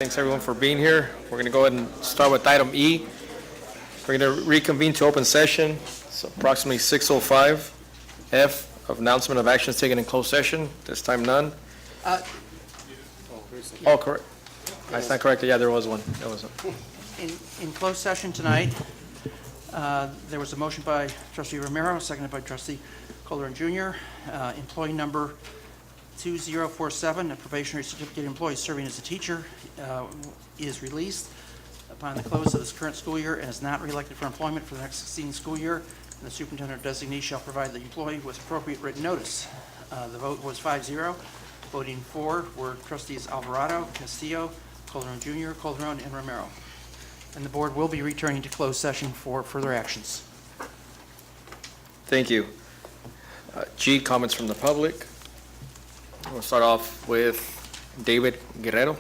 Thanks everyone for being here. We're going to go ahead and start with item E. We're going to reconvene to open session. It's approximately 6:05. F of announcement of actions taken in closed session. This time none. Oh, correct. That's not correct. Yeah, there was one. There was one. In closed session tonight, there was a motion by trustee Romero, seconded by trustee Calderon Jr. Employee number 2047, a probationary certificate employee serving as a teacher, is released upon the close of this current school year and is not reelected for employment for the next succeeding school year. And the superintendent designee shall provide the employee with appropriate written notice. The vote was 5-0. Voting for were trustees Alvarado, Castillo, Calderon Jr., Calderon, and Romero. And the board will be returning to closed session for further actions. Thank you. G, comments from the public. We'll start off with David Guerrero.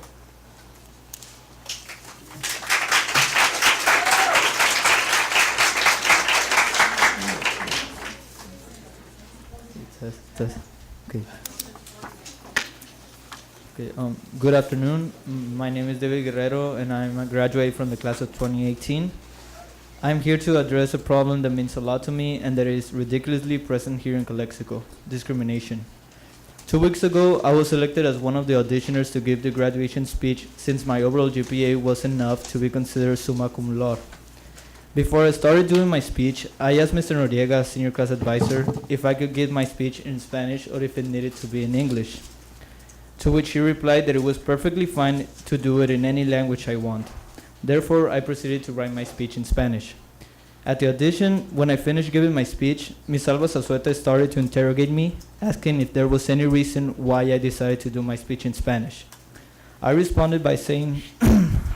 Okay. Good afternoon. My name is David Guerrero, and I'm a graduate from the class of 2018. I'm here to address a problem that means a lot to me and that is ridiculously present here in Calexico: discrimination. 2 weeks ago, I was selected as one of the auditioners to give the graduation speech since my overall GPA was enough to be considered summa cum laude. Before I started doing my speech, I asked Mr. Noriega, senior class advisor, if I could give my speech in Spanish or if it needed to be in English. To which he replied that it was perfectly fine to do it in any language I want. Therefore, I proceeded to write my speech in Spanish. At the audition, when I finished giving my speech, Ms. Alba Zazueta started to interrogate me, asking if there was any reason why I decided to do my speech in Spanish. I responded by saying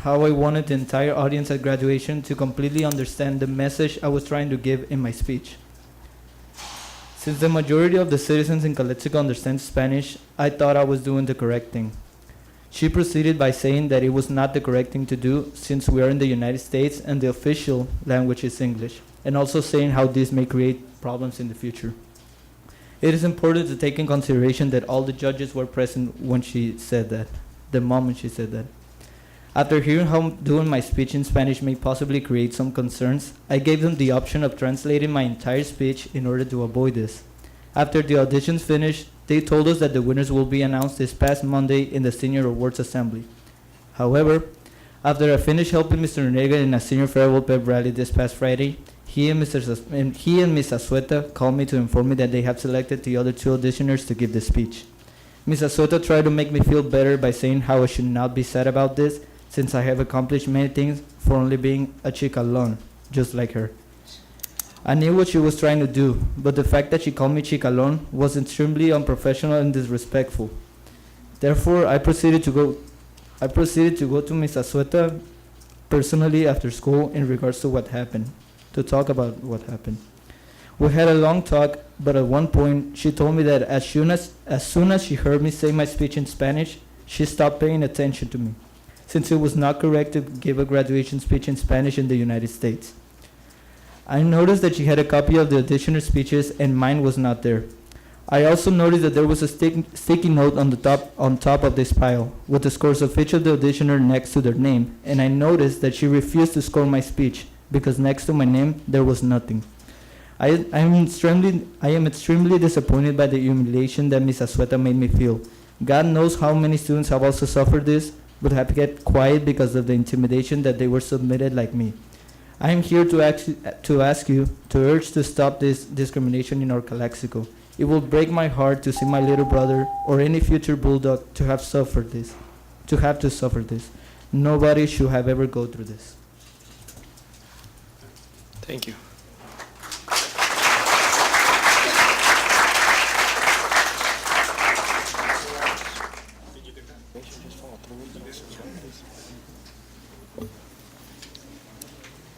how I wanted the entire audience at graduation to completely understand the message I was trying to give in my speech. Since the majority of the citizens in Calexico understand Spanish, I thought I was doing the correct thing. She proceeded by saying that it was not the correct thing to do since we are in the United States and the official language is English, and also saying how this may create problems in the future. It is important to take in consideration that all the judges were present when she said that, the moment she said that. After hearing how doing my speech in Spanish may possibly create some concerns, I gave them the option of translating my entire speech in order to avoid this. After the auditions finished, they told us that the winners will be announced this past Monday in the Senior Awards Assembly. However, after I finished helping Mr. Noriega in a senior farewell pep rally this past Friday, he and Ms. Azueta called me to inform me that they have selected the other two auditioners to give the speech. Ms. Azueta tried to make me feel better by saying how I should not be sad about this, since I have accomplished many things for only being a chica alone, just like her. I knew what she was trying to do, but the fact that she called me chicalón was extremely unprofessional and disrespectful. Therefore, I proceeded to go to Ms. Azueta personally after school in regards to what happened, to talk about what happened. We had a long talk, but at one point, she told me that as soon as she heard me say my speech in Spanish, she stopped paying attention to me, since it was not correct to give a graduation speech in Spanish in the United States. I noticed that she had a copy of the auditioner speeches and mine was not there. I also noticed that there was a sticky note on top of this pile with the scores of each of the auditioner next to their name, and I noticed that she refused to score my speech because next to my name there was nothing. I am extremely disappointed by the humiliation that Ms. Azueta made me feel. God knows how many students have also suffered this, but have kept quiet because of the intimidation that they were submitted like me. I am here to ask you to urge to stop this discrimination in our Calexico. It will break my heart to see my little brother or any future bulldog to have to suffer this. Nobody should have ever go through this. Thank you.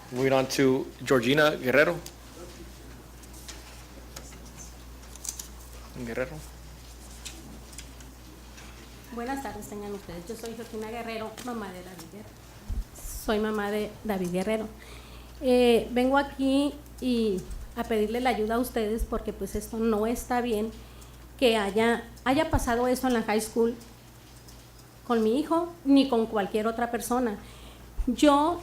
Moving on to Georgina Guerrero. Buenas tardes, tengan ustedes. Yo soy Georgina Guerrero, mamá de David Guerrero. Soy mamá de David Guerrero. Vengo aquí a pedirle la ayuda a ustedes porque pues esto no está bien que haya pasado esto en la high school con mi hijo ni con cualquier otra persona. Yo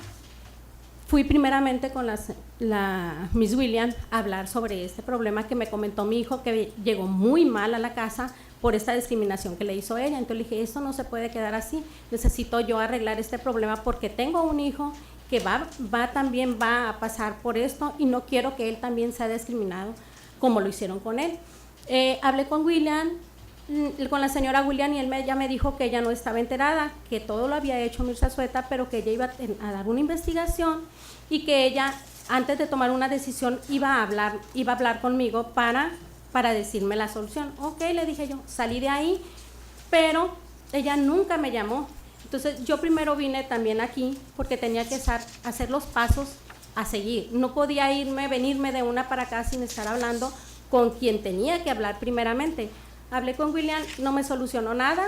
fui primeramente con la Miss Williams a hablar sobre este problema que me comentó mi hijo, que llegó muy mal a la casa por esta discriminación que le hizo ella. Entonces le dije, esto no se puede quedar así, necesito yo arreglar este problema porque tengo un hijo que también va a pasar por esto y no quiero que él también sea discriminado como lo hicieron con él. Hablé con William, con la señora William, y ella me dijo que ella no estaba enterada, que todo lo había hecho Mirza Sueta, pero que ella iba a dar una investigación y que ella, antes de tomar una decisión, iba a hablar conmigo para decirme la solución. Ok, le dije yo, salí de ahí, pero ella nunca me llamó. Entonces yo primero vine también aquí porque tenía que hacer los pasos a seguir. No podía venirme de una para acá sin estar hablando con quien tenía que hablar primeramente. Hablé con William, no me solucionó nada,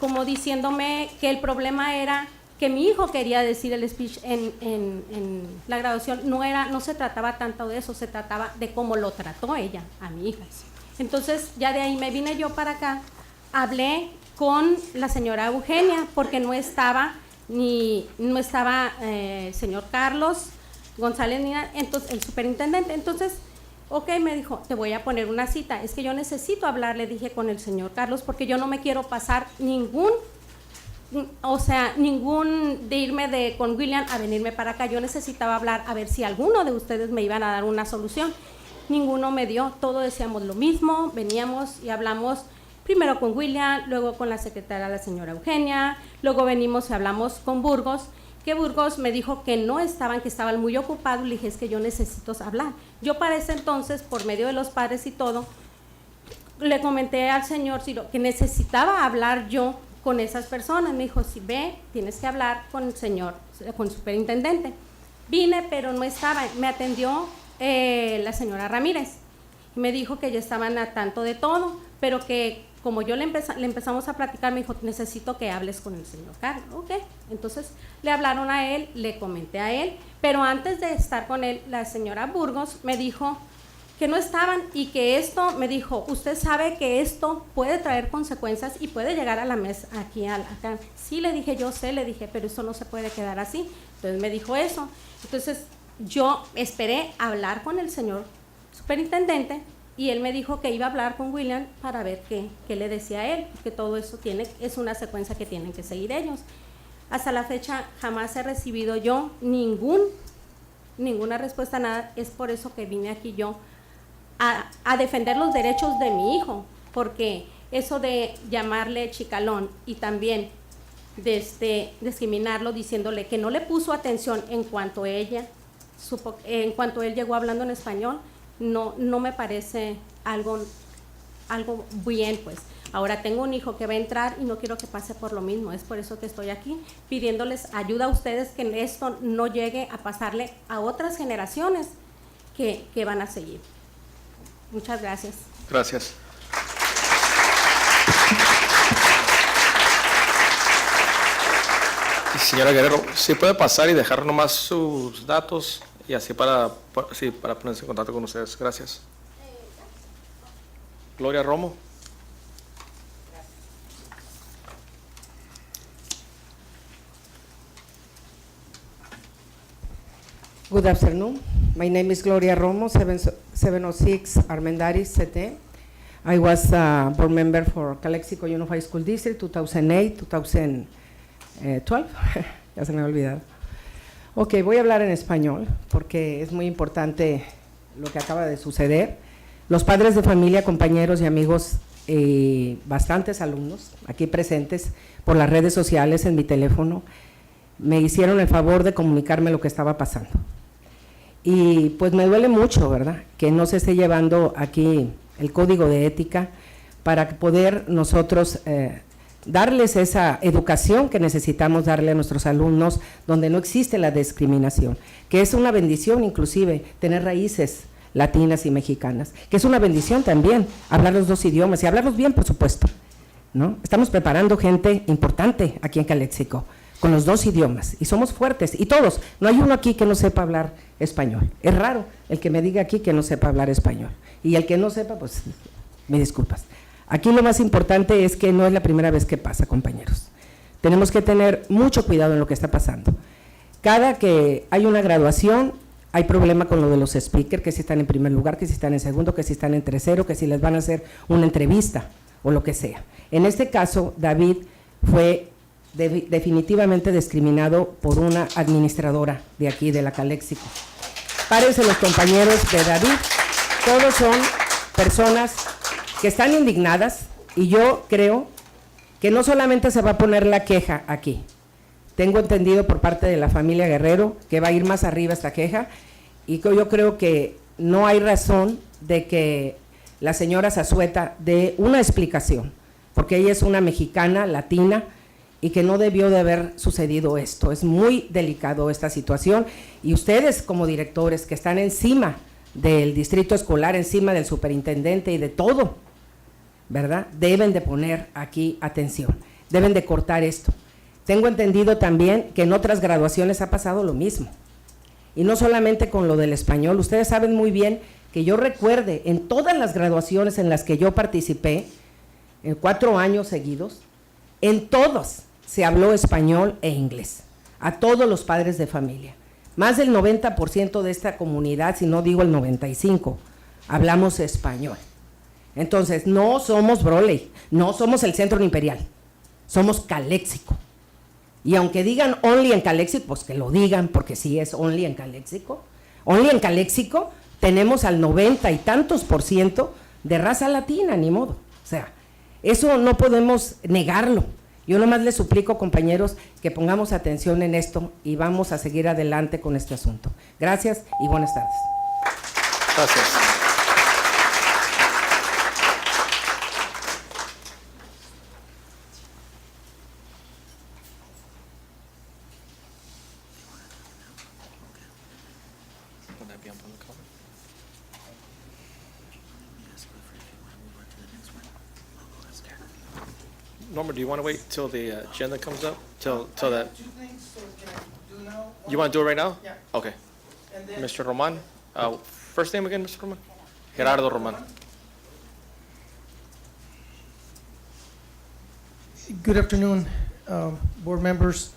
como diciéndome que el problema era que mi hijo quería decir el speech en la graduación. No se trataba tanto de eso, se trataba de cómo lo trató ella a mi hija. Entonces ya de ahí me vine yo para acá, hablé con la señora Eugenia, porque no estaba señor Carlos González ni nada, entonces el superintendente. Entonces, ok, me dijo, te voy a poner una cita, es que yo necesito hablar, le dije, con el señor Carlos, porque yo no me quiero pasar ningún de irme con William a venirme para acá. Yo necesitaba hablar a ver si alguno de ustedes me iban a dar una solución. Ninguno me dio, todos decíamos lo mismo, veníamos y hablamos primero con William, luego con la secretaria, la señora Eugenia, luego venimos y hablamos con Burgos, que Burgos me dijo que no estaban, que estaban muy ocupados. Le dije, es que yo necesito hablar. Yo para ese entonces, por medio de los padres y todo, le comenté al señor Ciro que necesitaba hablar yo con esas personas. Me dijo, si ve, tienes que hablar con el superintendente. Vine, pero no estaba, me atendió la señora Ramírez. Me dijo que ya estaban a tanto de todo, pero que como yo le empezamos a platicar, me dijo, necesito que hables con el señor Carlos. Ok, entonces le hablaron a él, le comenté a él, pero antes de estar con él, la señora Burgos me dijo que no estaban y que esto, me dijo, usted sabe que esto puede traer consecuencias y puede llegar a la mesa aquí, acá. Sí, le dije, yo sé, le dije, pero esto no se puede quedar así. Entonces me dijo eso. Entonces yo esperé a hablar con el señor superintendente y él me dijo que iba a hablar con William para ver qué le decía a él, que todo eso es una secuencia que tienen que seguir ellos. Hasta la fecha jamás he recibido yo ninguna respuesta, nada. Es por eso que vine aquí yo a defender los derechos de mi hijo, porque eso de llamarle chicalón y también discriminarlo diciéndole que no le puso atención en cuanto él llegó hablando en español, no me parece algo bien, pues. Ahora tengo un hijo que va a entrar y no quiero que pase por lo mismo. Es por eso que estoy aquí pidiéndoles ayuda a ustedes, que esto no llegue a pasarle a otras generaciones que van a seguir. Muchas gracias. Gracias. Señora Guerrero, ¿sí puede pasar y dejar nomás sus datos y así para ponerse en contacto con ustedes? Gracias. Gloria Romo. Good afternoon. My name is Gloria Romo, 706 Armendaris, CT. I was a board member for Calexico Unified School District 2008-2012. Ya se me ha olvidado. Ok, voy a hablar en español porque es muy importante lo que acaba de suceder. Los padres de familia, compañeros y amigos, bastantes alumnos aquí presentes por las redes sociales, en mi teléfono, me hicieron el favor de comunicarme lo que estaba pasando. Y pues me duele mucho, ¿verdad?, que no se esté llevando aquí el código de ética para poder nosotros darles esa educación que necesitamos darle a nuestros alumnos, donde no existe la discriminación, que es una bendición inclusive tener raíces latinas y mexicanas, que es una bendición también hablar los dos idiomas y hablarlos bien, por supuesto, ¿no? Estamos preparando gente importante aquí en Calexico con los dos idiomas y somos fuertes, y todos, no hay uno aquí que no sepa hablar español. Es raro el que me diga aquí que no sepa hablar español, y el que no sepa, pues me disculpas. Aquí lo más importante es que no es la primera vez que pasa, compañeros. tenemos que tener mucho cuidado en lo que está pasando. Cada que hay una graduación, hay problema con lo de los speakers, que si están en primer lugar, que si están en segundo, que si están en tercero, que si les van a hacer una entrevista o lo que sea. En este caso, David fue definitivamente discriminado por una administradora de aquí, de la Calexico. Párense los compañeros de David, todos son personas que están indignadas y yo creo que no solamente se va a poner la queja aquí. Tengo entendido por parte de la familia Guerrero que va a ir más arriba esta queja y que yo creo que no hay razón de que la señora Zazueta dé una explicación, porque ella es una mexicana, latina, y que no debió de haber sucedido esto. Es muy delicado esta situación y ustedes como directores que están encima del distrito escolar, encima del superintendente y de todo, ¿verdad? Deben de poner aquí atención, deben de cortar esto. Tengo entendido también que en otras graduaciones ha pasado lo mismo. Y no solamente con lo del español, ustedes saben muy bien que yo recuerde en todas las graduaciones en las que yo participé, en 4 años seguidos, en todos se habló español e inglés, a todos los padres de familia. Más del 90% de esta comunidad, si no digo el 95%, hablamos español. Entonces, no somos Broley, no somos el Centro Imperial, somos Calexico. Y aunque digan only en Calexico, pues que lo digan, porque sí es only en Calexico. Only en Calexico tenemos al 90 y tantos % de raza latina, ni modo. O sea, eso no podemos negarlo. Yo nomás les suplico, compañeros, que pongamos atención en esto y vamos a seguir adelante con este asunto. Gracias y buenas tardes. Gracias. Norma, do you want to wait till the agenda comes up? Till that? Two things, so can I do now? You want to do it right now? Yeah. Okay. And then, Mr. Roman, first name again, Mr. Roman? Gerardo Roman. good afternoon, board members.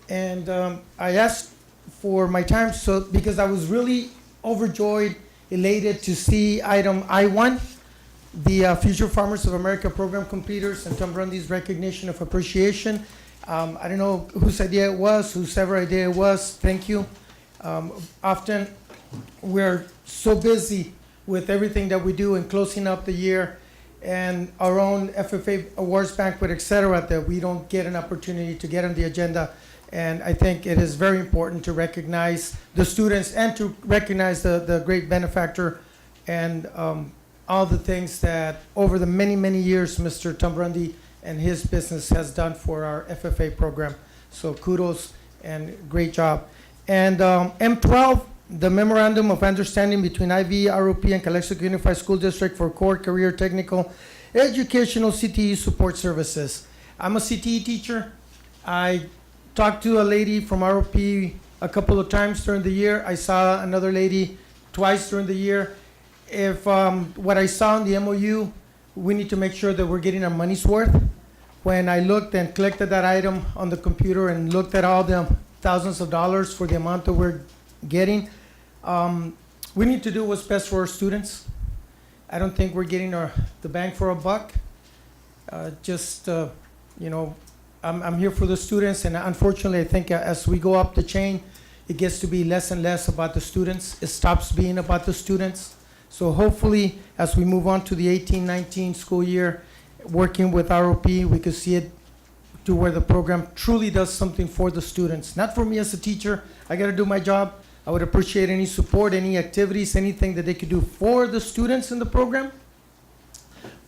And I asked for my time because I was really overjoyed, elated to see item I-1, the Future Farmers of America program completers and Tom Grundy's recognition of appreciation. I don't know whose idea it was, whosever idea it was, thank you. Often we're so busy with everything that we do and closing up the year and our own FFA awards banquet, et cetera, that we don't get an opportunity to get on the agenda. And I think it is very important to recognize the students and to recognize the great benefactor and all the things that over the many, many years Mr. Tom Grundy and his business has done for our FFA program. So kudos and great job. And M12, the Memorandum of Understanding between IV, ROP, and Calexico Unified School District for Core Career Technical Educational CTE Support Services. I'm a CTE teacher. I talked to a lady from ROP a couple of times during the year. I saw another lady twice during the year. If what I saw in the MOU, we need to make sure that we're getting our money's worth. When I looked and collected that item on the computer and looked at all the thousands of dollars for the amount that we're getting, we need to do what's best for our students. I don't think we're getting the bang for a buck. You know, I'm here for the students, and unfortunately, I think as we go up the chain, it gets to be less and less about the students. It stops being about the students. So hopefully, as we move on to the 18-19 school year, working with ROP, we could see it to where the program truly does something for the students. Not for me as a teacher. I got to do my job. I would appreciate any support, any activities, anything that they could do for the students in the program.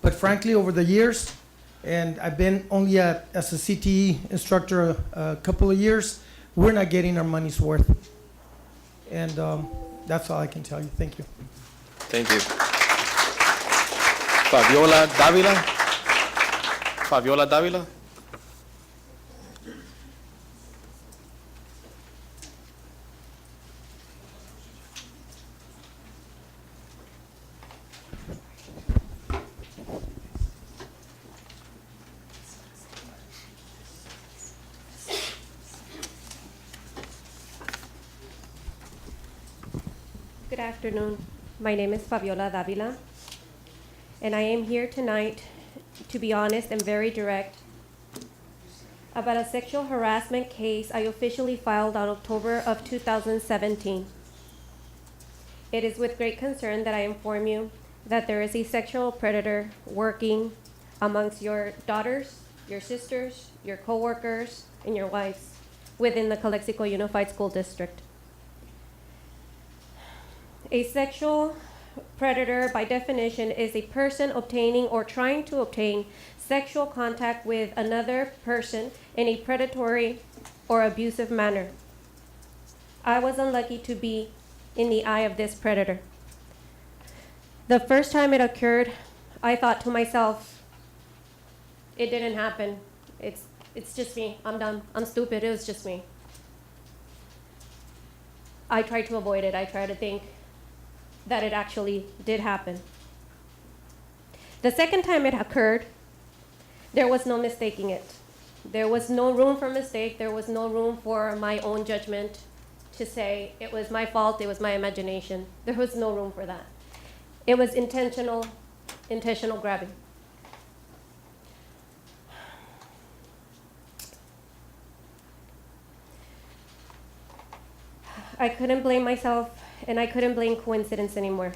But frankly, over the years, and I've been only as a CTE instructor a couple of years, we're not getting our money's worth. And that's all I can tell you. Thank you. Thank you. Fabiola Davila? Fabiola Davila? Good afternoon. My name is Fabiola Davila, and I am here tonight to be honest and very direct about a sexual harassment case I officially filed on October of 2017. It is with great concern that I inform you that there is a sexual predator working amongst your daughters, your sisters, your coworkers, and your wives within the Calexico Unified School District. A sexual predator, by definition, is a person obtaining or trying to obtain sexual contact with another person in a predatory or abusive manner. I was unlucky to be in the eye of this predator. The first time it occurred, I thought to myself, it didn't happen. It's just me. I'm dumb. I'm stupid. It was just me. I tried to avoid it. I tried to think that it actually did happen. The second time it occurred, there was no mistaking it. There was no room for mistake. There was no room for my own judgment to say it was my fault, it was my imagination. There was no room for that. It was intentional grabbing. I couldn't blame myself, and I couldn't blame coincidence anymore.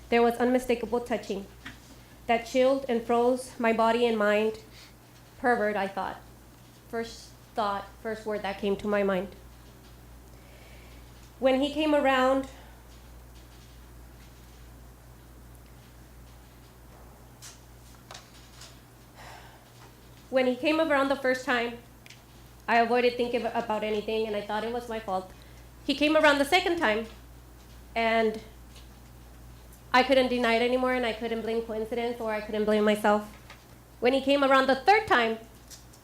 There was unmistakable touching that chilled and froze my body and mind. Pervert, I thought. First word that came to my mind. When he came around, the first time, I avoided thinking about anything, and I thought it was my fault. He came around the second time, and I couldn't deny it anymore, and I couldn't blame coincidence, or I couldn't blame myself. When he came around the third time,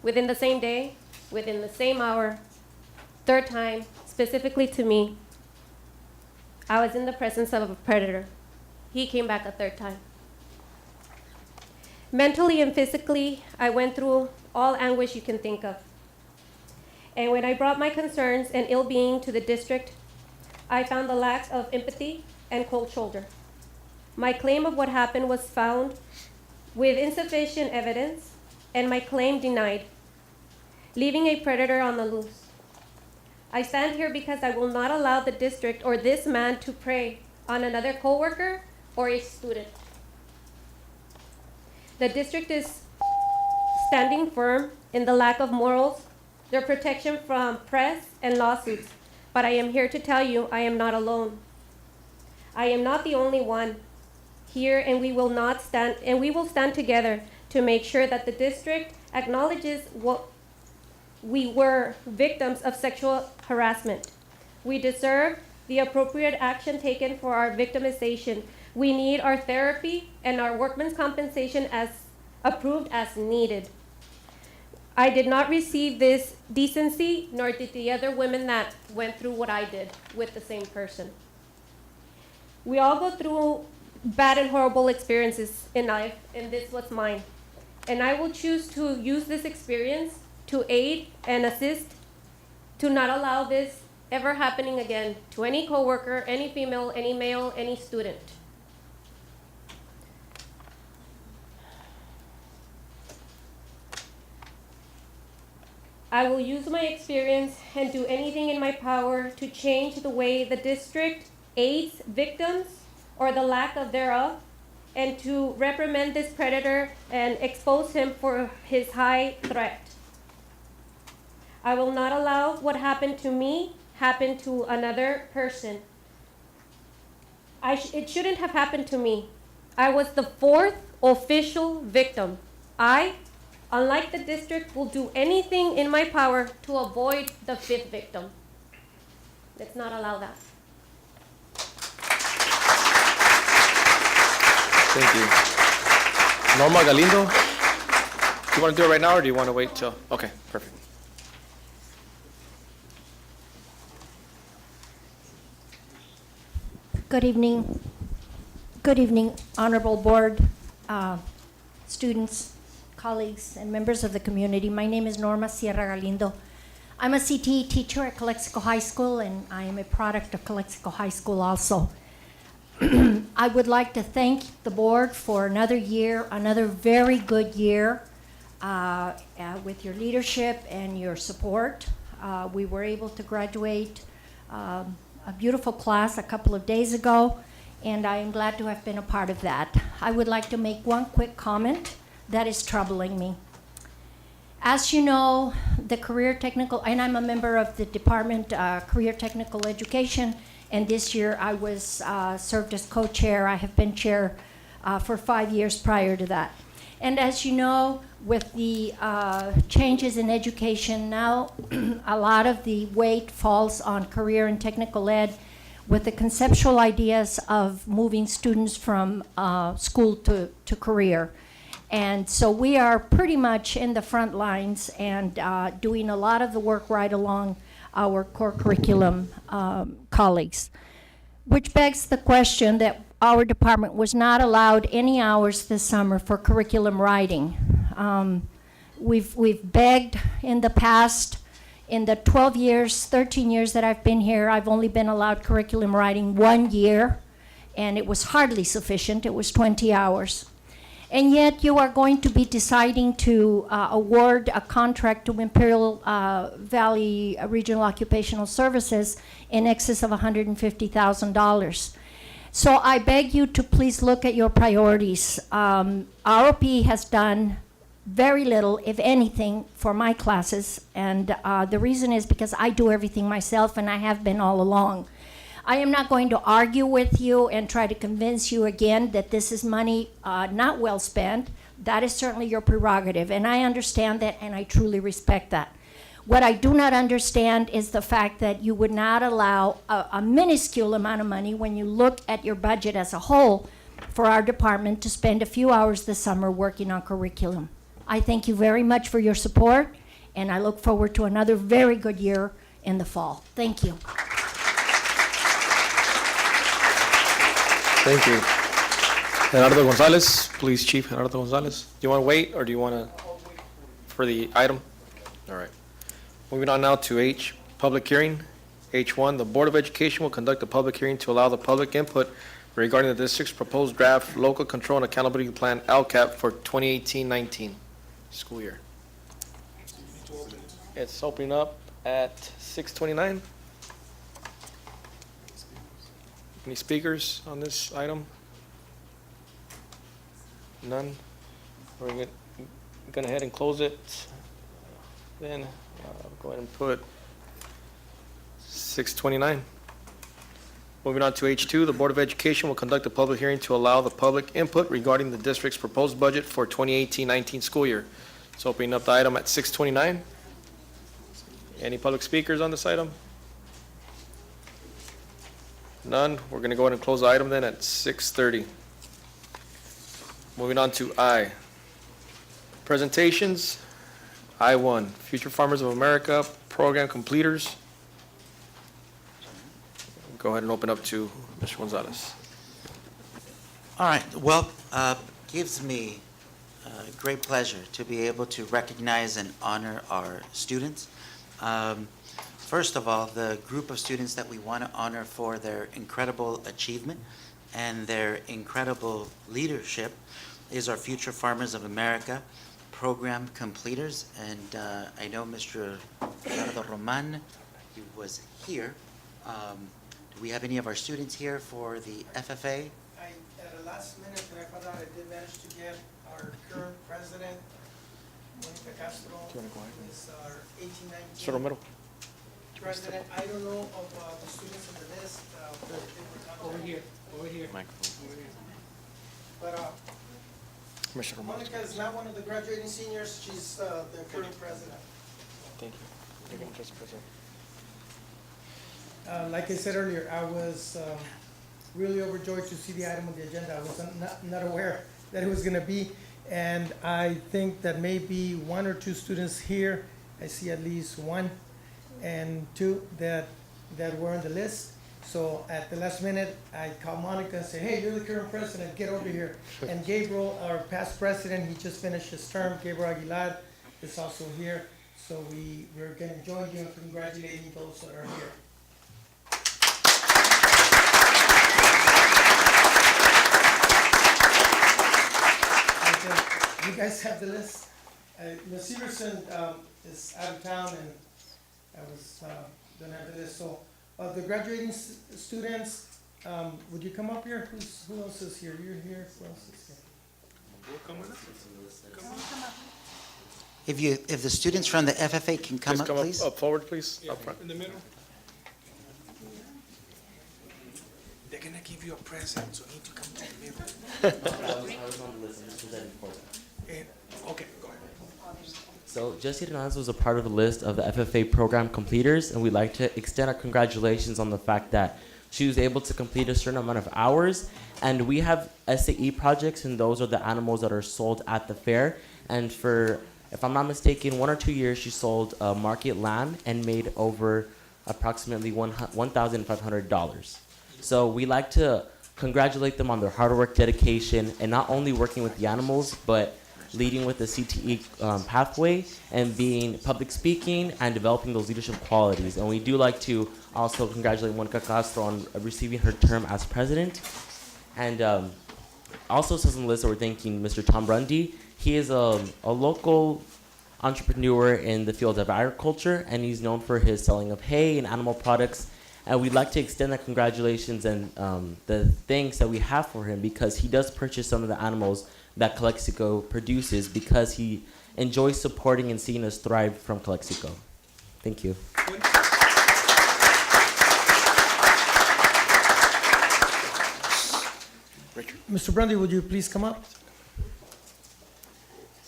within the same day, within the same hour, third time, specifically to me, I was in the presence of a predator. He came back a third time. Mentally and physically, I went through all anguish you can think of. And when I brought my concerns and ill-being to the district, I found the lack of empathy and cold shoulder. My claim of what happened was found with insufficient evidence, and my claim denied, leaving a predator on the loose. I stand here because I will not allow the district or this man to prey on another coworker or a student. The district is standing firm in the lack of morals, their protection from press and lawsuits, but I am here to tell you I am not alone. I am not the only one here, and we will stand together to make sure that the district acknowledges what we were victims of sexual harassment. We deserve the appropriate action taken for our victimization. We need our therapy and our workman's compensation as approved as needed. I did not receive this decency, nor did the other women that went through what I did with the same person. We all go through bad and horrible experiences in life, and this was mine. And I will choose to use this experience to aid and assist to not allow this ever happening again to any coworker, any female, any male, any student. I will use my experience and do anything in my power to change the way the district aids victims or the lack of thereof, and to reprimand this predator and expose him for his high threat. I will not allow what happened to me happen to another person. It shouldn't have happened to me. I was the fourth official victim. I, unlike the district, will do anything in my power to avoid the fifth victim. Let's not allow that. Thank you. Norma Galindo, do you want to do it right now, or do you want to wait till? Okay, perfect. Good evening. Good evening, honorable board, students, colleagues, and members of the community. My name is Norma Sierra Galindo. I'm a CTE teacher at Calexico High School, and I am a product of Calexico High School also. I would like to thank the board for another year, another very good year with your leadership and your support. We were able to graduate a beautiful class a couple of days ago, and I am glad to have been a part of that. I would like to make one quick comment that is troubling me. As you know, the Career Technical, and I'm a member of the Department Career Technical Education, and this year I was served as co-chair. I have been chair for 5 years prior to that. And as you know, with the changes in education now, a lot of the weight falls on career and technical ed with the conceptual ideas of moving students from school to career. And so we are pretty much in the front lines and doing a lot of the work right along our core curriculum colleagues, which begs the question that our department was not allowed any hours this summer for curriculum writing. We've begged in the past. In the 12 years, 13 years that I've been here, I've only been allowed curriculum writing 1 year, and it was hardly sufficient. It was 20 hours. And yet you are going to be deciding to award a contract to Imperial Valley Regional Occupational Services in excess of $150,000. So I beg you to please look at your priorities. ROP has done very little, if anything, for my classes, and the reason is because I do everything myself, and I have been all along. I am not going to argue with you and try to convince you again that this is money not well spent. That is certainly your prerogative, and I understand that, and I truly respect that. What I do not understand is the fact that you would not allow a minuscule amount of money when you look at your budget as a whole for our department to spend a few hours this summer working on curriculum. I thank you very much for your support, and I look forward to another very good year in the fall. Thank you. Thank you. Gerardo Gonzalez, Police Chief Gerardo Gonzalez. Do you want to wait, or do you want to, for the item? All right. Moving on now to H, public hearing. H1, the Board of Education will conduct a public hearing to allow the public input regarding the district's proposed draft local control and accountability plan, LCAP, for 2018-19 school year. It's opening up at 6:29. Any speakers on this item? None? We're going to go ahead and close it. Then go ahead and put 6:29. Moving on to H2, the Board of Education will conduct a public hearing to allow the public input regarding the district's proposed budget for 2018-19 school year. It's opening up the item at 6:29. Any public speakers on this item? None. We're going to go ahead and close the item then at 6:30. Moving on to I. Presentations. I1, Future Farmers of America Program Completers. Go ahead and open up to Mr. Gonzalez. All right, well, gives me great pleasure to be able to recognize and honor our students. First of all, the group of students that we want to honor for their incredible achievement and their incredible leadership is our Future Farmers of America program completers. And I know Mr. Ricardo Roman, he was here. Do we have any of our students here for the FFA? At the last minute, when I found out, I did manage to get our current president, Monica Castro, is our 1819 Mr. Romero. president. I don't know of the students on the list. Over here. But Commissioner Romero. Monica is not one of the graduating seniors. She's the current president. Thank you. You're going to address the president. Like I said earlier, I was really overjoyed to see the item on the agenda. I was not aware that it was going to be, and I think that maybe one or two students here, I see at least one and two that were on the list. So at the last minute, I called Monica and said, hey, you're the current president, get over here. And Gabriel, our past president, he just finished his term. Gabriel Aguilar is also here. So we're going to join you in congratulating those that are here. You guys have the list? Ms. Severson is out of town, and I don't have the list. So, the graduating students, would you come up here? Who else is here? You're here. Who else is here? If the students from the FFA can come Please up, come please. up forward, please, up front. In the middle. They're gonna give you a present, so you need to come to the middle. I was on the list, I'm just presenting for them. Okay, go ahead. So Jessie Hernandez was a part of the list of the FFA program completers, and we'd like to extend our congratulations on the fact that she was able to complete a certain amount of hours. And we have SAE projects, and those are the animals that are sold at the fair. And for, if I'm not mistaken, 1 or 2 years, she sold market lamb and made over approximately $1,500. So we like to congratulate them on their hard work, dedication, and not only working with the animals, but leading with the CTE pathway and being public speaking and developing those leadership qualities. And we do like to also congratulate Monica Castro on receiving her term as president. And also says on the list that we're thanking Mr. Tom Rundy. He is a local entrepreneur in the field of agriculture, and he's known for his selling of hay and animal products. And we'd like to extend that congratulations and the thanks that we have for him, because he does purchase some of the animals that Calexico produces because he enjoys supporting and seeing us thrive from Calexico. Thank you. Mr. Grundy, would you please come up?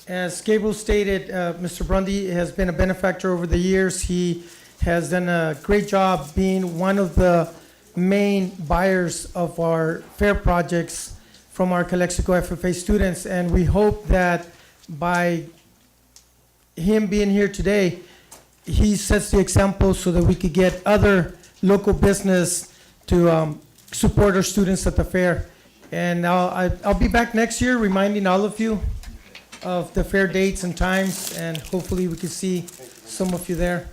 As Gabriel stated, Mr. Grundy has been a benefactor over the years. He has done a great job being one of the main buyers of our fair projects from our Calexico FFA students, and we hope that by him being here today, he sets the example so that we could get other local business to support our students at the fair. And I'll be back next year reminding all of you of the fair dates and times, and hopefully we can see some of you there.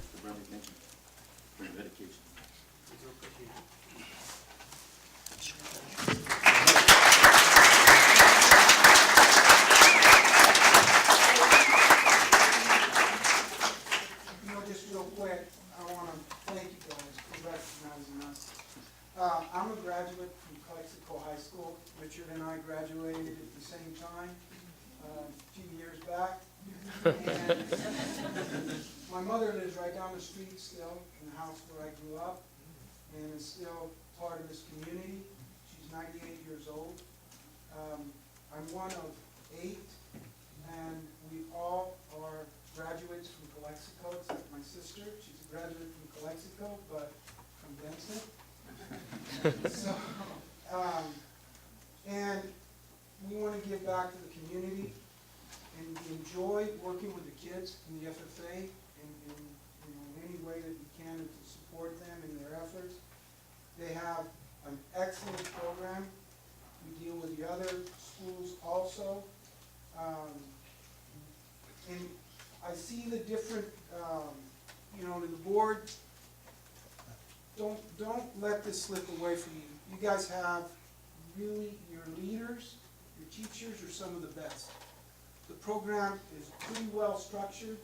Just real quick, I want to thank you guys for recognizing us. I'm a graduate from Calexico High School. Richard and I graduated at the same time a few years back. And my mother lives right down the street still in the house where I grew up and is still part of this community. She's 98 years old. I'm one of 8, and we all are graduates from Calexico, except my sister. She's a graduate from Calexico, but from Benson. So, and we want to give back to the community, and we enjoy working with the kids in the FFA in any way that we can to support them in their efforts. They have an excellent program. We deal with the other schools also. And I see the different, the board, don't let this slip away from you. You guys have really, your leaders, your teachers are some of the best. The program is pretty well structured.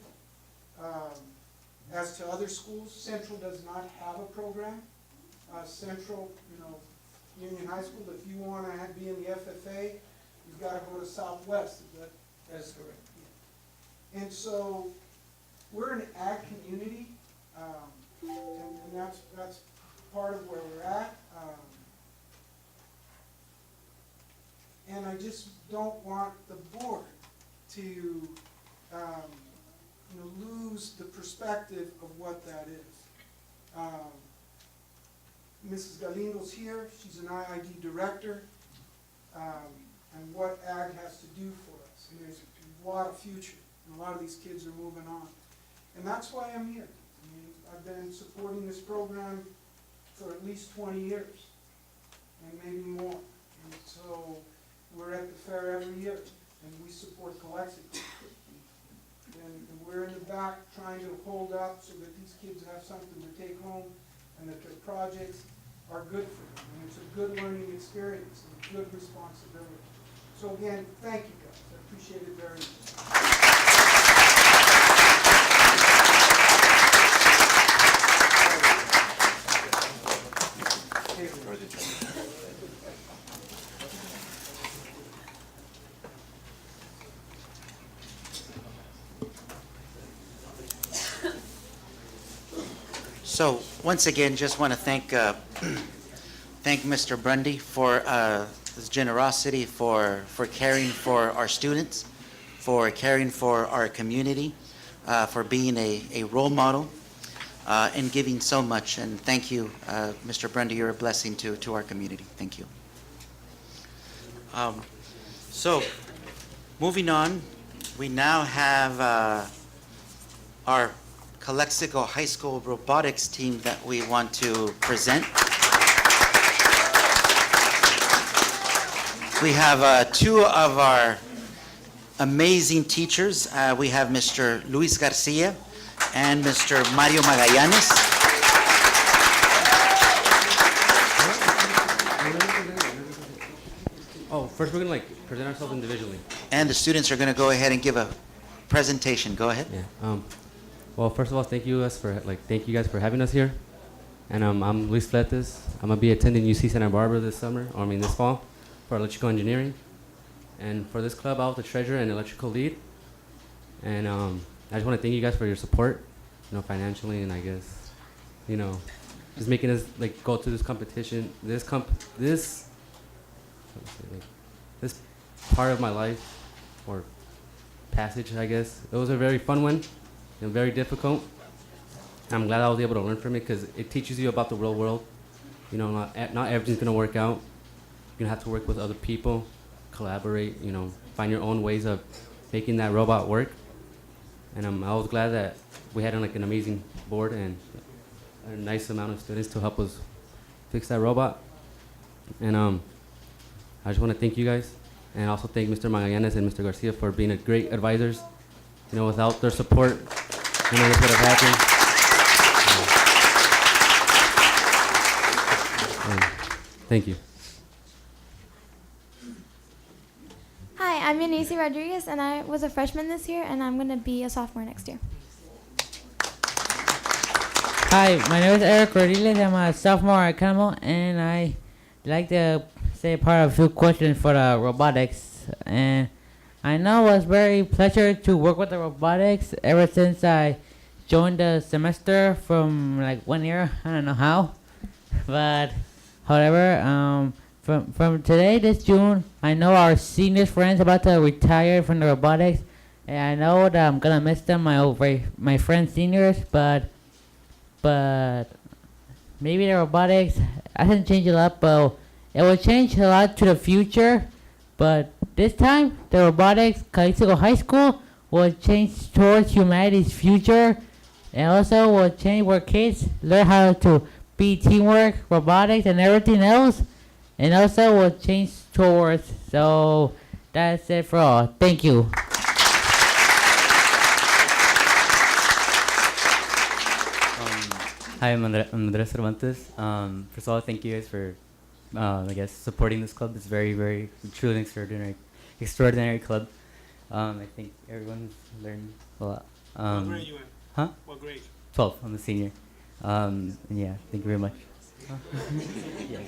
As to other schools, Central does not have a program. Central, Union High School, if you want to be in the FFA, you've got to go to Southwest. That's correct. Yeah. And so we're an ag community, and that's part of where we're at. And I just don't want the board to lose the perspective of what that is. Mrs. Galindo's here. She's an IID director, and what ag has to do for us. And there's a lot of future, and a lot of these kids are moving on. And that's why I'm here. I've been supporting this program for at least 20 years, and maybe more. And so we're at the fair every year, and we support Calexico. And we're in the back trying to hold up so that these kids have something to take home, and that their projects are good for them. And it's a good learning experience and a good responsibility. So again, thank you guys, I appreciate it very much. So, once again, just want to thank thank Mr. Grundy for his generosity, for caring for our students, for caring for our community, for being a role model, and giving so much. And thank you, Mr. Grundy. You're a blessing to our community. Thank you. So, moving on, we now have our Calexico High School robotics team that we want to present. We have two of our amazing teachers. We have Mr. Luis Garcia and Mr. Mario Magallanes. Oh, first we're gonna present ourselves individually. And the students are going to go ahead and give a presentation. Go ahead. Yeah. Well, first of all, thank you guys for having us here. And I'm Luis Fletes. I'm gonna be attending UC Santa Barbara this fall for electrical engineering. And for this club, I was the treasurer and electrical lead. And I just want to thank you guys for your support, financially, and I guess, just making us go to this competition, this part of my life, or passage, I guess. It was a very fun one and very difficult. I'm glad I was able to learn from it because it teaches you about the real world. Not everything's gonna work out. You're gonna have to work with other people, collaborate, find your own ways of making that robot work. And I was glad that we had an amazing board and a nice amount of students to help us fix that robot. And I just want to thank you guys, and also thank Mr. Magallanes and Mr. Garcia for being great advisors. Without their support, this would have happened. Thank you. Hi, I'm Yanisi Rodriguez, and I was a freshman this year, and I'm going to be a sophomore next year. Hi, my name is Eric Rodriguez. I'm a sophomore at Camel, and I like to say part of a few questions for the robotics. And I know it was very pleasure to work with the robotics ever since I joined the semester from 1 year. I don't know how, but however, from today, this June, I know our senior friends about to retire from the robotics, and I know that I'm gonna miss them, my friends seniors, but maybe the robotics hasn't changed a lot, but it will change a lot to the future. But this time, the robotics Calexico High School will change towards humanity's future, and also will change where kids learn how to be teamwork, robotics, and everything else, and also will change towards. So that's it for all. Thank you. Hi, I'm Andres Cervantes. First of all, thank you guys for, supporting this club. It's very, very, truly an extraordinary club. I think everyone's learned a lot. What grade you in? Huh? What grade? 12. I'm a senior. And yeah, thank you very much. Yeah.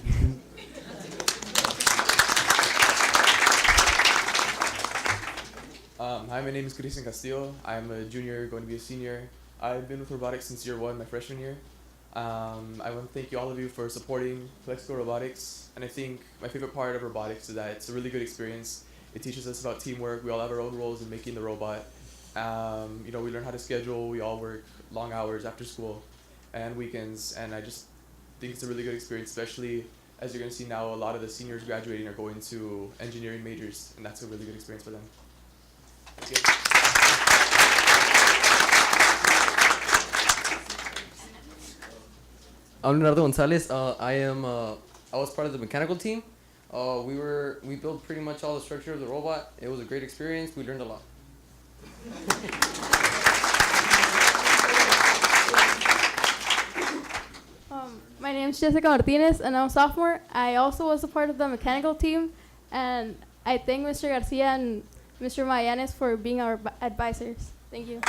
Hi, my name is Cristian Castillo. I'm a junior, going to be a senior. I've been with robotics since year 1, my freshman year. I want to thank all of you for supporting Calexico Robotics. And I think my favorite part of robotics is that it's a really good experience. It teaches us about teamwork. We all have our own roles in making the robot. We learn how to schedule. We all work long hours after school and weekends. And I just think it's a really good experience, especially as you're going to see now, a lot of the seniors graduating are going to engineering majors, and that's a really good experience for them. Thank you. I'm Leonardo Gonzalez. I was part of the mechanical team. We built pretty much all the structure of the robot. It was a great experience. We learned a lot. My name is Jessica Martinez, and I'm a sophomore. I also was a part of the mechanical team, and I thank Mr. Garcia and Mr. Mayanes for being our advisors. Thank you.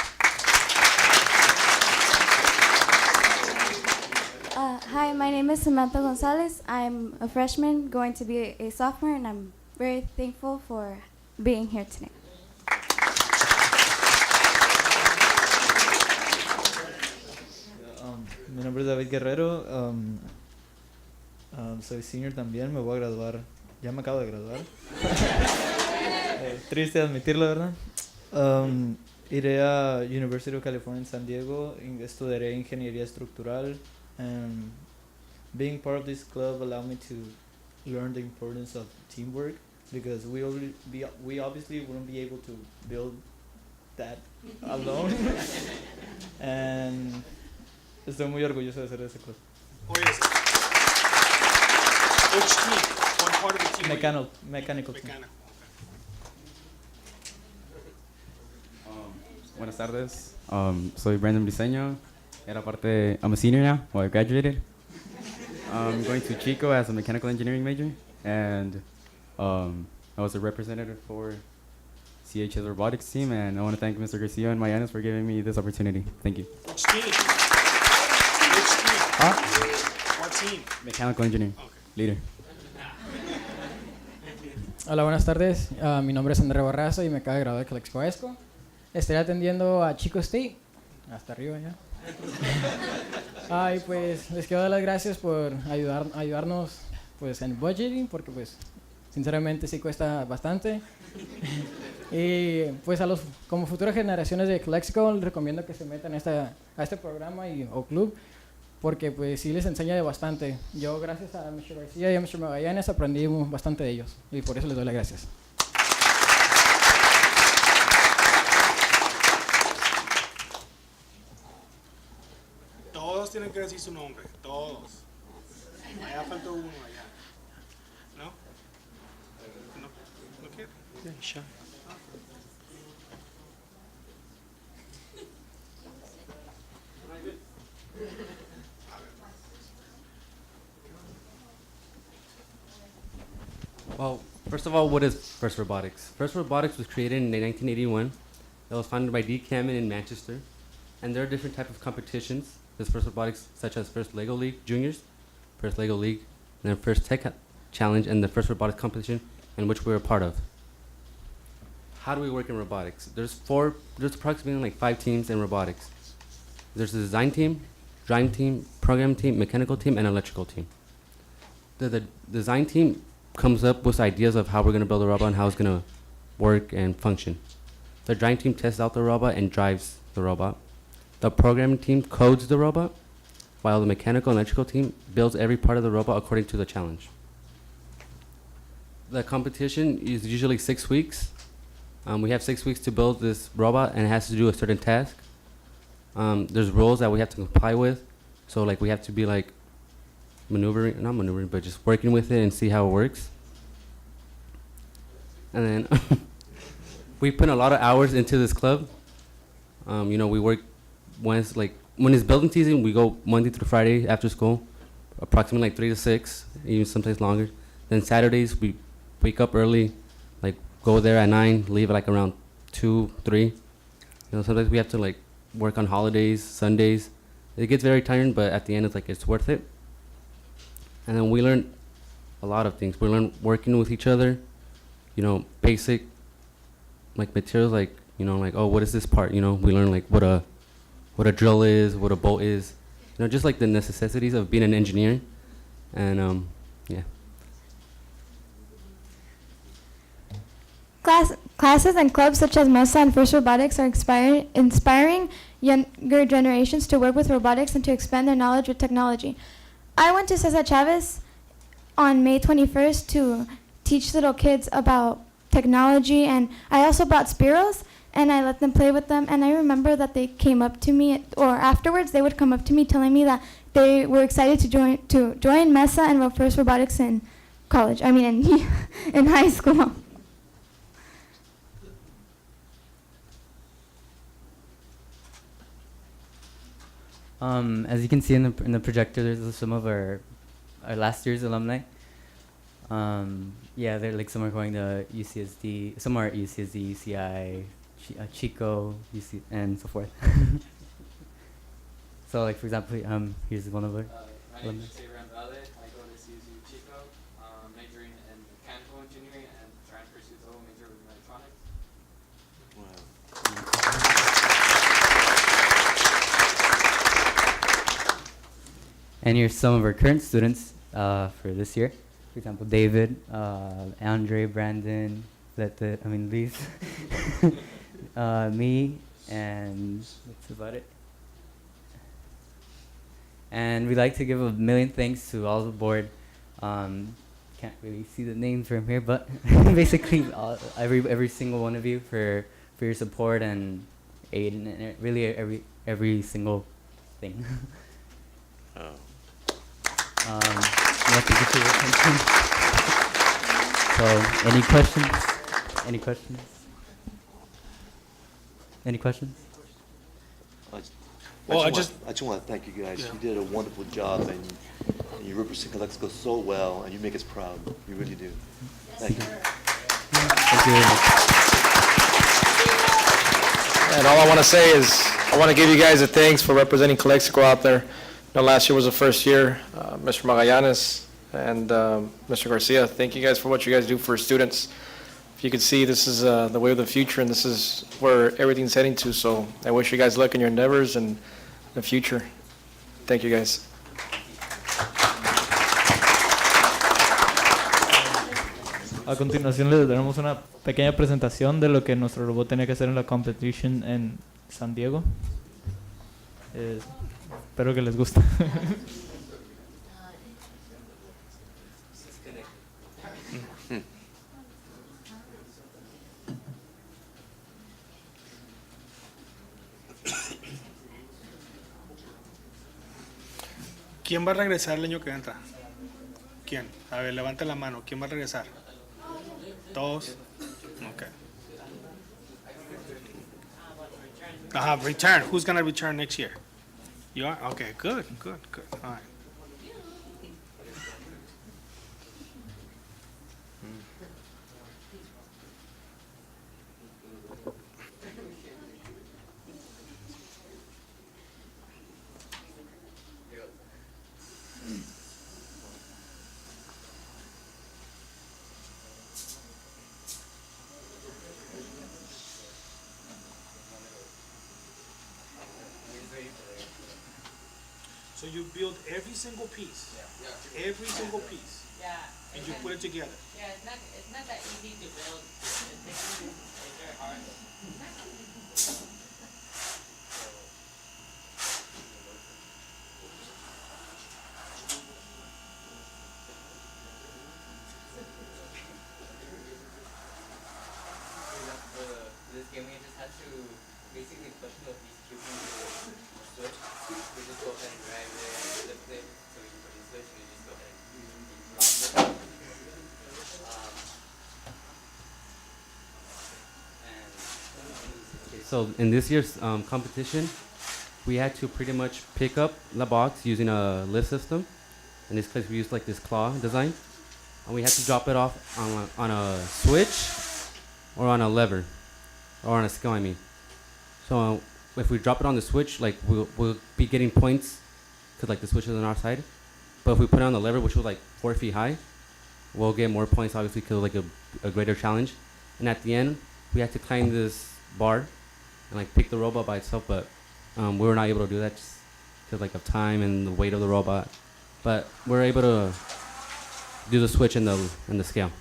Hi, my name is Samantha Gonzalez. I'm a freshman going to be a sophomore, and I'm very thankful for being here today. Mi nombre es David Guerrero. Soy senior también. Me voy a graduar. Ya me acabo de graduar. Triste admitirlo, ¿verdad? Iré a University of California en San Diego. Estudiaré ingeniería estructural. And being part of this club allowed me to learn the importance of teamwork, because we obviously wouldn't be able to build that alone. And estoy muy orgulloso de ser de ese club. Which team? What part of the team? Mechanical team. Mechanical. Buenas tardes. Soy Brandon Briseño. I'm a senior now. Well, I graduated. I'm going to Chico as a mechanical engineering major, and I was a representative for CH's robotics team, and I want to thank Mr. Garcia and Mayanes for giving me this opportunity. Thank you. Which team? Which team? What team? Mechanical engineering. Okay. Leader. Hola, buenas tardes. Mi nombre es André Barraza y me acabo de graduar de Calexico. Estaré atendiendo a Chico State, hasta arriba ya. Y pues les quiero dar las gracias por ayudarnos pues en budgeting, porque pues sinceramente sí cuesta bastante. Y pues como futuras generaciones de Calexico les recomiendo que se metan a este programa o club, porque pues sí les enseña de bastante. Yo gracias a Mr. García y a Mr. Magallanes aprendí bastante de ellos, y por eso les doy las gracias. Todos tienen que decir su nombre, todos. Allá faltó uno allá. ¿No? ¿No quiere? Yeah, sure. Well, first of all, what is First Robotics? First Robotics was created in 1981. It was founded by D. Cameron in Manchester. And there are different types of competitions. There's First Robotics, such as First Lego League Juniors, First Lego League, and then First Tech Challenge, and the First Robotics competition, in which we're a part of. How do we work in robotics? There's approximately like 5 teams in robotics. There's the design team, driving team, program team, mechanical team, and electrical team. The design team comes up with ideas of how we're going to build a robot and how it's going to work and function. The driving team tests out the robot and drives the robot. The programming team codes the robot, while the mechanical and electrical team builds every part of the robot according to the challenge. The competition is usually 6 weeks. We have 6 weeks to build this robot, and it has to do a certain task. There's rules that we have to comply with, so like we have to be like not maneuvering, but just working with it and see how it works. And then we put a lot of hours into this club. We work when it's building season, we go Monday through Friday after school, approximately like 3 to 6, even sometimes longer. Then Saturdays we wake up early, like go there at 9, leave at like around 2, 3. Sometimes we have to like work on holidays, Sundays. It gets very tiring, but at the end it's worth it. And then we learn a lot of things. We learn working with each other, basic like materials, like oh, what is this part? We learn like what a drill is, what a bolt is, just like the necessities of being an engineer. And yeah. Classes and clubs such as MESA and First Robotics are inspiring younger generations to work with robotics and to expand their knowledge with technology. I went to Cesar Chavez on May 21st to teach little kids about technology, and I also brought Spiros, and I let them play with them, and I remember that they came up to me, or afterwards they would come up to me telling me that they were excited to join MESA and First Robotics in college, in high school. As you can see in the projector, there's some of our last year's alumni. Yeah, they're like some are going to UCSD, some are at UCSD, UCI, Chico, UC, and so forth. So like for example, here's one of our. My name is Rambale. I go to CSU Chico, majoring in mechanical engineering and transfer to major in electronics. And here's some of our current students for this year. For example, David, Andre, Brandon, Lise, me, and that's about it. And we'd like to give a million thanks to all the board. Can't really see the names from here, but basically every single one of you for your support and aid and really every single thing. Thank you for your attention. So, any questions? Any questions? Any questions? I just want to thank you guys. You did a wonderful job, and you represent Calexico so well, and you make us proud. You really do. Thank you. Thank you very much. And all I want to say is, I want to give you guys a thanks for representing Calexico out there. Last year was the first year. Mr. Magallanes and Mr. Garcia, thank you guys for what you guys do for students. If you could see, this is the way of the future, and this is where everything's heading to. So I wish you guys luck in your endeavors and the future. Thank you, guys. A continuación les daremos una pequeña presentación de lo que nuestro robot tenía que hacer en la competition en San Diego. Espero que les guste. ¿Quién va a regresar el año que entra? ¿Quién? A ver, levante la mano. ¿Quién va a regresar? ¿Todos? Okay. Return. Who's going to return next year? You are? Okay, good. All right. So you build every single piece. Yeah. Every single piece. Yeah. And you put it together. Yeah, it's not that easy to build. It's very hard. This game we just had to basically push the piece cube into the switch. We just go ahead and drag it, lift it, so we can put the switch, and we just go ahead and drop it. So in this year's competition, we had to pretty much pick up the box using a lift system. In this case, we used like this claw design, and we had to drop it off on a switch or on a lever, or on a scale, I mean. So if we drop it on the switch, like we'll be getting points, cause like the switch is on our side. But if we put it on the lever, which was like 4 feet high, we'll get more points, obviously, cause like a greater challenge. And at the end, we had to climb this bar and like pick the robot by itself, but we were not able to do that just cause like of time and the weight of the robot. But we're able to do the switch and the scale.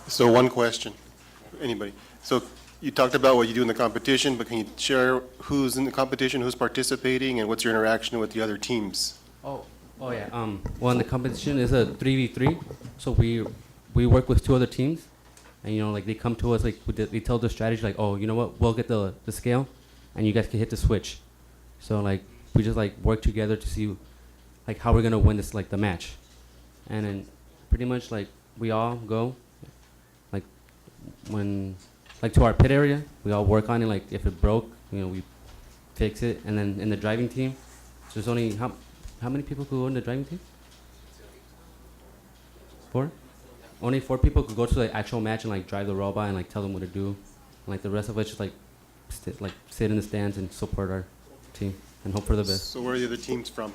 So one question, anybody. So you talked about what you do in the competition, but can you share who's in the competition, who's participating, and what's your interaction with the other teams? Oh yeah. Well, in the competition is a 3v3, so we work with 2 other teams, and you know, like they come to us, like they tell the strategy, like, oh, you know what, we'll get the scale, and you guys can hit the switch. So like we just like work together to see like how we're gonna win this, like the match, and then pretty much like we all go, like when like to our pit area. We all work on it. Like if it broke, we fix it. And then in the driving team, there's only how many people could go in the driving team? 4? Only 4 people could go to the actual match and like drive the robot and like tell them what to do. And, like the rest of us just like sit in the stands and support our team and hope for the best. So where are the other teams from?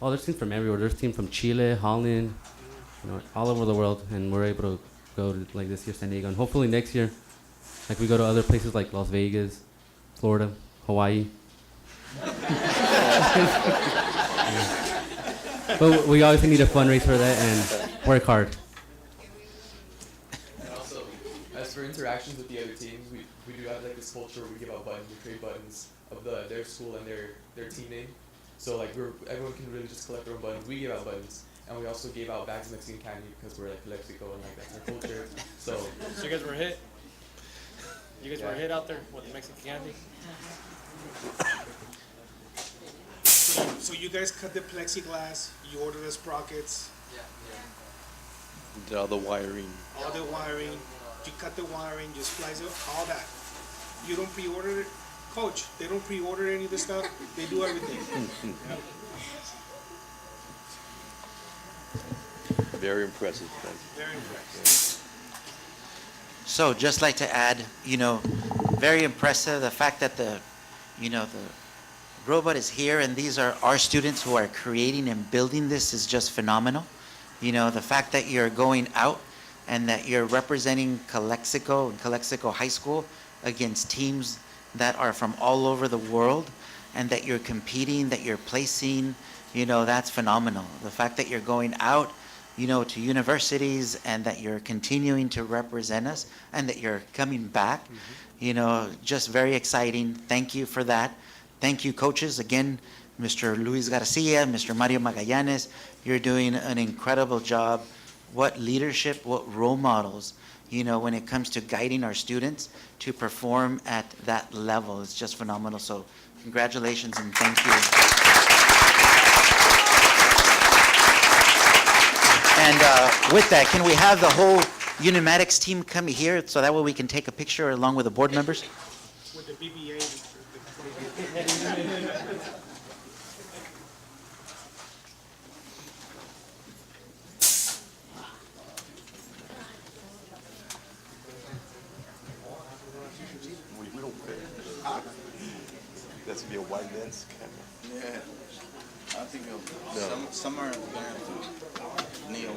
Oh, there's teams from everywhere. There's teams from Chile, Holland, all over the world, and we're able to go to, like this year, San Diego, and hopefully next year, like we go to other places like Las Vegas, Florida, Hawaii. But we obviously need to fundraise for that and work hard. And also, as for interactions with the other teams, we do have like this culture where we give out buttons, we trade buttons of their school and their team name. So like everyone can really just collect their own buttons. We give out buttons, and we also gave out bags of Mexican candy because we're like Calexico and like that's our culture. So you guys were hit? You guys were hit out there with the Mexican candy? So you guys cut the plexiglass, you order the sprockets, Did all the wiring. all the wiring, you cut the wiring, you splice it, all that. You don't pre-order it? Coach, they don't pre-order any of the stuff, they do everything. Yeah. Very impressive. Very impressive. So just like to add, very impressive, the fact that the robot is here and these are our students who are creating and building this is just phenomenal. The fact that you're going out and that you're representing Calexico and Calexico High School against teams that are from all over the world and that you're competing, that you're placing, that's phenomenal. The fact that you're going out, to universities and that you're continuing to represent us and that you're coming back, just very exciting. Thank you for that. Thank you, coaches. Again, Mr. Luis Garcia, Mr. Mario Magallanes, you're doing an incredible job. What leadership, what role models, when it comes to guiding our students to perform at that level. It's just phenomenal. So congratulations and thank you. And with that, can we have the whole Unimatics team come here so that way we can take a picture along with the board members? With the BBA. We don't fit. That's gonna be a wide lens camera. Yeah. I think No. some are going to kneel.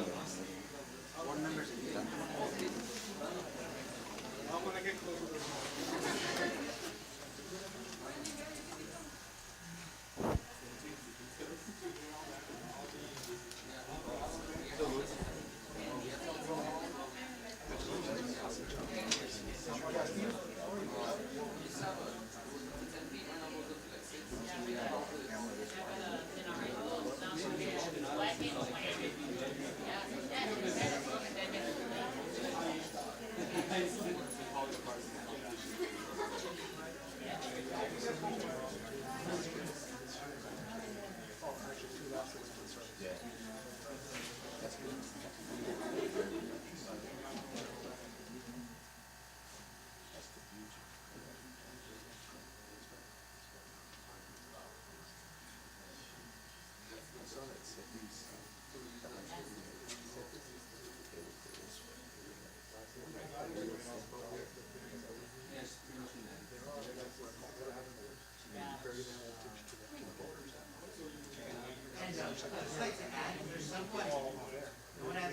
I'd like to add, there's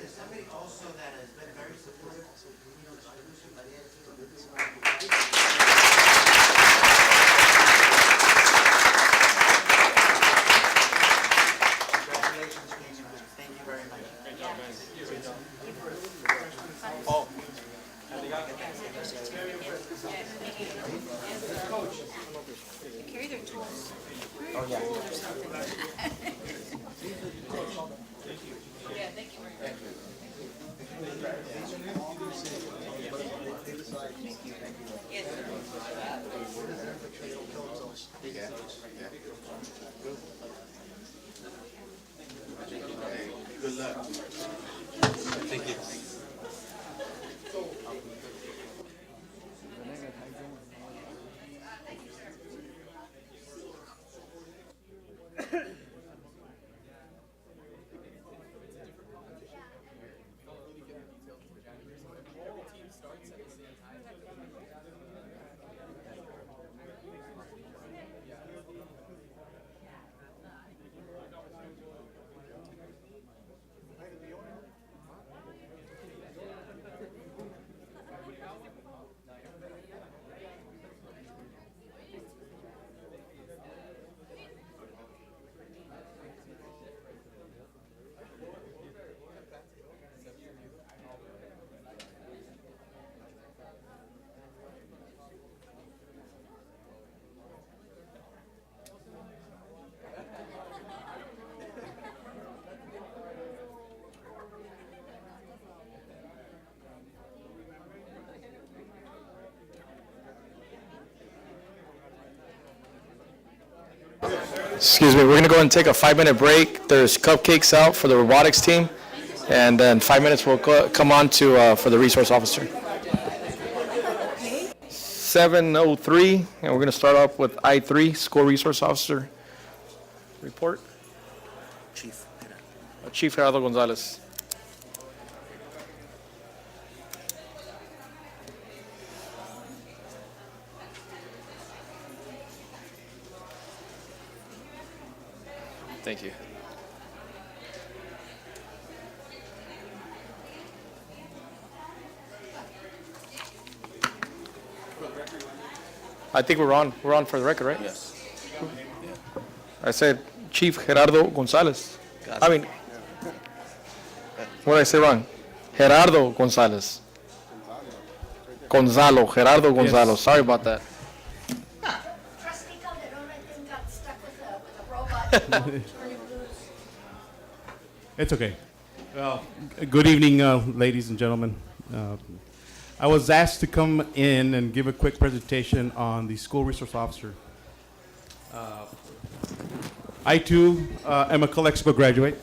somebody also that has been very supportive. Congratulations, thank you very much. Great job, guys. Oh. Carry their tools. Oh, yeah. Yeah, thank you very much. Yes, Good luck. Thank you. Excuse me, we're going to go and take a 5-minute break. There's cupcakes out for the robotics team, and then 5 minutes will come on to for the resource officer. 7:03, and we're going to start off with I3, school resource officer report. Chief Gerardo Gonzalez. Thank you. I think we're on. We're on for the record, right? Yes. I said Chief Gerardo Gonzalez. I mean, what did I say wrong? Gerardo Gonzalez. Gonzalo, Gerardo Gonzalo. Yes. Sorry about that. Trustee Calderon, I think, got stuck with a robot. It's okay. Well, good evening, ladies and gentlemen. I was asked to come in and give a quick presentation on the school resource officer. I too am a Calexico graduate.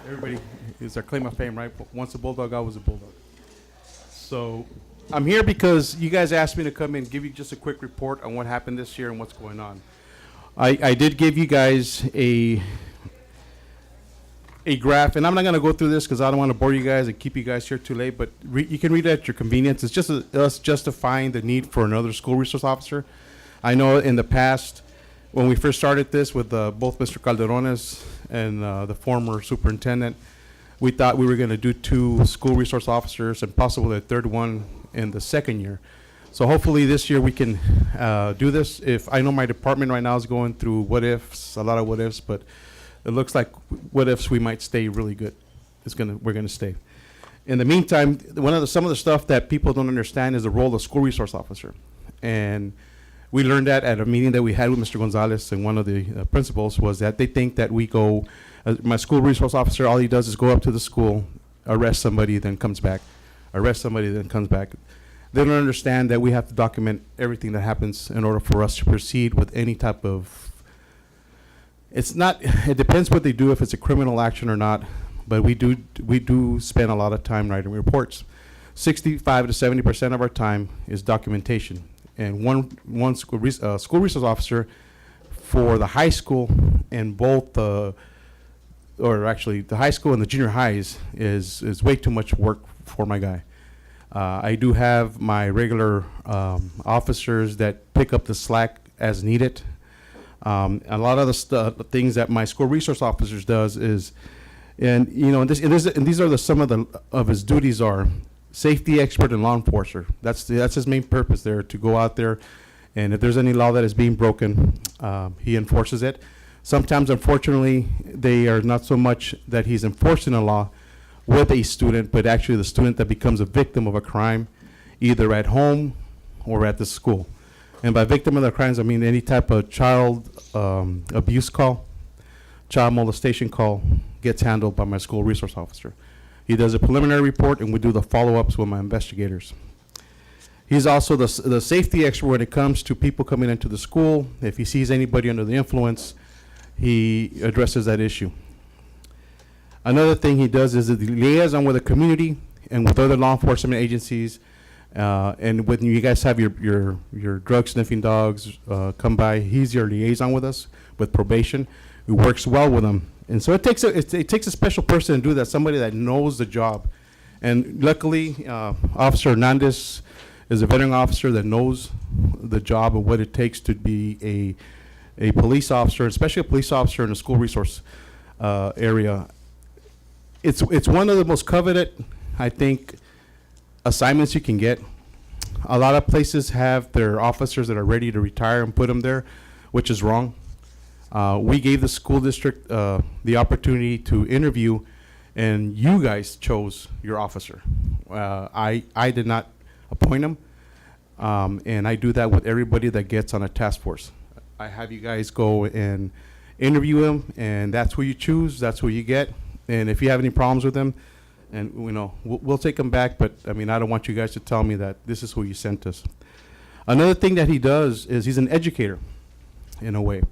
Everybody is our claim of fame, right? Once a Bulldog, always a Bulldog. So I'm here because you guys asked me to come in and give you just a quick report on what happened this year and what's going on. I did give you guys a graph, and I'm not going to go through this because I don't want to bore you guys and keep you guys here too late, but you can read it at your convenience. It's just us justifying the need for another school resource officer. I know in the past, when we first started this with both Mr. Calderones and the former superintendent, we thought we were going to do 2 school resource officers and possibly a third one in the second year. So hopefully this year we can do this. If I know my department right now is going through what ifs, a lot of what ifs, but it looks like what ifs we might stay really good. We're gonna stay. In the meantime, some of the stuff that people don't understand is the role of school resource officer, and we learned that at a meeting that we had with Mr. Gonzalez, and one of the principals was that they think that we go, my school resource officer, all he does is go up to the school, arrest somebody, then comes back, arrest somebody, then comes back. They don't understand that we have to document everything that happens in order for us to proceed with any type of. It depends what they do, if it's a criminal action or not, but we do spend a lot of time writing reports. 65 to 70% of our time is documentation. And one school resource officer for the high school and both or actually the high school and the junior highs is way too much work for my guy. I do have my regular officers that pick up the slack as needed. A lot of the things that my school resource officers does is, and these are some of his duties are safety expert and law enforcer. That's his main purpose there, to go out there, and if there's any law that is being broken, he enforces it. Sometimes, unfortunately, they are not so much that he's enforcing a law with a student, but actually the student that becomes a victim of a crime, either at home or at the school. And by victim of the crimes, I mean any type of child abuse call, child molestation call gets handled by my school resource officer. He does a preliminary report, and we do the follow-ups with my investigators. He's also the safety expert when it comes to people coming into the school. If he sees anybody under the influence, he addresses that issue. Another thing he does is the liaison with the community and with other law enforcement agencies. And when you guys have your drug sniffing dogs come by, he's your liaison with us, with probation, who works well with them. And so it takes a special person to do that, somebody that knows the job. And luckily, Officer Hernandez is a veteran officer that knows the job and what it takes to be a police officer, especially a police officer in a school resource area. It's one of the most coveted, I think, assignments you can get. A lot of places have their officers that are ready to retire and put them there, which is wrong. We gave the school district the opportunity to interview, and you guys chose your officer. I did not appoint him, and I do that with everybody that gets on a task force. I have you guys go and interview him, and that's who you choose, that's who you get. And if you have any problems with him, and we'll take him back, but I mean, I don't want you guys to tell me that this is who you sent us. Another thing that he does is he's an educator, in a way.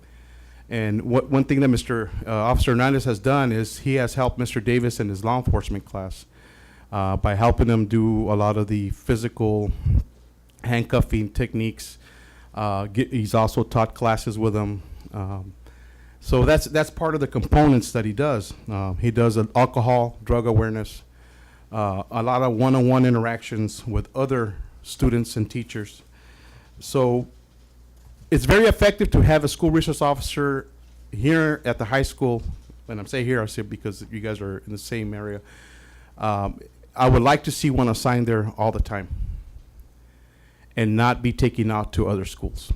And one thing that Mr. Officer Hernandez has done is he has helped Mr. Davis in his law enforcement class by helping him do a lot of the physical handcuffing techniques. He's also taught classes with him. So that's part of the components that he does. He does an alcohol, drug awareness, a lot of one-on-one interactions with other students and teachers. So it's very effective to have a school resource officer here at the high school. And I'm saying here, I say because you guys are in the same area. I would like to see one assigned there all the time and not be taken out to other schools.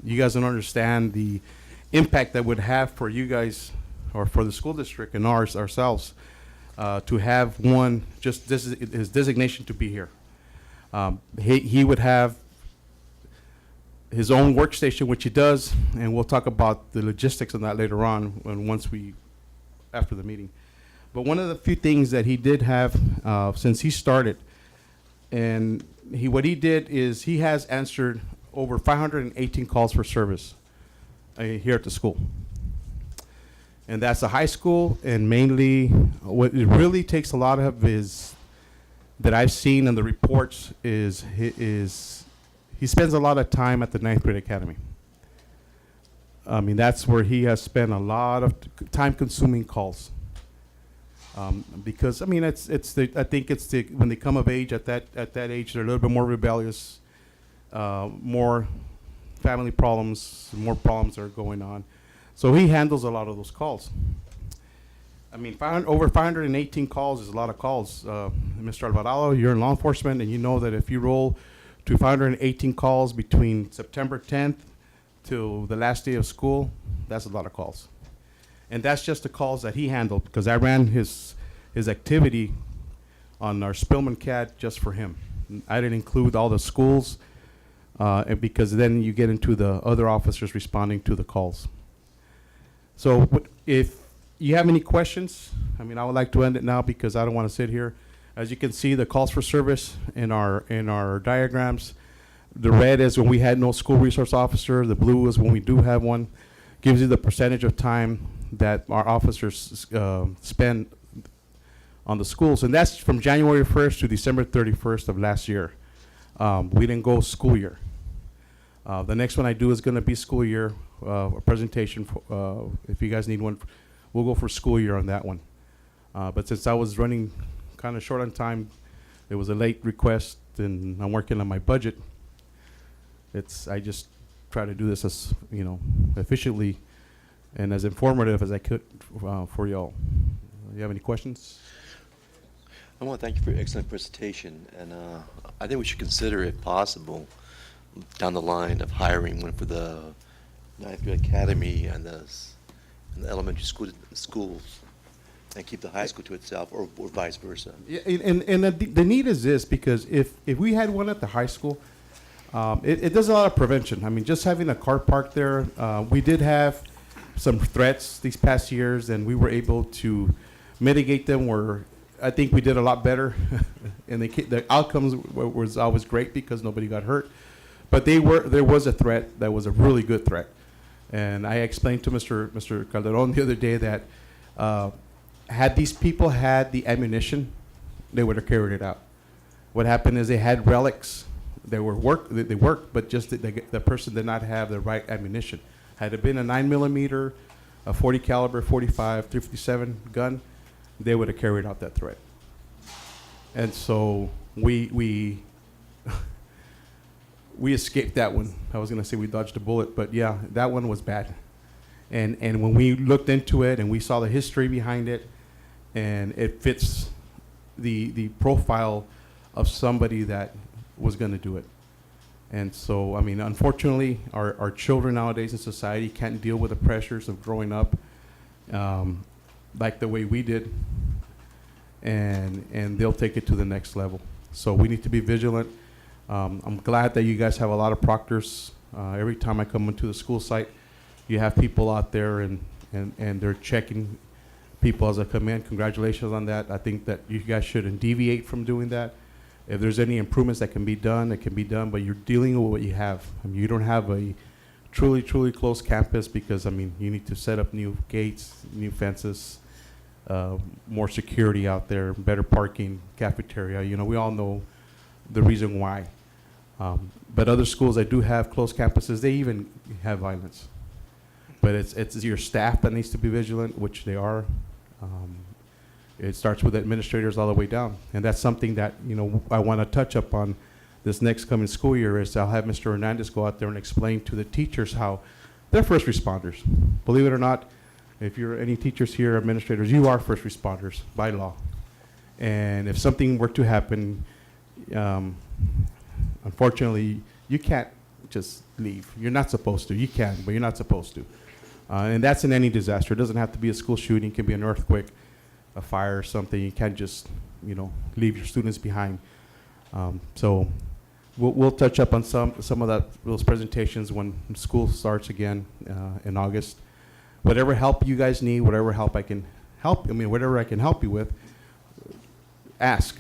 You guys don't understand the impact that would have for you guys or for the school district and ourselves to have one, just his designation to be here. He would have his own workstation, which he does, and we'll talk about the logistics of that later on after the meeting. But one of the few things that he did have since he started, and what he did is he has answered over 518 calls for service here at the school. And that's a high school, and mainly what it really takes a lot of is, that I've seen in the reports, is he spends a lot of time at the 9th grade academy. I mean, that's where he has spent a lot of time-consuming calls. Because I mean, I think it's when they come of age at that age, they're a little bit more rebellious, more family problems, more problems are going on. So he handles a lot of those calls. I mean, over 518 calls is a lot of calls. Mr. Alvarado, you're in law enforcement, and you know that if you roll to 518 calls between September 10th till the last day of school, that's a lot of calls. And that's just the calls that he handled, because I ran his activity on our Spillman CAD just for him. I didn't include all the schools, and because then you get into the other officers responding to the calls. So if you have any questions, I mean, I would like to end it now because I don't want to sit here. As you can see, the calls for service in our diagrams, the red is when we had no school resource officer, the blue is when we do have one. Gives you the percentage of time that our officers spend on the schools, and that's from January 1st to December 31st of last year. We didn't go school year. The next one I do is going to be school year, a presentation. If you guys need one, we'll go for school year on that one. But since I was running kind of short on time, it was a late request, and I'm working on my budget. I just try to do this as efficiently and as informative as I could for y'all. You have any questions? I want to thank you for your excellent presentation, and I think we should consider, if possible, down the line of hiring one for the 9th grade academy and the elementary schools, and keep the high school to itself, or vice versa. Yeah, and the need is this, because if we had one at the high school, it does a lot of prevention. I mean, just having a car parked there, we did have some threats these past years, and we were able to mitigate them, where I think we did a lot better. And the outcomes was always great because nobody got hurt. But there was a threat that was a really good threat. And I explained to Mr. Calderon the other day that had these people had the ammunition, they would have carried it out. What happened is they had relics. They worked, but just the person did not have the right ammunition. Had it been a 9mm, a 40 caliber, 45, 357 gun, they would have carried out that threat. And so we escaped that one. I was going to say we dodged a bullet, but yeah, that one was bad. And when we looked into it and we saw the history behind it, and it fits the profile of somebody that was going to do it. And so, I mean, unfortunately, our children nowadays in society can't deal with the pressures of growing up like the way we did, and they'll take it to the next level. So we need to be vigilant. I'm glad that you guys have a lot of proctors. Every time I come into the school site, you have people out there, and they're checking people as they come in. Congratulations on that. I think that you guys shouldn't deviate from doing that. If there's any improvements that can be done, it can be done, but you're dealing with what you have. I mean, you don't have a truly, truly close campus because, I mean, you need to set up new gates, new fences, more security out there, better parking, cafeteria. You know, we all know the reason why. But other schools that do have close campuses, they even have violence. But it's your staff that needs to be vigilant, which they are. It starts with administrators all the way down. And that's something that, you know, I want to touch up on this next coming school year is I'll have Mr. Hernandez go out there and explain to the teachers how they're first responders. Believe it or not, if you're any teachers here, administrators, you are first responders by law. And if something were to happen, unfortunately, you can't just leave. You're not supposed to. You can, but you're not supposed to. And that's in any disaster. It doesn't have to be a school shooting. It can be an earthquake, a fire or something. You can't just, you know, leave your students behind. So we'll touch up on some of those presentations when school starts again in August. Whatever help you guys need, whatever help I can help, I mean, whatever I can help you with, ask.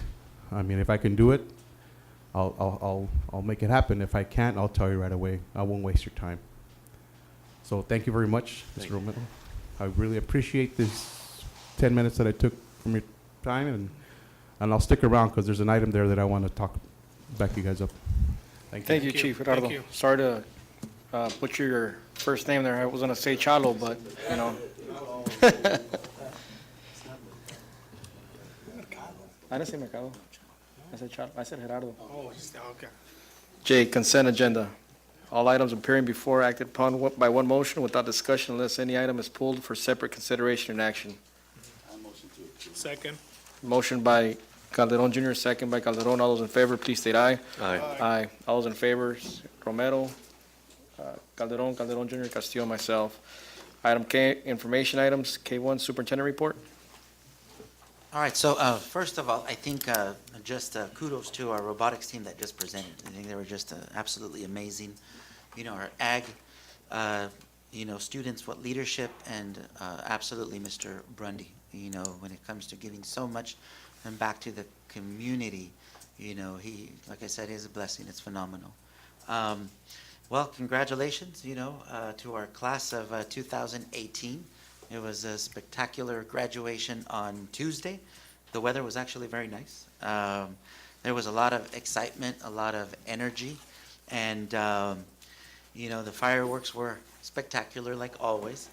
I mean, if I can do it, I'll make it happen. If I can't, I'll tell you right away. I won't waste your time. So thank you very much, Mr. Romero. I really appreciate this 10 minutes that I took from your time, and I'll stick around because there's an item there that I want to back you guys up. Thank you. Thank you, Chief Gerardo. Thank you. Sorry to butcher your first name there. I was going to say Chalo, but, you know. I didn't say Mercado. I said Chalo. I said Gerardo. Oh, okay. J, consent agenda. All items appearing before acted upon by one motion without discussion unless any item is pulled for separate consideration and action. Second. Motion by Calderon Jr., second by Calderon. All those in favor, please state aye. Aye. Aye. All those in favor, Romero, Calderon, Calderon Jr., Castillo, myself. Item K, information items. K1, superintendent report. All right, so first of all, I think just kudos to our robotics team that just presented. I think they were just absolutely amazing. You know, our ag, you know, students, what leadership, and absolutely Mr. Brundy, you know, when it comes to giving so much and back to the community, you know, he, like I said, is a blessing. It's phenomenal. Well, congratulations, you know, to our class of 2018. It was a spectacular graduation on Tuesday. The weather was actually very nice. There was a lot of excitement, a lot of energy, and you know, the fireworks were spectacular like always.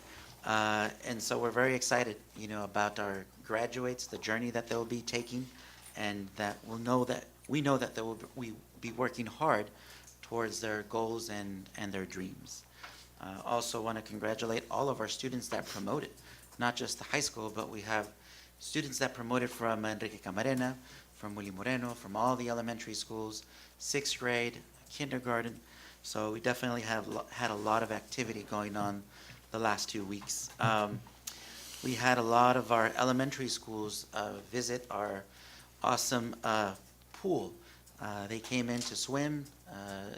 And so we're very excited, you know, about our graduates, the journey that they'll be taking, and that we know that they will be working hard towards their goals and their dreams. Also want to congratulate all of our students that promoted, not just the high school, but we have students that promoted from Enrique Camarena, from Willie Moreno, from all the elementary schools, 6th grade, kindergarten. So we definitely have had a lot of activity going on the last 2 weeks. We had a lot of our elementary schools visit our awesome pool. They came in to swim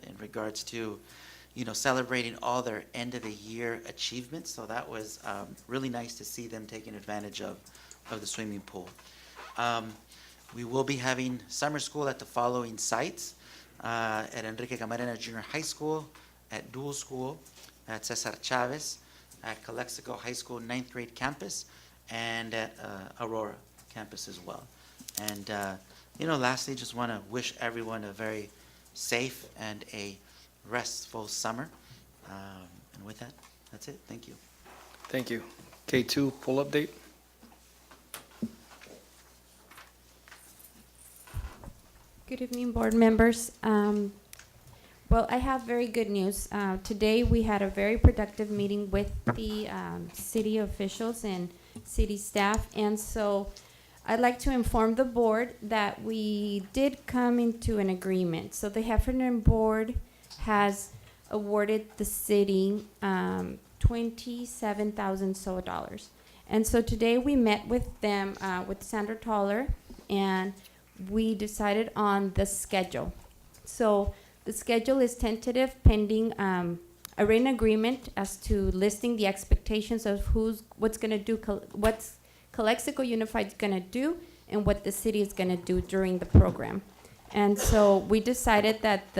in regards to, you know, celebrating all their end of the year achievements. So that was really nice to see them taking advantage of the swimming pool. We will be having summer school at the following sites: at Enrique Camarena Junior High School, at Dual School, at Cesar Chavez, at Calexico High School 9th grade campus, and at Aurora campus as well. And you know, lastly, just want to wish everyone a very safe and a restful summer. And with that, that's it. Thank you. Thank you. K2, poll update. Good evening, board members. Well, I have very good news. Today, we had a very productive meeting with the city officials and city staff, and so I'd like to inform the board that we did come into an agreement. So the Heffernan board has awarded the city $27,000 so dollars. And so today we met with them, with Sandra Toller, and we decided on the schedule. So the schedule is tentative pending a written agreement as to listing the expectations of what's going to do, what's Calexico Unified is going to do, and what the city is going to do during the program. And so we decided that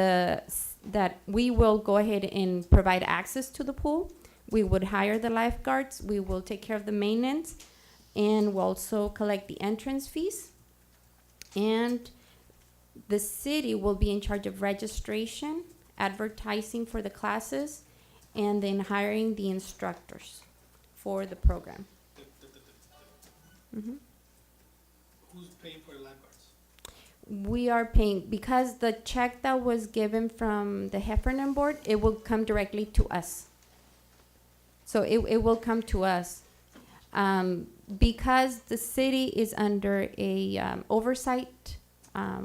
that we will go ahead and provide access to the pool. We would hire the lifeguards, we will take care of the maintenance, and we'll also collect the entrance fees. And the city will be in charge of registration, advertising for the classes, and then hiring the instructors for the program. Mhm. Who's paying for the lifeguards? We are paying, because the check that was given from the Heffernan Board, it will come directly to us. So it will come to us. Because the city is under a oversight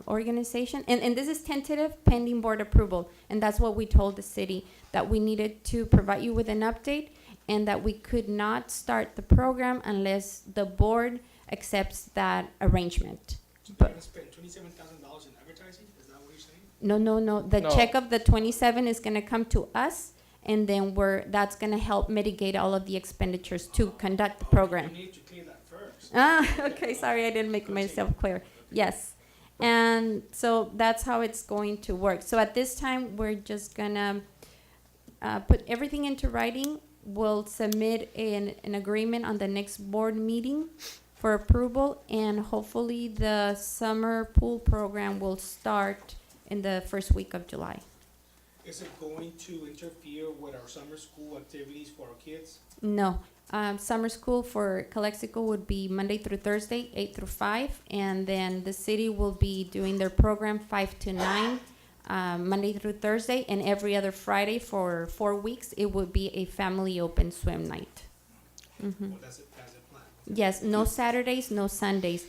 organization, and this is tentative pending board approval, and that's what we told the city, that we needed to provide you with an update, and that we could not start the program unless the board accepts that arrangement. So they're gonna spend $27,000 in advertising? Is that what you're saying? No. The No. check of the 27 is gonna come to us, and then that's gonna help mitigate all of the expenditures to conduct the program. You need to clear that first. Okay, sorry, I didn't make myself clear. Yes. And so that's how it's going to work. So at this time, we're just gonna put everything into writing. We'll submit an agreement on the next board meeting for approval, and hopefully the summer pool program will start in the first week of July. Is it going to interfere with our summer school activities for our kids? No. Summer school for Calexico would be Monday through Thursday, 8 through 5, and then the city will be doing their program 5 to 9, Monday through Thursday, and every other Friday for 4 weeks, it would be a family open swim night. Mhm. Well, that's it plan. Yes, no Saturdays, no Sundays.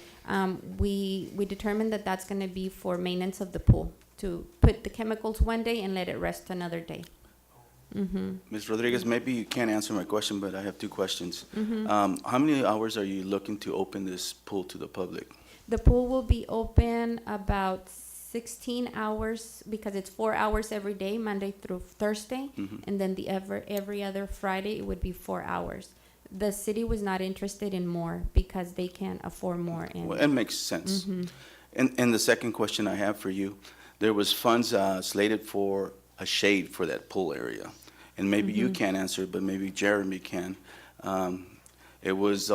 We determined that that's gonna be for maintenance of the pool, to put the chemicals one day and let it rest another day. Mm-hmm. Ms. Rodriguez, maybe you can't answer my question, but I have two questions. Mhm. How many hours are you looking to open this pool to the public? The pool will be open about 16 hours, because it's 4 hours every day, Monday through Thursday, Mhm. and then every other Friday, it would be 4 hours. The city was not interested in more because they can't afford more. Well, it makes sense. Mhm. And the second question I have for you, there was funds slated for a shade for that pool area. And maybe you Mhm. can't answer, but maybe Jeremy can. It was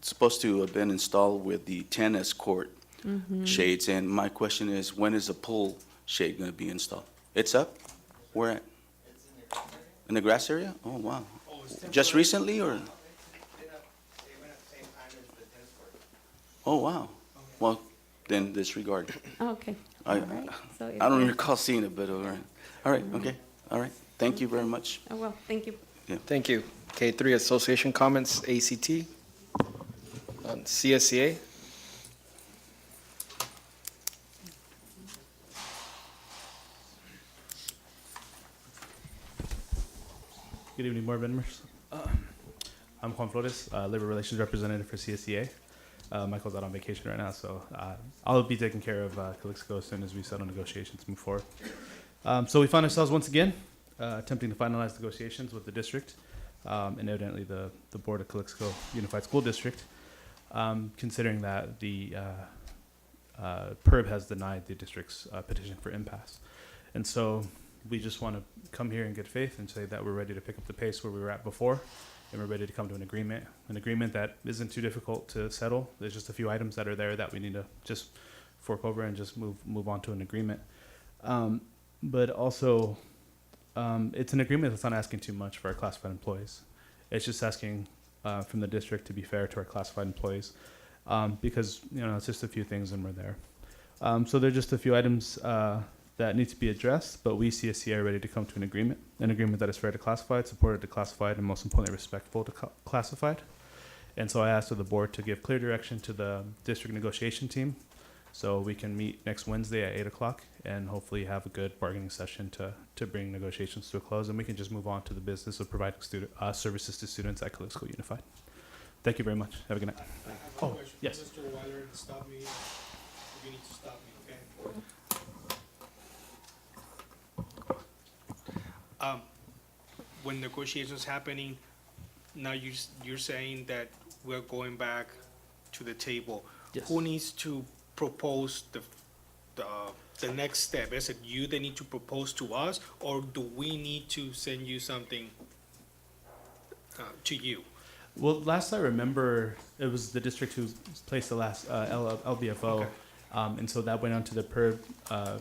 supposed to have been installed with the tennis court Mhm. shades. And my question is, when is the pool shade going to be installed? It's up? Where at? In the grass area? Oh, wow. Just recently, or? Oh, wow. Well, then disregard. Okay. I, All right. So I don't it's- recall seeing it, but all right. All right, okay, all right. Thank you very much. Oh, well, thank you. Thank you. K3 Association comments, ACT, on CSCA. Good evening, board members. I'm Juan Flores, Labor Relations Representative for CSCA. Michael's out on vacation right now, so I'll be taking care of Calexico as soon as we settle negotiations, move forward. So we find ourselves once again attempting to finalize negotiations with the district, and evidently the Board of Calexico Unified School District, considering that the PERB has denied the district's petition for impasse. And so we just want to come here in good faith and say that we're ready to pick up the pace where we were at before, and we're ready to come to an agreement that isn't too difficult to settle. There's just a few items that are there that we need to just fork over and just move on to an agreement. But also, it's an agreement that's not asking too much for our classified employees. It's just asking from the district to be fair to our classified employees, because it's just a few things and we're there. So there are just a few items that need to be addressed, but we CSC are ready to come to an agreement that is fair to classified, supported to classified, and most importantly, respectful to classified. And so I asked of the board to give clear direction to the district negotiation team, so we can meet next Wednesday at 8 o'clock and hopefully have a good bargaining session to bring negotiations to a close, and we can just move on to the business of providing services to students at Calexico Unified. Thank you very much. Have a good night. Oh, yes. Mr. Weiler, stop me. You need to stop me, okay? When negotiations happening, now you're saying that we're going back to the table. Yes. Who needs to propose the next step? Is it you that need to propose to us, or do we need to send you something to you? Well, last I remember, it was the district who placed the last LBFO, Okay. and so that went on to the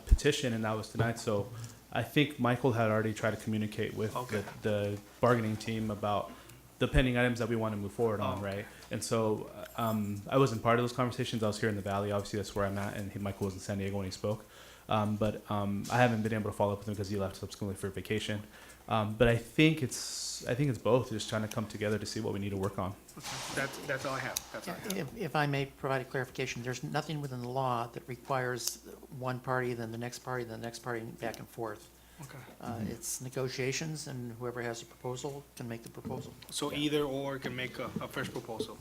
petition, and that was denied. So I think Michael had already tried to communicate with Okay. the bargaining team about the pending items that we want to move forward on, right? And so I wasn't part of those conversations. I was here in the Valley. Obviously, that's where I'm at, and Michael was in San Diego when he spoke. But I haven't been able to follow up with him because he left subsequently for vacation. But I think it's both, just trying to come together to see what we need to work on. That's all I have. That's all I have. If I may provide a clarification, there's nothing within the law that requires one party, then the next party, then the next party, back and forth. Okay. It's negotiations, and whoever has a proposal can make the proposal. So either or can make a first proposal.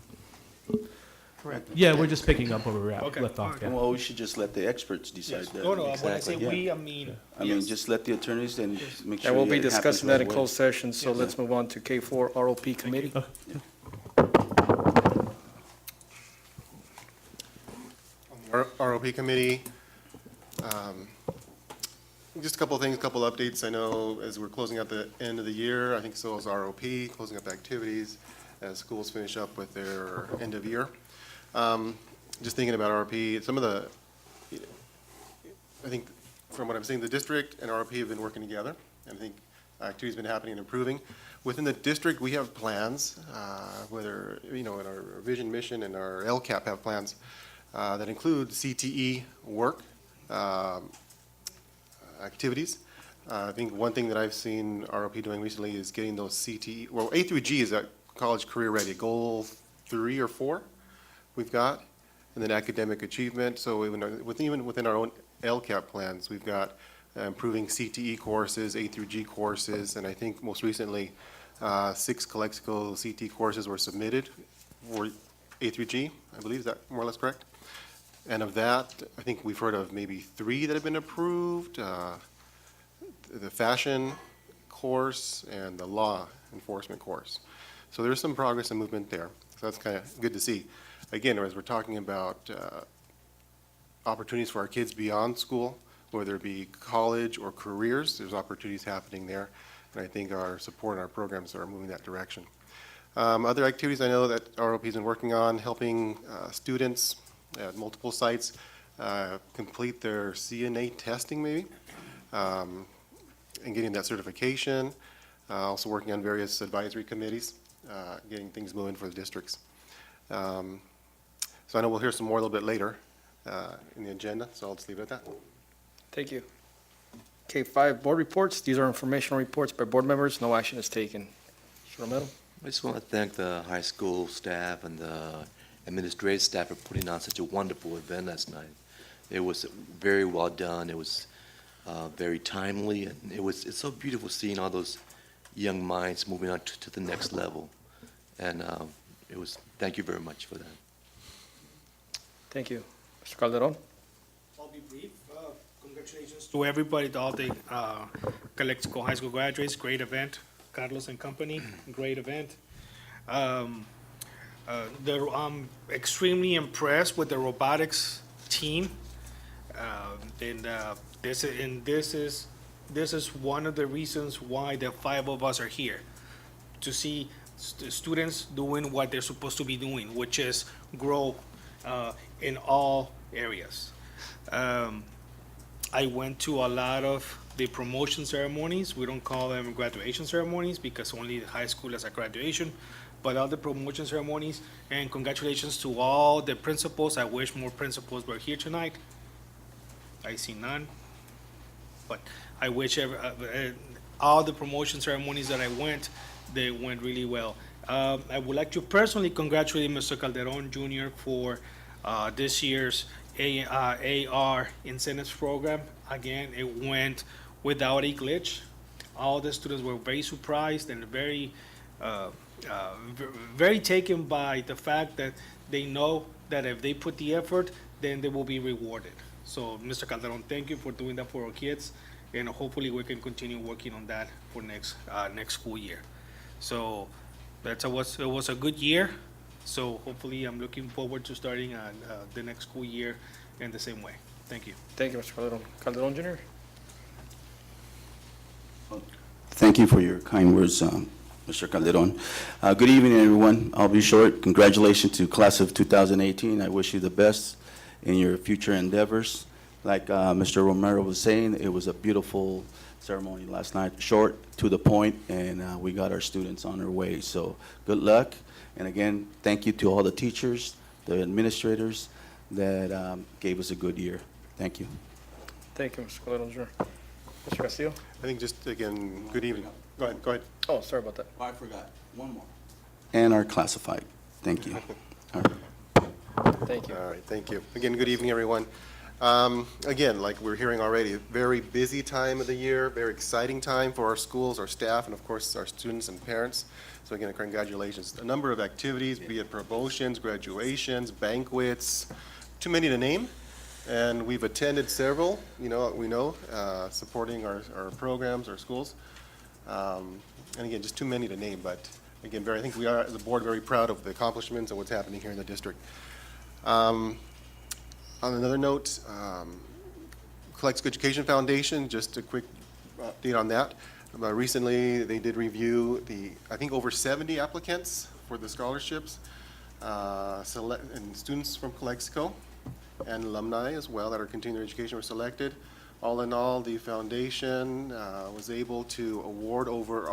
Correct. Yeah, we're just picking up where we Okay. left off. Okay. Yeah. Well, we should just let the experts decide that. No, no, when I say Exactly, we, yeah. I mean. I mean, just let the attorneys and make sure. And we'll be it happens discussing right that in away. closed session, so Yes. let's move on to K4 ROP Committee. ROP Committee, just a couple of things, a couple of updates. I know as we're closing out the end of the year, I think so is ROP, closing up activities as schools finish up with their end of year. Just thinking about ROP, some of the, I think from what I'm seeing, the district and ROP have been working together. And I think activity's been happening and improving. Within the district, we have plans, whether, in our vision, mission, and our LCAP have plans that include CTE work, activities. I think one thing that I've seen ROP doing recently is getting those CTE, well, A through G is that college career ready, goal 3 or 4 we've got, and then academic achievement. So even within our own LCAP plans, we've got improving CTE courses, A through G courses, and I think most recently 6 Calexico CTE courses were submitted for A through G, I believe. Is that more or less correct? And of that, I think we've heard of maybe 3 that have been approved, the fashion course and the law enforcement course. So there's some progress and movement there. So that's kind of good to see. Again, as we're talking about opportunities for our kids beyond school, whether it be college or careers, there's opportunities happening there. And I think our support and our programs are moving that direction. Other activities I know that ROP has been working on, helping students at multiple sites complete their CNA testing maybe, and getting that certification. Also working on various advisory committees, getting things moving for the districts. So I know we'll hear some more a little bit later in the agenda, so I'll just leave it at that. Thank you. K5 board reports. These are informational reports by board members. No action is taken. Mr. Romero? I just want to thank the high school staff and the administrative staff for putting on such a wonderful event last night. It was very well done. It was very timely, and it's so beautiful seeing all those young minds moving on to the next level. And thank you very much for that. Thank you. Mr. Calderon? I'll be brief. Congratulations to everybody, to all the Calexico High School graduates. Great event. Carlos and company, great event. I'm extremely impressed with the robotics team. This is one of the reasons why the 5 of us are here, to see students doing what they're supposed to be doing, which is grow in all areas. I went to a lot of the promotion ceremonies. We don't call them graduation ceremonies because only the high school has a graduation, but all the promotion ceremonies. And congratulations to all the principals. I wish more principals were here tonight. I see none, but I wish all the promotion ceremonies that I went, they went really well. I would like to personally congratulate Mr. Calderon Jr. for this year's AR incentives program. Again, it went without a glitch. All the students were very surprised and very taken by the fact that they know that if they put the effort, then they will be rewarded. So, Mr. Calderon, thank you for doing that for our kids, and hopefully we can continue working on that for next school year. So, it was a good year. So hopefully I'm looking forward to starting the next school year in the same way. Thank Thank you. Thank you, Mr. Calderon. Calderon Jr.? Thank you for your kind words, Mr. Calderon. Good evening, everyone. I'll be short. Congratulations to class of 2018. I wish you the best in your future endeavors. Like Mr. Romero was saying, it was a beautiful ceremony last night, short, to the point, and we got our students on their way. So good luck. And again, thank you to all the teachers, the administrators that gave us a good year. Thank you. Thank you, Mr. Calderon Jr. Mr. Castillo? I think just, again, good evening. Go ahead. Oh, sorry about that. I forgot. One more. And our classified. Thank you. All right. Thank you. All right, thank you. Again, good evening, everyone. Again, like we're hearing already, a very busy time of the year, very exciting time for our schools, our staff, and of course, our students and parents. So again, congratulations. A number of activities, be it promotions, graduations, banquets, too many to name. And we've attended several, supporting our programs, our schools. And again, just too many to name, but again, I think we are, as a board, very proud of the accomplishments and what's happening here in the district. On another note, Calexico Education Foundation, just a quick update on that. Recently, they did review I think over 70 applicants for the scholarships, and students from Calexico and alumni as well that are continuing education were selected. All in all, the foundation was able to award over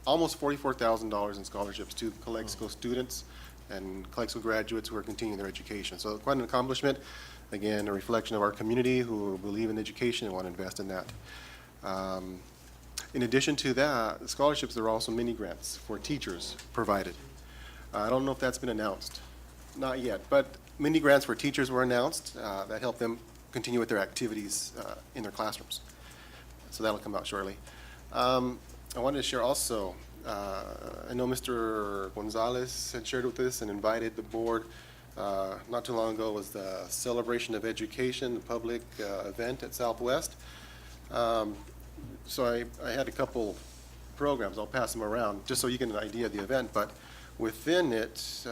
almost $44,000 in scholarships to Calexico students and Calexico graduates who are continuing their education. So quite an accomplishment. Again, a reflection of our community who believe in education and want to invest in that. In addition to that, the scholarships, there are also mini grants for teachers provided. I don't know if that's been announced. Not yet, but mini grants for teachers were announced that help them continue with their activities in their classrooms. So that'll come out shortly. I wanted to share also, I know Mr. Gonzalez had shared with us and invited the board not too long ago was the Celebration of Education, the public event at Southwest. So I had a couple programs. I'll pass them around just so you get an idea of the event. But within it,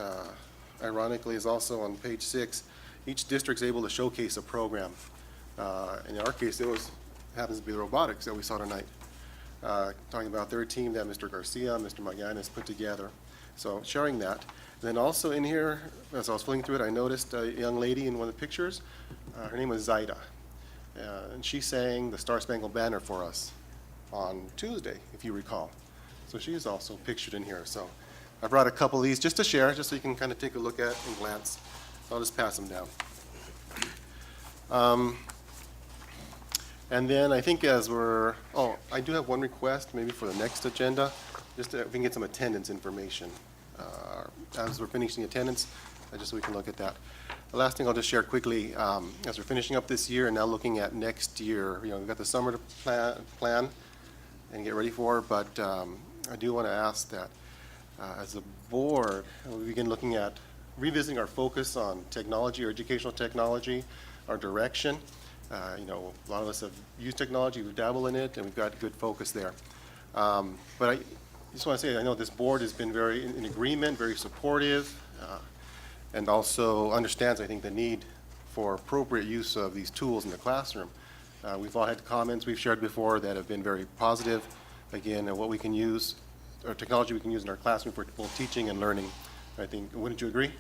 ironically, is also on page 6, each district's able to showcase a program. In our case, happens to be the robotics that we saw tonight. Talking about their team that Mr. Garcia, Mr. Magallanes put together. So sharing that. And then also in here, as I was flipping through it, I noticed a young lady in one of the pictures. Her name was Zaida. And she sang the Star Spangled Banner for us on Tuesday, if you recall. So she's also pictured in here. So I brought a couple of these just to share, just so you can kind of take a look at and glance. So I'll just pass them down. And then I think I do have one request maybe for the next agenda, just to, if we can get some attendance information. As we're finishing attendance, just so we can look at that. The last thing I'll just share quickly, as we're finishing up this year and now looking at next year, we've got the summer to plan and get ready for, but I do want to ask that as a board, we begin looking at revisiting our focus on technology or educational technology, our direction. A lot of us have used technology, we dabble in it, and we've got good focus there. But I just want to say, I know this board has been very in agreement, very supportive, and also understands, I think, the need for appropriate use of these tools in the classroom. We've all had comments we've shared before that have been very positive, again, what we can use, or technology we can use in our classroom for both teaching and learning. I think, wouldn't you agree?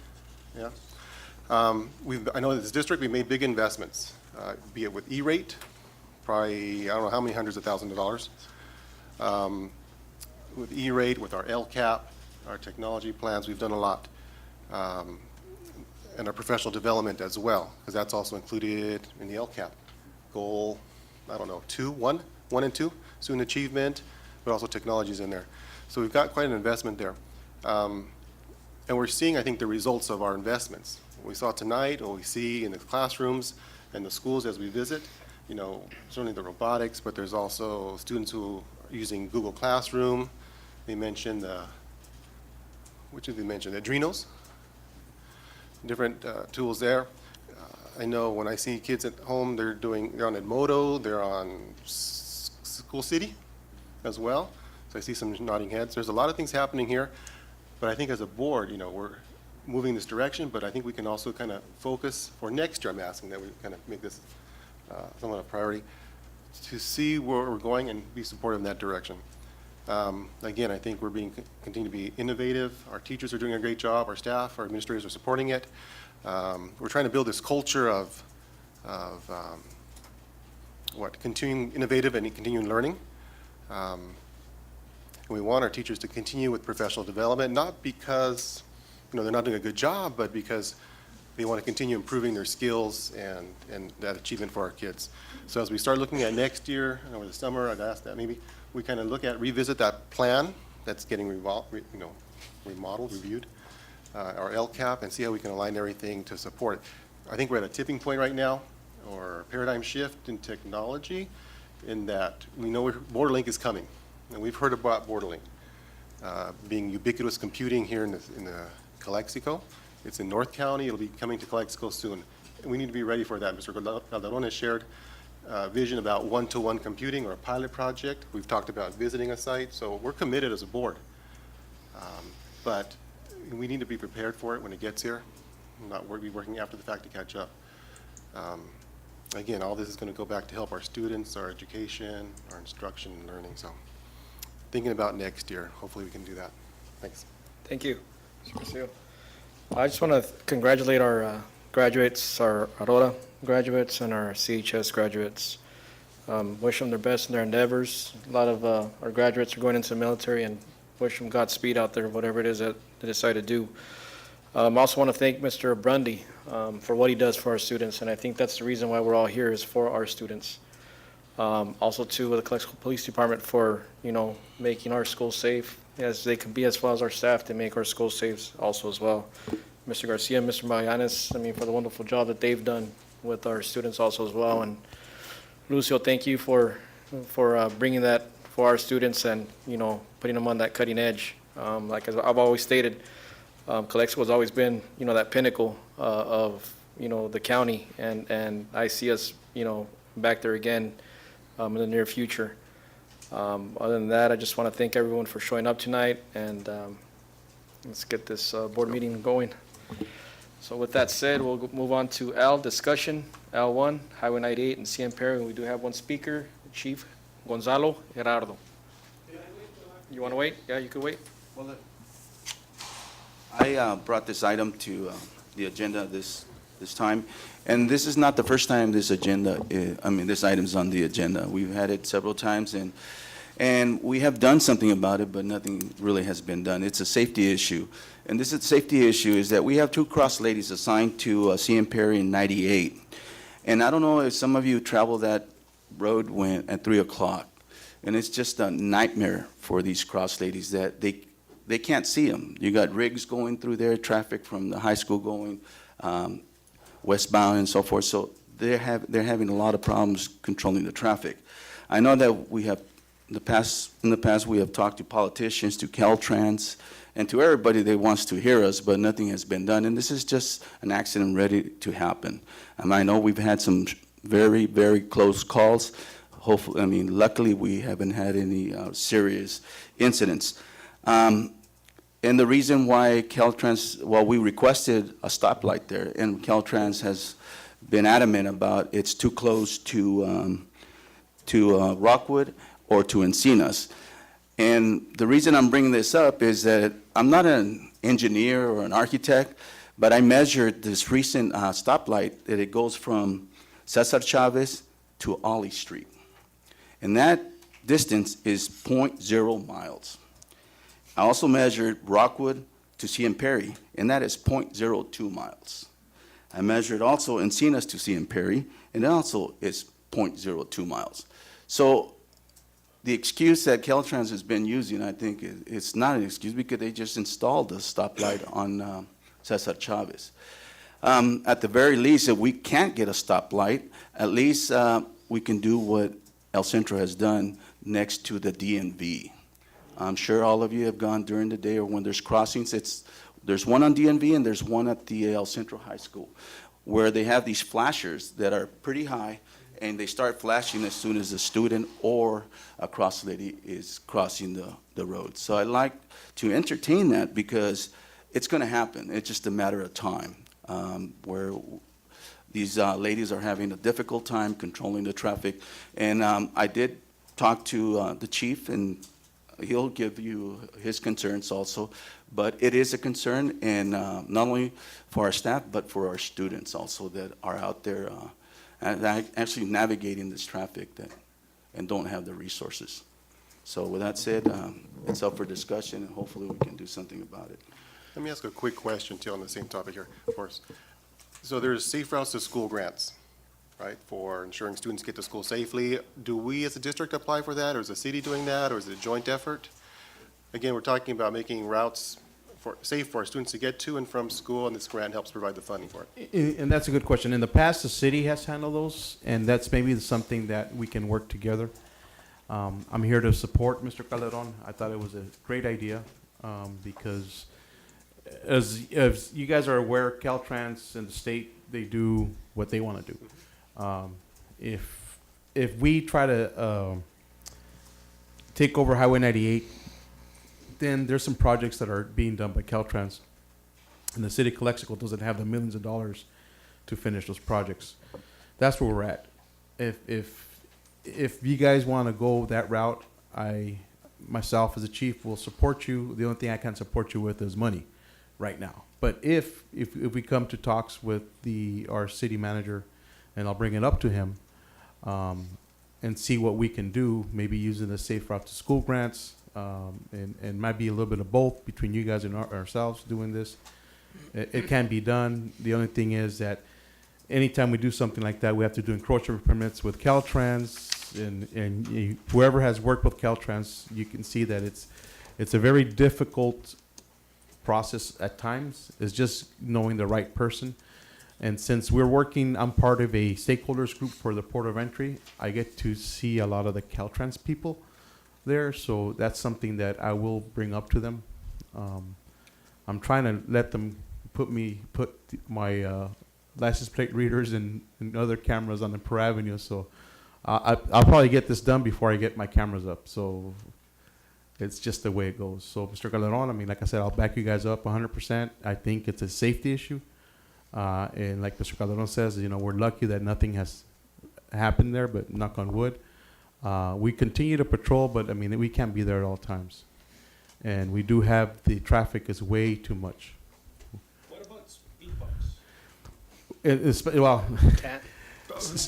Yeah. I know in this district we made big investments, be it with E-rate, probably, I don't know how many hundreds of thousands of dollars. With E-rate, with our LCAP, our technology plans, we've done a lot. And our professional development as well, because that's also included in the LCAP. Goal, I don't know, 1 and 2, student achievement, but also technologies in there. So we've got quite an investment there. And we're seeing, I think, the results of our investments. What we saw tonight, what we see in the classrooms and the schools as we visit, certainly the robotics, but there's also students who are using Google Classroom. They mentioned, which did they mention? Adrenos, different tools there. I know when I see kids at home, they're on Edmodo, they're on School City as well. So I see some nodding heads. There's a lot of things happening here, but I think as a board, moving in this direction, but I think we can also kind of focus, for next year I'm asking that we kind of make this somewhat a priority, to see where we're going and be supportive in that direction. Again, I think we're continue to be innovative. Our teachers are doing a great job. Our staff, our administrators are supporting it. We're trying to build this culture of continuing innovative and continuing learning. And we want our teachers to continue with professional development, not because they're not doing a good job, but because they want to continue improving their skills and that achievement for our kids. So as we start looking at next year, over the summer, I'd ask that maybe we kind of revisit that plan that's getting remodeled, reviewed, our LCAP, and see how we can align everything to support it. I think we're at a tipping point right now, or a paradigm shift in technology, in that we know Borderlink is coming. And we've heard about Borderlink being ubiquitous computing here in the Calexico. It's in North County. It'll be coming to Calexico soon. And we need to be ready for that. Mr. Calderon has shared vision about one-to-one computing or a pilot project. We've talked about visiting a site. So we're committed as a board. But we need to be prepared for it when it gets here, not be working after the fact to catch up. Again, all this is going to go back to help our students, our education, our instruction and learning. So thinking about next year, hopefully we can do that. Thanks. Thank you, Mr. Castillo. I just want to congratulate our graduates, our Aurora graduates and our CHS graduates. Wish them their best in their endeavors. A lot of our graduates are going into the military, and wish them Godspeed out there, whatever it is that they decide to do. I also want to thank Mr. Brundy for what he does for our students, and I think that's the reason why we're all here, is for our students. Also to the Calexico Police Department for, making our schools safe as they can be, as well as our staff to make our schools safe also as well. Mr. Garcia and Mr. Magallanes, for the wonderful job that they've done with our students also as well. And Lucio, thank you for bringing that for our students and, putting them on that cutting edge. Like as I've always stated, Calexico has always been, that pinnacle of, the county, and I see us, back there again in the near future. Other than that, I just want to thank everyone for showing up tonight, and let's get this board meeting going. So with that said, we'll move on to L, discussion, L1, Highway 98 and CM Perry. We do have one speaker, Chief Gonzalo Gerardo. You want to wait? Yeah, you could wait. Well, I brought this item to the agenda this time, and this is not the first time this item's on the agenda. We've had it several times, and we have done something about it, but nothing really has been done. It's a safety issue, and this safety issue is that we have two cross ladies assigned to CM Perry in 98, and I don't know if some of you travel that road at 3 o'clock, and it's just a nightmare for these cross ladies that they can't see them. You got rigs going through there, traffic from the high school going westbound and so forth. So they're having a lot of problems controlling the traffic. I know that we have in the past we have talked to politicians, to Caltrans, and to everybody that wants to hear us, but nothing has been done. And this is just an accident ready to happen. I know we've had some very, very close calls. Hopefully, luckily we haven't had any serious incidents. And the reason why Caltrans, we requested a stoplight there, and Caltrans has been adamant about it's too close to Rockwood or to Encinas. And the reason I'm bringing this up is that I'm not an engineer or an architect, but I measured this recent stoplight, that it goes from Cesar Chavez to Ollie Street. And that distance is 0.0 miles. I also measured Rockwood to CM Perry, and that is 0.02 miles. I measured also Encinas to CM Perry, and that also is 0.02 miles. So the excuse that Caltrans has been using, I think, it's not an excuse, because they just installed a stoplight on Cesar Chavez. At the very least, if we can't get a stoplight, at least we can do what El Centro has done next to the DNV. I'm sure all of you have gone during the day or when there's crossings. There's one on DNV and there's one at the El Centro High School, where they have these flashers that are pretty high, and they start flashing as soon as a student or a cross lady is crossing the road. So I'd like to entertain that, because it's going to happen. It's just a matter of time, where these ladies are having a difficult time controlling the traffic. And I did talk to the chief, and he'll give you his concerns also. But it is a concern, and not only for our staff, but for our students also that are out there actually navigating this traffic and don't have the resources. So with that said, it's up for discussion, and hopefully we can do something about it. Let me ask a quick question too on the same topic here, of course. So there's Safe Routes to School grants, right, for ensuring students get to school safely. Do we as a district apply for that, or is the city doing that, or is it a joint effort? Again, we're talking about making routes safe for our students to get to and from school, and this grant helps provide the funding for it. And that's a good question. In the past, the city has handled those, and that's maybe something that we can work together. I'm here to support Mr. Calderon. I thought it was a great idea, because as you guys are aware, Caltrans and the state, they do what they want to do. If we try to take over Highway 98, then there's some projects that are being done by Caltrans, and the city of Calexico doesn't have the millions of dollars to finish those projects. That's where we're at. If you guys want to go that route, I myself as a chief will support you. The only thing I can support you with is money right now. But if we come to talks with our city manager, and I'll bring it up to him, and see what we can do, maybe using the Safe Route to School grants, and might be a little bit of both between you guys and ourselves doing this. It can be done. The only thing is that anytime we do something like that, we have to do encroachment permits with Caltrans, and whoever has worked with Caltrans, you can see that it's a very difficult process at times. It's just knowing the right person. And since I'm part of a stakeholders group for the port of entry, I get to see a lot of the Caltrans people there, so that's something that I will bring up to them. I'm trying to let them put my license plate readers and other cameras on the Per Avenue, so I'll probably get this done before I get my cameras up. So it's just the way it goes. So Mr. Calderon, I mean, like I said, I'll back you guys up 100%. I think it's a safety issue, and like Mr. Calderon says, we're lucky that nothing has happened there, but knock on wood. We continue to patrol, but I mean, we can't be there at all times. And we do have, the traffic is way too much. What about speed bumps? I don't know. That's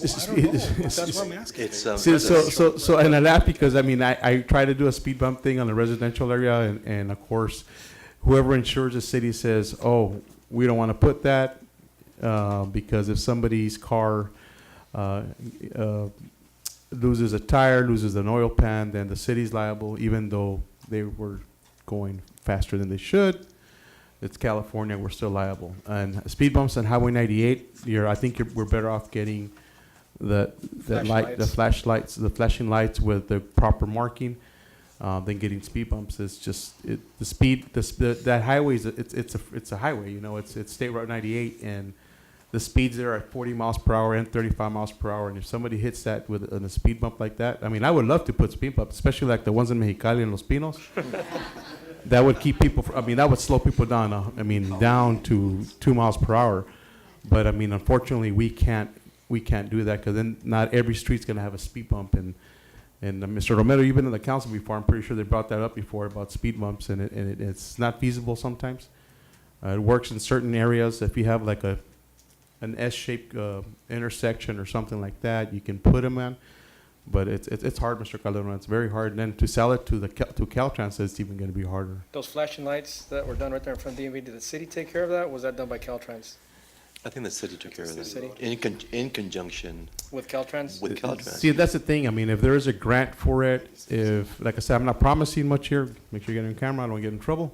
what I'm asking. So and I laugh because, I mean, I try to do a speed bump thing on the residential area, and of course, whoever insures the city says, oh, we don't want to put that, because if somebody's car loses a tire, loses an oil pan, then the city's liable, even though they were going faster than they should. It's California, we're still liable. And speed bumps on Highway 98, I think we're better off getting the flashing lights with the proper marking, than getting speed bumps. It's just that highway it's a highway, it's State Route 98, and the speeds there are 40 miles per hour and 35 miles per hour. And if somebody hits that with a speed bump like that, I mean, I would love to put speed bumps, especially like the ones in Mexicali and Los Pinos. That would keep people, that would slow people down, down to 2 miles per hour. But I mean, unfortunately, we can't do that, because then not every street's going to have a speed bump. And Mr. Romero, you've been in the council before. I'm pretty sure they brought that up before about speed bumps, and it's not feasible sometimes. It works in certain areas. If you have like an S-shaped intersection or something like that, you can put them in. But it's hard, Mr. Calderon. It's very hard. And then to sell it to Caltrans, it's even going to be harder. Those flashing lights that were done right there in front of DMV, did the city take care of that, or was that done by Caltrans? I think the city took care of that. City? In conjunction With Caltrans? with Caltrans. See, that's the thing. I mean, if there is a grant for it, like I said, I'm not promising much here. Make sure you get on camera. I don't get in trouble.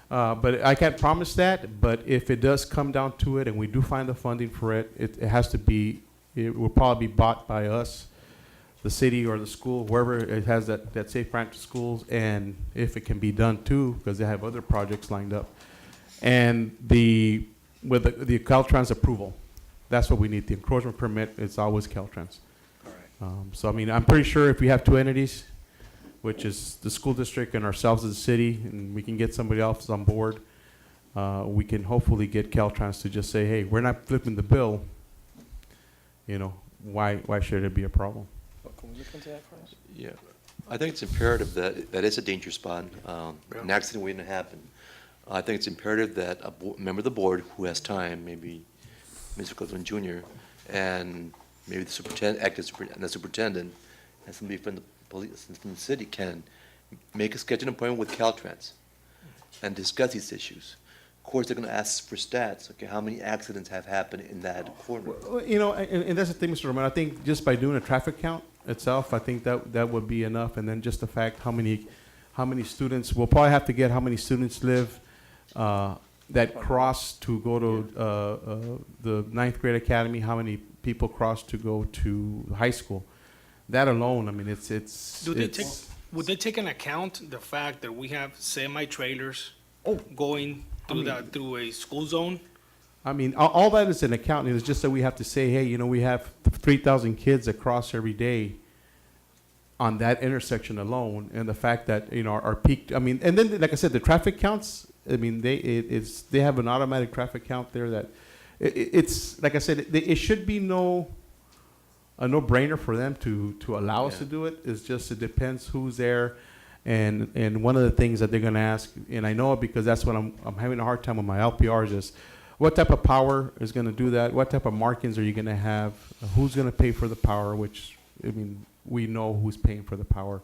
But I can't promise that. But if it does come down to it, and we do find the funding for it, it has to be, it will probably be bought by us, the city or the school, wherever it has that safe branch of schools, and if it can be done too, because they have other projects lined up. And with the Caltrans approval, that's what we need. The encroachment permit, it's always Caltrans. All right. So I mean, I'm pretty sure if we have two entities, which is the school district and ourselves as a city, and we can get somebody else on board, we can hopefully get Caltrans to just say, hey, we're not flipping the bill. You know, why should it be a problem? Can we look into that for us? Yeah, I think it's imperative that it's a danger spot. An accident waiting to happen. I think it's imperative that a member of the board who has time, maybe Mr. Clifton Jr., and maybe the superintendent, the superintendent, and somebody from the police, from the city can make a scheduled appointment with Caltrans and discuss these issues. Of course, they're going to ask for stats. Okay, how many accidents have happened in that corner? Well, you know, and that's the thing, Mr. Romero. I think just by doing a traffic count itself, I think that would be enough. And then just the fact how many students, we'll probably have to get how many students live that cross to go to the 9th grade academy, how many people cross to go to high school. That alone, I mean, Would they take into account the fact that we have semi-trailers going through a school zone? I mean, all that is an account. It's just that we have to say, hey, you know, we have 3,000 kids that cross every day on that intersection alone, and the fact that, you know, our peak. I mean, and then like I said, the traffic counts. I mean, they have an automatic traffic count there that it's like I said, it should be a no-brainer for them to allow us to do it. It's just it depends who's there, and one of the things that they're going to ask, and I know it because that's what I'm having a hard time with my LPRs is, what type of power is going to do that? What type of markings are you going to have? Who's going to pay for the power? Which, I mean, we know who's paying for the power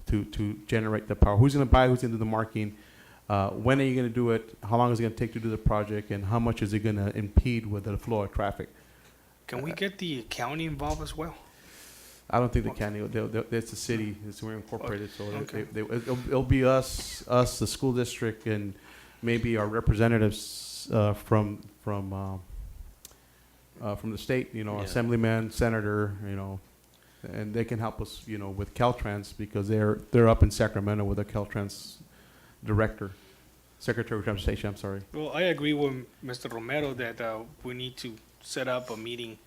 to generate the power. Who's going to buy? Who's going to do the marking? When are you going to do it? How long is it going to take to do the project? And how much is it going to impede with the flow of traffic? Can we get the county involved as well? I don't think the county. It's the city. We're incorporated, so Okay. it'll be us, the school district, and maybe our representatives from the state. You know, Yeah. assemblyman, senator. You know, and they can help us. You know, with Caltrans because they're up in Sacramento with the Caltrans director, secretary of transportation. I'm sorry. Well, I agree with Mr. Romero that we need to set up a meeting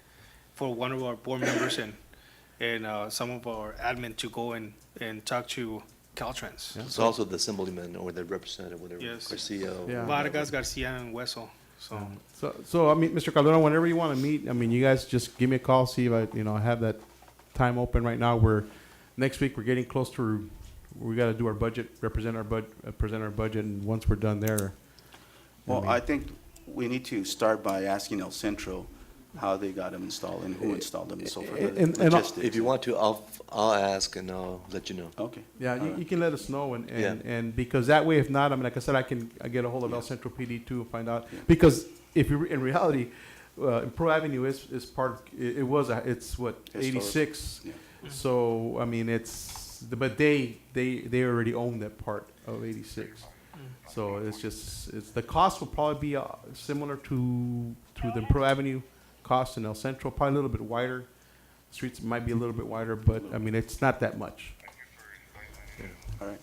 for one of our board members and some of our admin to go and talk to Caltrans. It's also the assemblyman or the representative, whatever, Yes. Garcia. Yeah. Vargas, Garcia, and Hueso. So I mean, Mr. Calderon, whenever you want to meet, I mean, you guys just give me a call. See if I have that time open right now. Next week we're getting close to. We got to do our budget, present our budget, and once we're done there. Well, I think we need to start by asking El Centro how they got them installed and who installed them and so forth. And Logistics. If you want to, I'll ask and I'll let you know. Okay. Yeah, you can let us know, and Yeah. because that way, if not, I mean, like I said, I get a hold of El Centro PD too and find out. Because if you in reality, Pro Avenue is part of it's what, Historic. 86. Yeah. So I mean, but they already own that part of 86. So it's the cost will probably be similar to the Pro Avenue cost in El Centro, probably a little bit wider. Streets might be a little bit wider, but I mean, it's not that much. All right.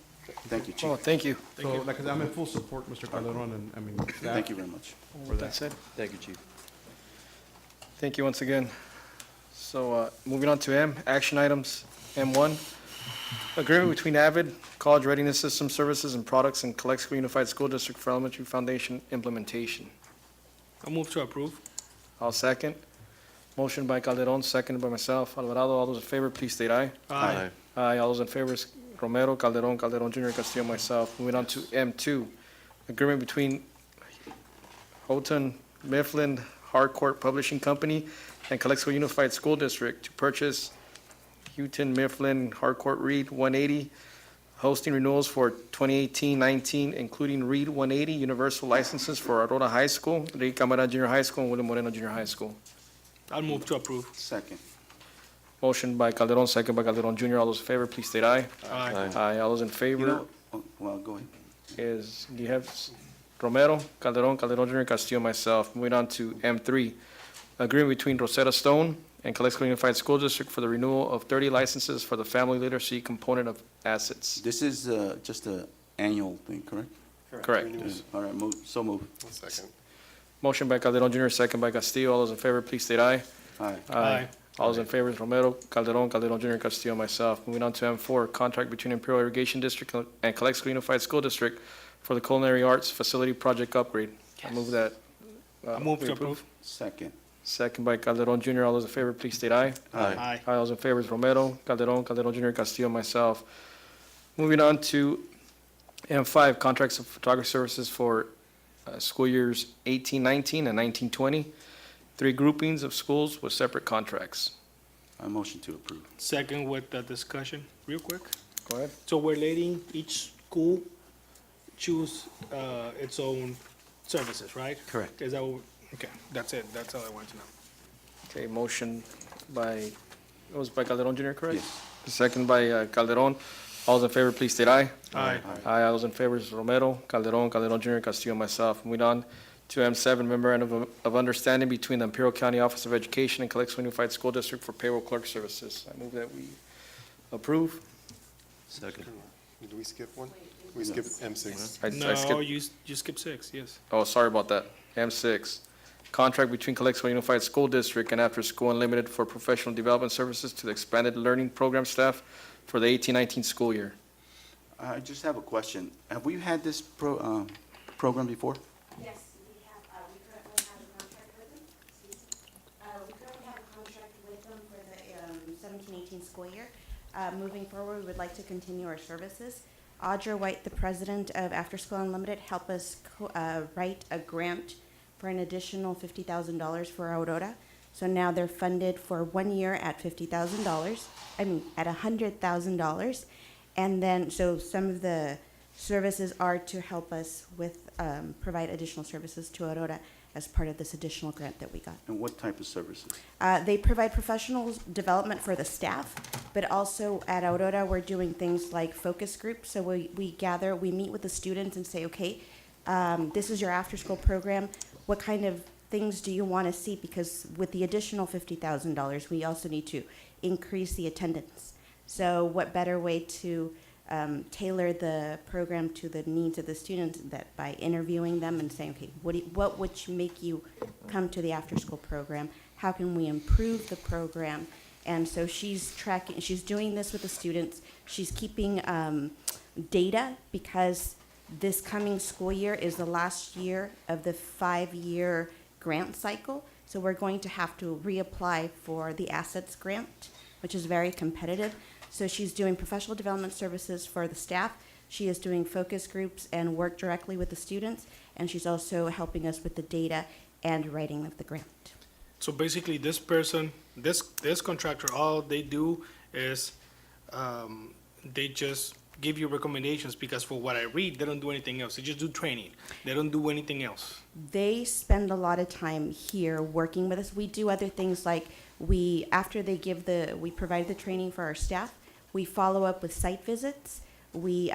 Thank you, Chief. Oh, thank you. So, like I said, I'm in full support, Mr. Calderon, and I mean, staff. Thank you very much. With that said, Thank you, Chief. thank you once again. So, moving on to M, action items. M1, agreement between Avid, College Readiness System Services and Products, and Calexico Unified School District for Elementary Foundation Implementation. I'll move to approve. I'll second. Motion by Calderon, seconded by myself. Alvarado, all those in favor, please state aye. Aye. Aye, all those in favor is Romero, Calderon, Calderon Jr., Castillo, myself. Moving on to M2, agreement between Houghton Mifflin Harcourt Publishing Company and Calexico Unified School District to purchase Houghton Mifflin Harcourt Read 180 hosting renewals for 2018-19, including Read 180 universal licenses for Aurora High School, Enrique Camarán Junior High School, and William Moreno Junior High School. I'll move to approve. Second. Motion by Calderon, second by Calderon Jr. All those in favor, please state aye. Aye. Aye. All those in You favor know, well, go ahead. do you have Romero, Calderon, Calderon Jr., Castillo, myself. Moving on to M3, agreement between Rosetta Stone and Calexico Unified School District for the renewal of 30 licenses for the family literacy component of assets. This is just an annual thing, correct? Correct. All right, move. Second. Motion by Calderon Jr., second by Castillo. All those in favor, please state aye. Aye. Aye. All those in favor is Romero, Calderon, Calderon Jr., Castillo, myself. Moving on to M4, contract between Imperial Irrigation District and Calexico Unified School District for the Culinary Arts Facility Project Upgrade. I move that. I move we to approve. Second. Second by Calderon Junior. All those in favor, please state aye. Aye. Aye. All those in favor is Romero, Calderon Junior, Castillo, myself. Moving on to M5, contracts of photography services for school years 18-19 and 19-20. Three groupings of schools with separate contracts. I motion to approve. Second with the discussion, real quick. Go ahead. So we're letting each school choose its own services, right? Correct. Is that what, okay, that's it. That's all I wanted to know. Okay, motion by, it was by Calderon Junior, correct? Yes. Second by Calderon. All those in favor, please state aye. Aye. Aye. All those in favor is Romero, Calderon Junior, Castillo, myself. Moving on to M7, memorandum of understanding between the Imperial County Office of Education and Calexico Unified School District for payroll clerk services. I move that we approve. Second. Did we skip one? We skipped M6. I No, skipped. you skip 6, yes. Oh, sorry about that. M6, contract between Calexico Unified School District and After School Unlimited for professional development services to the expanded learning program staff for the 18-19 school year. I just have a question. Have we had this program before? Yes, we currently have a contract with them. We currently have a contract with them for the 17-18 school year. Moving forward, we would like to continue our services. Audra White, the president of After School Unlimited, helped us write a grant for an additional $50,000 for Aurora. So now they're funded for 1 year at $50,000, at $100,000. And then, so some of the services are to help us with, provide additional services to Aurora as part of this additional grant that we got. And what type of services? They provide professional development for the staff, but also at Aurora, we're doing things like focus groups. So we meet with the students and say, okay, this is your after-school program. What kind of things do you want to see? Because with the additional $50,000, we also need to increase the attendance. So what better way to tailor the program to the needs of the students that by interviewing them and saying, okay, what would make you come to the after-school program? How can we improve the program? And so she's doing this with the students. She's keeping data because this coming school year is the last year of the 5-year grant cycle. So we're going to have to reapply for the assets grant, which is very competitive. So she's doing professional development services for the staff. She is doing focus groups and work directly with the students. And she's also helping us with the data and writing of the grant. So basically, this person, this contractor, all they do is they just give you recommendations because for what I read, they don't do anything else. They just do training. They don't do anything else. They spend a lot of time here working with us. We do other things like after they we provide the training for our staff, we follow up with site visits. We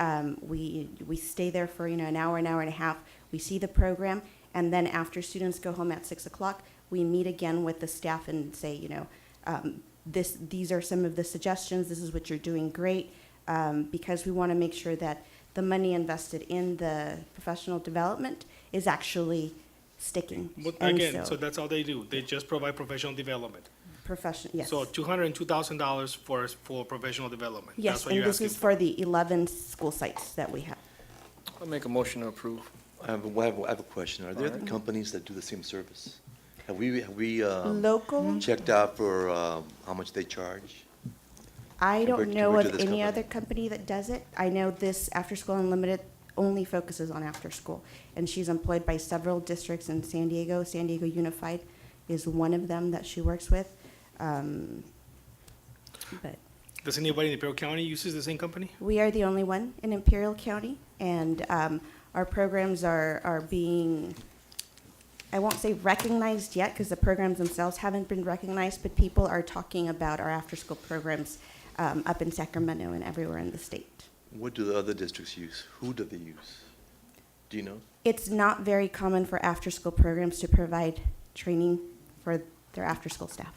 stay there for an hour and a half. We see the program, and then after students go home at 6 o'clock, we meet again with the staff and say, these are some of the suggestions. This is what you're doing great, because we want to make sure that the money invested in the professional development is actually sticking. But And again, so that's all they do. They just provide professional development. Yes. So $202,000 for professional development. Yes, That's what and you're this asking is for the 11 school sites that we have. I'll make a motion to approve. I have a question. Are there other companies that do the same service? Have we Local? checked out for how much they charge? I don't compared know to of this any company? other company that does it. I know this After School Unlimited only focuses on after school, and she's employed by several districts in San Diego. San Diego Unified is one of them that she works with. But Does anybody in Imperial County uses the same company? we are the only one in Imperial County, and our programs are being, I won't say recognized yet, because the programs themselves haven't been recognized, but people are talking about our after-school programs up in Sacramento and everywhere in the state. What do the other districts use? Who do they use? Do you know? It's not very common for after-school programs to provide training for their after-school staff.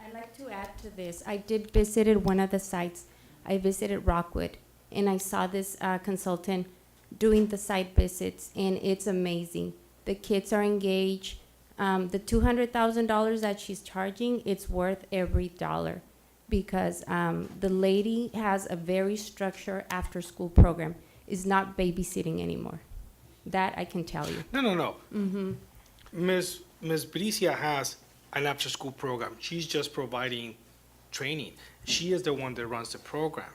I'd like to add to this. I did visit one of the sites. I visited Rockwood, and I saw this consultant doing the site visits, and it's amazing. The kids are engaged. The $200,000 that she's charging, it's worth every dollar, because the lady has a very structured after-school program. It's not babysitting anymore. That I can tell you. No. Mm-hmm. Ms. Bricia has an after-school program. She's just providing training. She is the one that runs the program.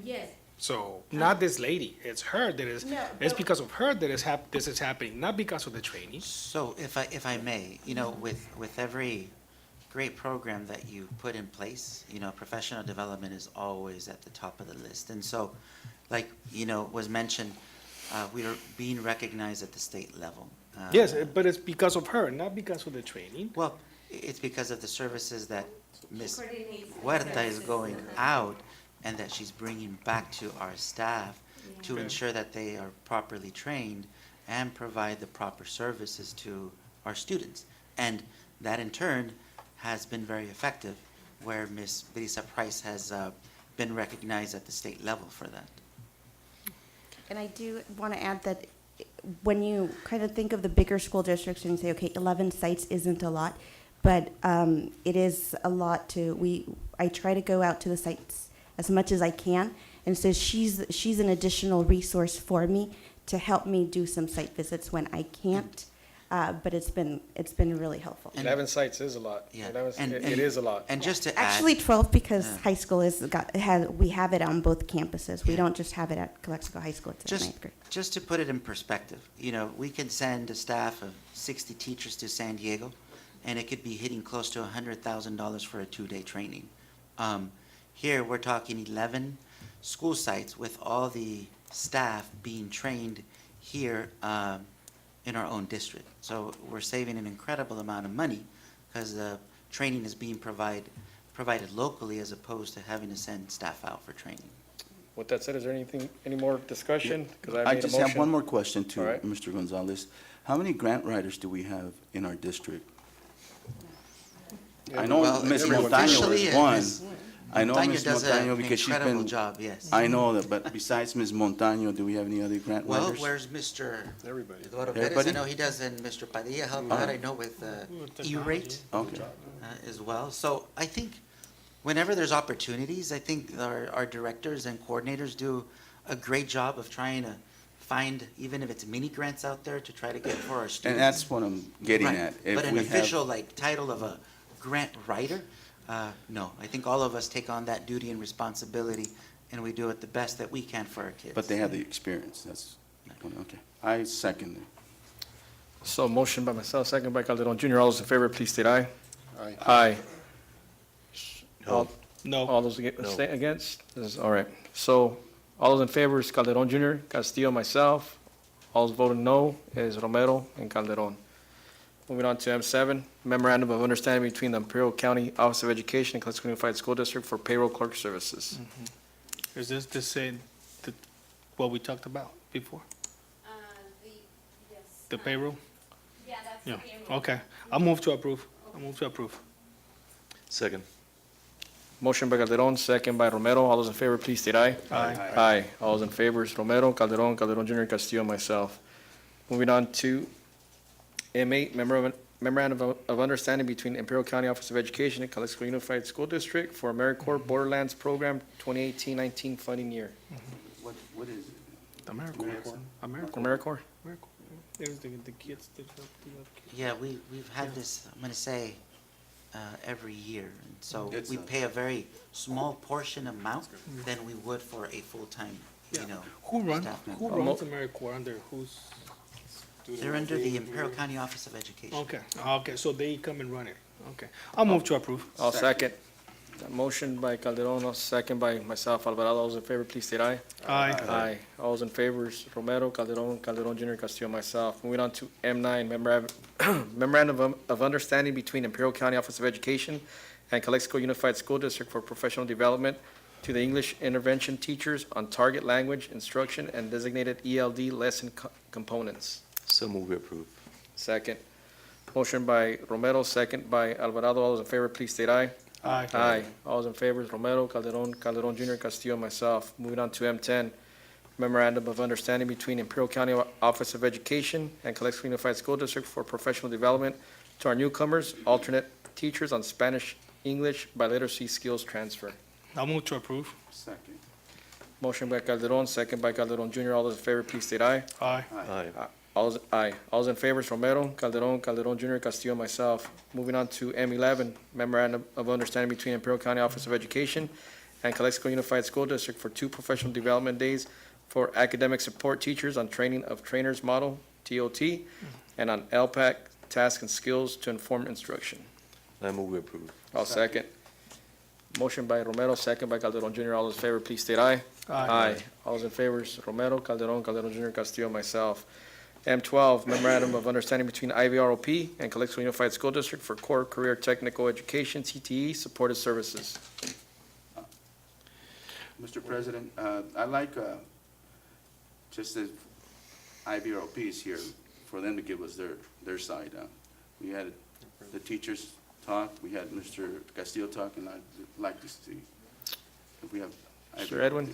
Yes. So, not this lady. It's her that is, No, it's but- because of her that this is happening, not because of the training. So if I may, with every great program that you put in place, professional development is always at the top of the list. And so, like, was mentioned, we are being recognized at the state level. Yes, but it's because of her, not because of the training. Well, it's because of the services that Ms. coordinates the Huerta is services. going out and that she's bringing back to our staff to Yeah. ensure that they are properly trained and provide the proper services to our students. And that in turn has been very effective, where Ms. Brisa Price has been recognized at the state level for that. And I do want to add that when you kind of think of the bigger school districts and you say, okay, 11 sites isn't a lot, but it is a lot I try to go out to the sites as much as I can. And so she's an additional resource for me to help me do some site visits when I can't. But it's been really helpful. 11 sites is a lot. Yeah. It is a lot. And just to add. Actually 12 because Yeah. high school we have it on both campuses. We don't just have it at Calexico High School. It's at ninth grade. Just to put it in perspective, we can send a staff of 60 teachers to San Diego, and it could be hitting close to $100,000 for a 2-day training. Here, we're talking 11 school sites with all the staff being trained here in our own district. So we're saving an incredible amount of money because the training is being provided locally as opposed to having to send staff out for training. With that said, is there any more discussion? 'Cause I made a just have motion. one more question to All right. Mr. Gonzalez. How many grant writers do we have in our district? I know Well, Ms. everyone- Montaño officially, is one. Ms. I know Montaño Ms. does Montaño an because she's incredible been. job, yes. I know that, but besides Ms. Montaño, do we have any other grant Well, writers? where's Mr. Everybody. Eduardo Perez? I Everybody? know he does, and Mr. Padilla helped Oh. out, I know, with E-rate Okay. as well. So I think whenever there's opportunities, I think our directors and coordinators do a great job of trying to find, even if it's mini grants out there, to try to get for our students. And that's what I'm getting Right. at. If But an we have- official, title of a grant writer, no. I think all of us take on that duty and responsibility, and we do it the best that we can for our kids. But they have the experience, that's, okay. I second it. So motion by myself, second by Calderon Jr. All those in favor, please state aye. Aye. Aye. No. No. All those against? This is- All right. So all those in favor is Calderon Jr., Castillo, myself. All those voting no is Romero and Calderon. Moving on to M7, Memorandum of Understanding between the Imperial County Office of Education and Calexico Unified School District for payroll clerk services. Is this the same, what we talked about before? The payroll? Yeah, that's Yeah, the payroll. okay. I'll move to approve. Second. Motion by Calderon, second by Romero. All those in favor, please state aye. Aye. Aye. All those in favor is Romero, Calderon, Calderon Jr., Castillo, myself. Moving on to M8, Memorandum of Understanding between Imperial County Office of Education and Calexico Unified School District for AmeriCorps Borderlands Program 2018-19 funding year. What is it? AmeriCorps. AmeriCorps? There's the kids that help the other kids. Yeah, we've had this, I'm gonna say, every year. And so It's we a- pay a very small portion amount than we would for a full-time, Who runs staff member. AmeriCorps under whose? They're under the Imperial County Office of Education. Okay, so they come and run it. Okay. I'll move to approve. I'll second. Motion by Calderon, second by myself, Alvarado. All those in favor, please state aye. Aye. Aye. All those in favor is Romero, Calderon, Calderon Jr., Castillo, myself. Moving on to M9, Memorandum of Understanding between Imperial County Office of Education and Calexico Unified School District for professional development to the English intervention teachers on target language instruction and designated ELD lesson components. So move we approve. Second. Motion by Romero, second by Alvarado. All those in favor, please state aye. Aye. Aye. All those in favor is Romero, Calderon, Calderon Jr., Castillo, myself. Moving on to M10, Memorandum of Understanding between Imperial County Office of Education and Calexico Unified School District for professional development to our newcomers, alternate teachers on Spanish, English, biliteracy skills transfer. I'll move to approve. Second. Motion by Calderon, second by Calderon Jr. All those in favor, please state aye. Aye. Aye. Aye. All those in favor is Romero, Calderon, Calderon Junior, Castillo, myself. Moving on to M11, Memorandum of Understanding between Imperial County Office of Education and Calexico Unified School District for 2 professional development days for academic support teachers on training of trainers model, TOT, and on LPAC tasks and skills to inform instruction. I move we approve. I'll second. Motion by Romero, second by Calderon Junior. All those in favor, please state aye. Aye. All those in favor is Romero, Calderon, Calderon Junior, Castillo, myself. M12, Memorandum of Understanding between IVROP and Calexico Unified School District for Core Career Technical Education, CTE, Supported Services. Mr. President, I'd like, just as IBROP is here, for them to give us their side. We had the teachers talk, we had Mr. Castillo talk, and I'd like to see if we have. Mr. Edwin?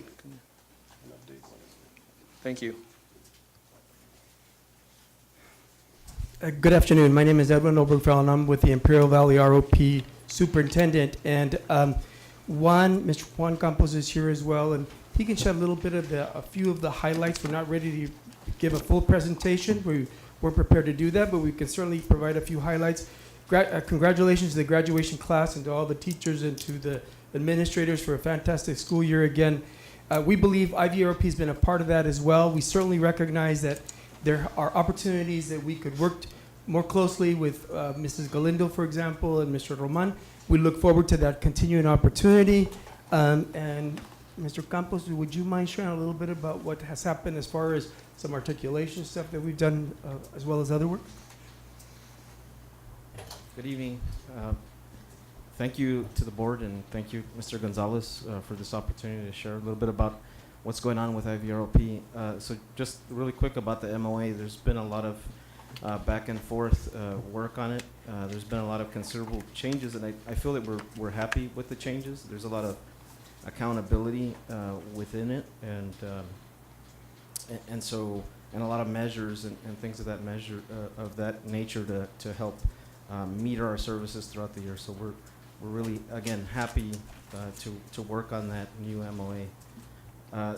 Thank you. Good afternoon. My name is Edwin Oberfeld, and I'm with the Imperial Valley ROP Superintendent. And Mr. Juan Campos is here as well, and he can shed a little bit of a few of the highlights. We're not ready to give a full presentation. We weren't prepared to do that, but we can certainly provide a few highlights. Congratulations to the graduation class and to all the teachers and to the administrators for a fantastic school year again. We believe IVRP has been a part of that as well. We certainly recognize that there are opportunities that we could work more closely with Mrs. Galindo, for example, and Mr. Roman. We look forward to that continuing opportunity. And Mr. Campos, would you mind sharing a little bit about what has happened as far as some articulation stuff that we've done as well as other work? Good evening. Thank you to the board and thank you, Mr. Gonzalez, for this opportunity to share a little bit about what's going on with IVROP. So just really quick about the MOA, there's been a lot of back and forth work on it. There's been a lot of considerable changes, and I feel that we're happy with the changes. There's a lot of accountability within it, and a lot of measures and things of that nature to help meter our services throughout the year. So we're really, again, happy to work on that new MOA.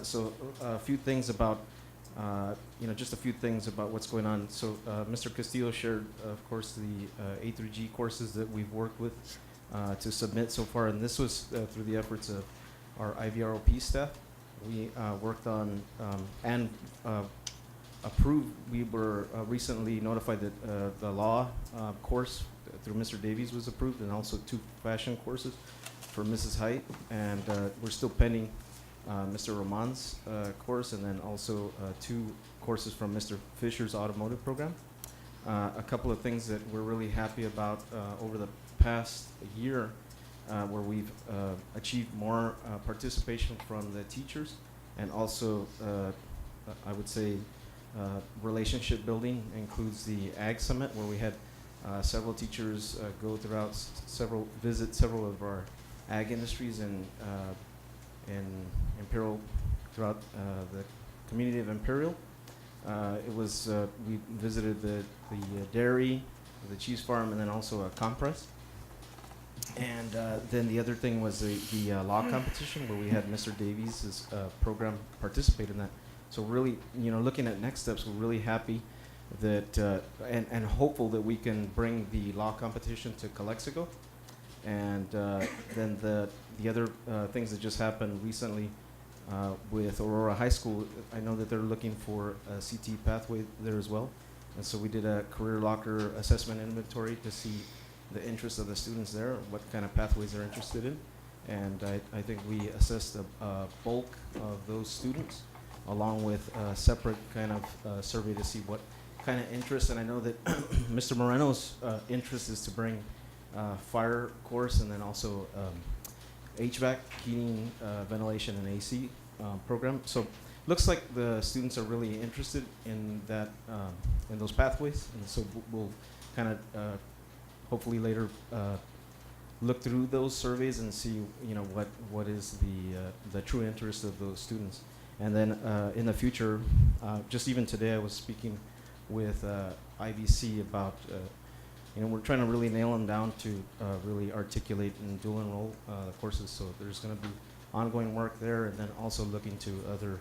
So a few things about, just a few things about what's going on. So Mr. Castillo shared, of course, the A through G courses that we've worked with to submit so far, and this was through the efforts of our IVROP staff. We worked on and approved. We were recently notified that the law course through Mr. Davies was approved, and also 2 fashion courses for Mrs. Height, and we're still pending Mr. Roman's course, and then also 2 courses from Mr. Fisher's automotive program. A couple of things that we're really happy about over the past year, where we've achieved more participation from the teachers, and also I would say relationship building includes the Ag Summit, where we had several teachers go throughout visit several of our ag industries in Imperial, throughout the community of Imperial. We visited the dairy, the cheese farm, and then also a compress. And then the other thing was the law competition, where we had Mr. Davies' program participate in that. So really, looking at next steps, we're really happy that and hopeful that we can bring the law competition to Calexico. And then the other things that just happened recently with Aurora High School, I know that they're looking for a CT pathway there as well. And so we did a career locker assessment inventory to see the interest of the students there, what kind of pathways they're interested in. And I think we assessed a bulk of those students, along with a separate kind of survey to see what kind of interest. And I know that Mr. Moreno's interest is to bring fire course, and then also HVAC, heating, ventilation, and AC program. So looks like the students are really interested in that, in those pathways. And so we'll kind of hopefully later look through those surveys and see, what is the true interest of those students. And then in the future, just even today, I was speaking with IVC about, we're trying to really nail them down to really articulate and dual enroll the courses. So there's going to be ongoing work there, and then also looking to other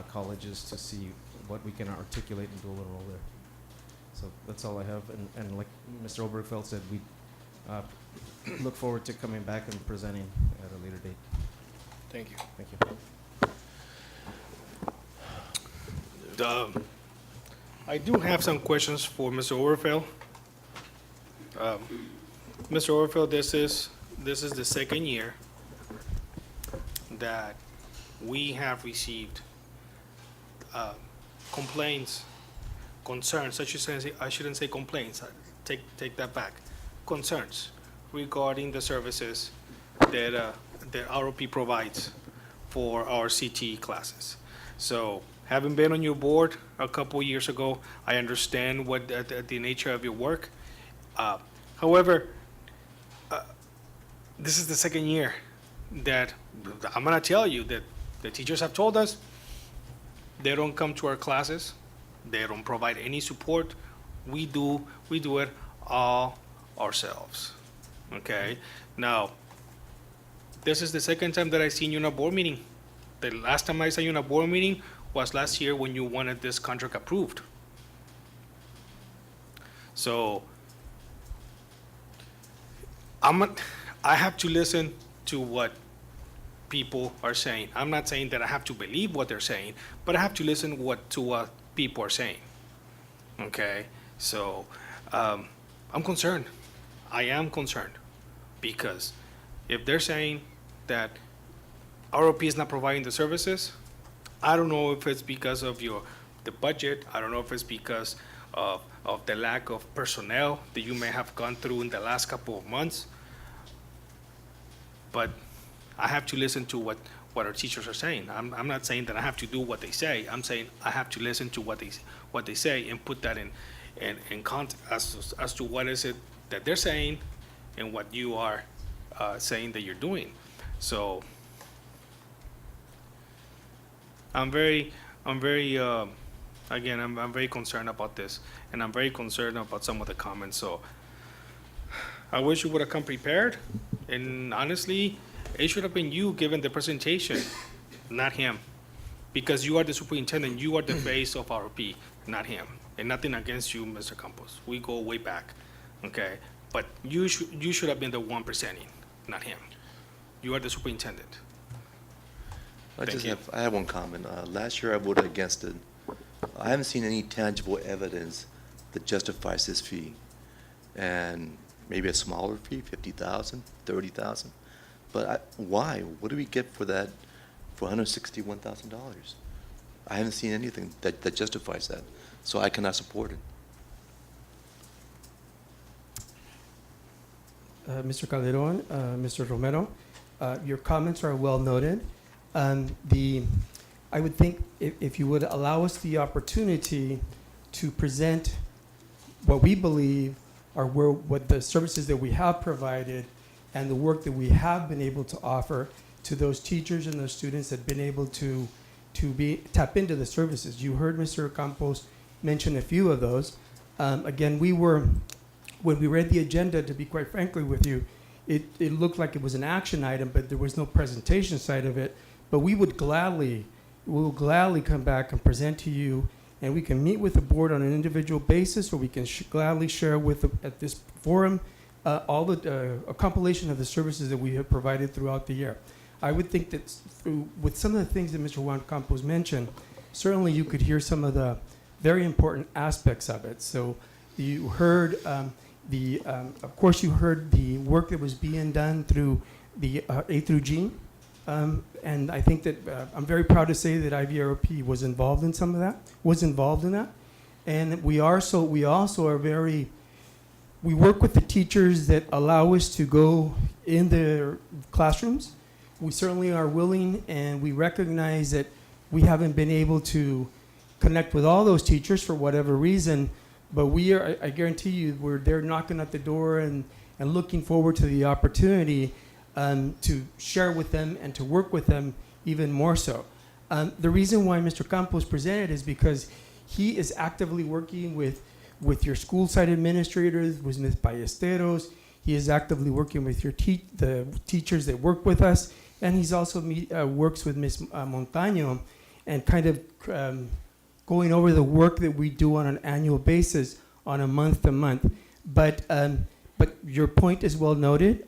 colleges to see what we can articulate and dual enroll there. So that's all I have. And like Mr. Obergefell said, we look forward to coming back and presenting at a later date. Thank you. Thank you. I do have some questions for Mr. Overfeld. Mr. Overfeld, this is the second year that we have received complaints, concerns. I shouldn't say complaints. Take that back. Concerns regarding the services that ROP provides for our CTE classes. So, having been on your board a couple years ago, I understand what the nature of your work. However, this is the second year that I'm gonna tell you that the teachers have told us they don't come to our classes, they don't provide any support. We do it all ourselves. Okay. Now, this is the second time that I've seen you in a board meeting. The last time I saw you in a board meeting was last year when you wanted this contract approved. So I have to listen to what people are saying. I'm not saying that I have to believe what they're saying, but I have to listen to what people are saying. Okay, so I'm concerned. I am concerned because if they're saying that ROP is not providing the services, I don't know if it's because of the budget. I don't know if it's because of the lack of personnel that you may have gone through in the last couple of months. But I have to listen to what our teachers are saying. I'm not saying that I have to do what they say. I'm saying I have to listen to what they say and put that in context as to what is it that they're saying and what you are saying that you're doing. So I'm very concerned about this, and I'm very concerned about some of the comments. So I wish you would have come prepared, and honestly, it should have been you giving the presentation, not him, because you are the superintendent, you are the face of RP, not him. And nothing against you, Mr. Campos. We go way back, okay? But you should have been the one presenting, not him. You are the superintendent. I have one comment. Last year I voted against it. I haven't seen any tangible evidence that justifies this fee. And maybe a smaller fee, $50,000, $30,000. But why? What do we get for that, for $161,000? I haven't seen anything that justifies that, so I cannot support it. Mr. Calderon, Mr. Romero, your comments are well noted. I would think if you would allow us the opportunity to present what we believe are what the services that we have provided and the work that we have been able to offer to those teachers and those students that have been able to tap into the services. You heard Mr. Campos mention a few of those. Again, when we read the agenda, to be quite frankly with you, it looked like it was an action item, but there was no presentation side of it. But we will gladly come back and present to you, and we can meet with the board on an individual basis, or we can gladly share at this forum all a compilation of the services that we have provided throughout the year. I would think that with some of the things that Mr. Juan Campos mentioned, certainly you could hear some of the very important aspects of it. So you heard of course you heard the work that was being done through the A through G. And I think that I'm very proud to say that IVRP was involved in some of that, And we also are we work with the teachers that allow us to go in their classrooms. We certainly are willing, and we recognize that we haven't been able to connect with all those teachers for whatever reason, but I guarantee you, we're there knocking at the door and looking forward to the opportunity to share with them and to work with them even more so. The reason why Mr. Campos presented is because he is actively working with your school site administrators, with Ms. Ballesteros. He is actively working with the teachers that work with us, and he's also works with Ms. Montaño and kind of going over the work that we do on an annual basis on a month-to-month. But your point is well noted.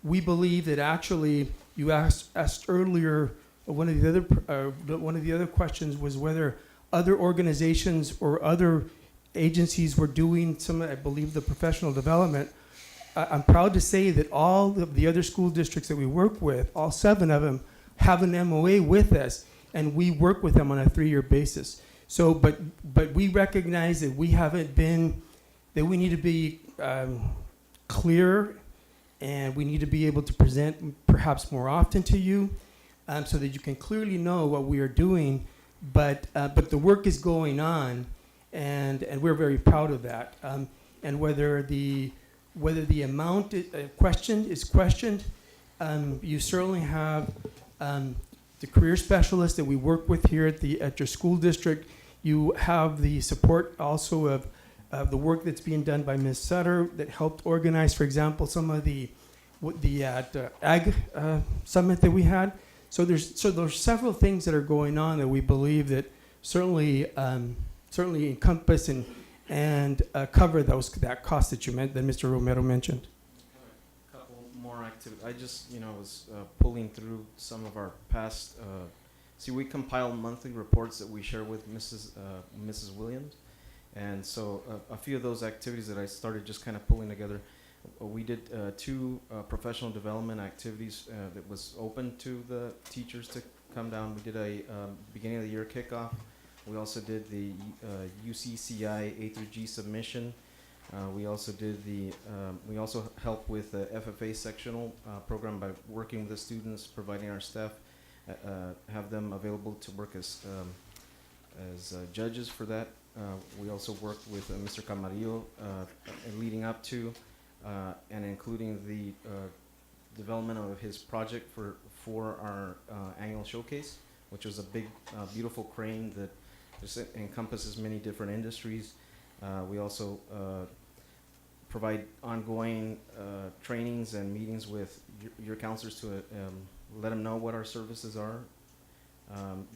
We believe that actually, you asked earlier, one of the other questions was whether other organizations or other agencies were doing some, I believe, the professional development. I'm proud to say that all of the other school districts that we work with, all 7 of them, have an MOA with us, and we work with them on a 3-year basis. So, but we recognize that we haven't been, that we need to be clear, and we need to be able to present perhaps more often to you, so that you can clearly know what we are doing. But the work is going on, and we're very proud of that. And whether the amount is questioned, you certainly have the career specialists that we work with here at your school district. You have the support also of the work that's being done by Ms. Sutter that helped organize, for example, some of the ag summit that we had. So there's several things that are going on that we believe that certainly encompass and cover that cost that that Mr. Romero mentioned. A couple more activities. I just was pulling through some of our past. See, we compile monthly reports that we share with Mrs. Williams, and so a few of those activities that I started just kind of pulling together. We did 2 professional development activities that was open to the teachers to come down. We did a beginning of the year kickoff. We also did the UCCI A through G submission. We also did we also helped with the FFA sectional program by working with the students, providing our staff, have them available to work as judges for that. We also worked with Mr. Camarillo leading up to and including the development of his project for our annual showcase, which was a big, beautiful crane that just encompasses many different industries. We also provide ongoing trainings and meetings with your counselors to let them know what our services are.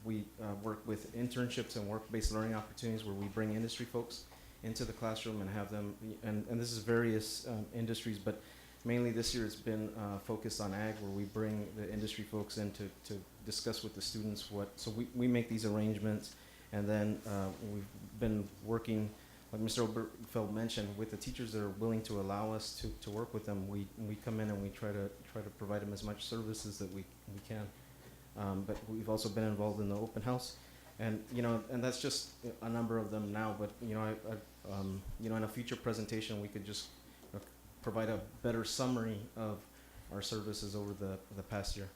We work with internships and work-based learning opportunities where we bring industry folks into the classroom and have them, and this is various industries, but mainly this year it's been focused on ag, where we bring the industry folks in to discuss with the students so we make these arrangements, and then we've been working, like Mr. Oberfeld mentioned, with the teachers that are willing to allow us to work with them. We come in and we try to provide them as much services that we can. But we've also been involved in the open house, and and that's just a number of them now. But in a future presentation, we could just provide a better summary of our services over the past year.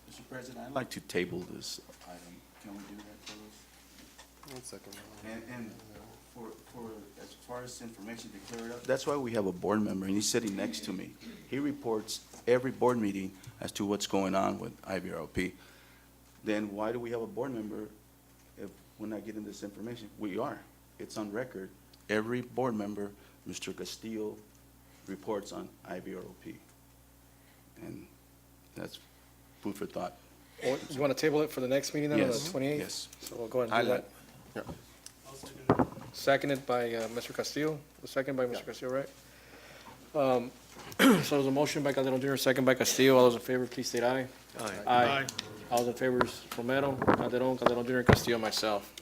Mr. President, I'd like to table this item. Can we do that for us? 1 second. And for as far as information to clear it up, that's why we have a board member, and he's sitting next to me. He reports every board meeting as to what's going on with IVROP. Then why do we have a board member if we're not getting this information? We are. It's on record. Every board member, Mr. Castillo, reports on IVROP. And that's food for thought. Well, you want to table it for the next meeting then, on the Yes. 28th? Yes. So we'll go ahead and do that. Yeah. Seconded by Mr. Castillo. The second by Mr. Castillo, right? So there's a motion by Calderon Jr., second by Castillo. All those in favor, please state aye. Aye. Aye. All those in favor is Romero, Calderon Jr., Castillo, myself.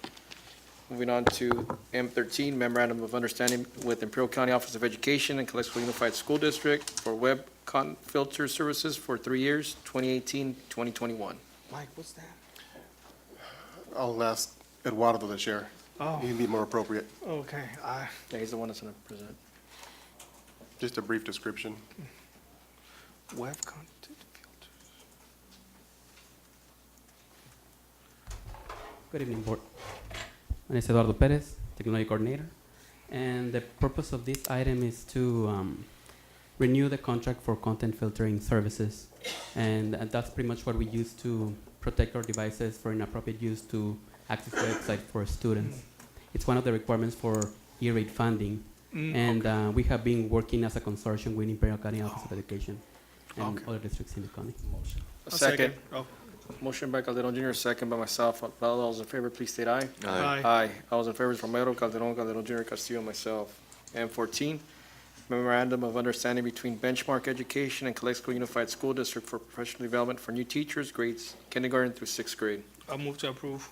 Moving on to M13, Memorandum of Understanding with Imperial County Office of Education and Calexico Unified School District for web content filter services for 3 years, 2018-2021. Mike, what's that? I'll ask Eduardo to share. Oh. He'd be more appropriate. Okay, Yeah, he's the one that's going to present. Just a brief description. web content Good evening, Board. My name is Eduardo Perez, Technology Coordinator, and the purpose of this item is to renew the contract for content filtering services, and that's pretty much what we use to protect our devices for inappropriate use to access websites for students. It's one of the requirements for E-rate funding, and we have been working as a consortium with Imperial County Office of Education and other districts in the county. A second. Oh. Motion by Calderon Junior, second by myself. All those in favor, please state aye. Aye. Aye. All those in favor is Romero, Calderon, Calderon Junior, Castillo, and myself. M14, memorandum of understanding between Benchmark Education and Calexico Unified School District for professional development for new teachers, grades kindergarten through sixth grade. I'll move to approve.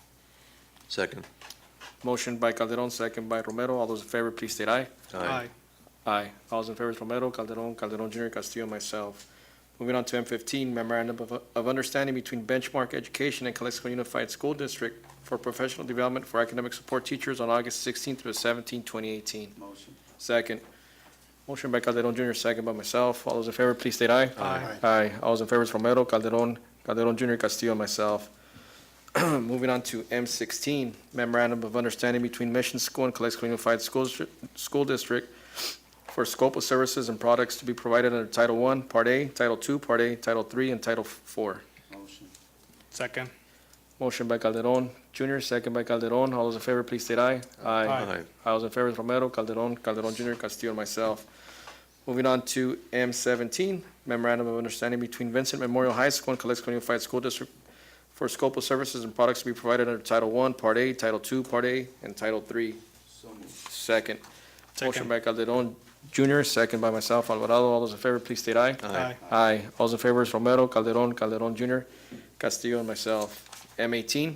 Second. Motion by Calderon, second by Romero. All those in favor, please state aye. Aye. Aye. All those in favor is Romero, Calderon, Calderon Junior, Castillo, and myself. Moving on to M15, memorandum of understanding between Benchmark Education and Calexico Unified School District for professional development for academic support teachers on August 16th through 17th, 2018. Motion. Second. Motion by Calderon Junior, second by myself. All those in favor, please state aye. Aye. Aye. All those in favor is Romero, Calderon, Calderon Junior, Castillo, and myself. Moving on to M16, memorandum of understanding between Mission School and Calexico Unified School District for scope of services and products to be provided under Title I, Part A, Title II, Part A, Title III, and Title IV. Motion. Second. Motion by Calderon Junior, second by Calderon. All those in favor, please state aye. Aye. All those in favor is Romero, Calderon, Calderon Junior, Castillo, and myself. Moving on to M17, memorandum of understanding between Vincent Memorial High School and Calexico Unified School District for scope of services and products to be provided under Title I, Part A, Title II, Part A, and Title III. So moved. Second. Motion Second. by Calderon Junior, second by myself, Alvarado. All those in favor, please state aye. Aye. Aye. All those in favor is Romero, Calderon, Calderon Junior, Castillo, and myself. M18,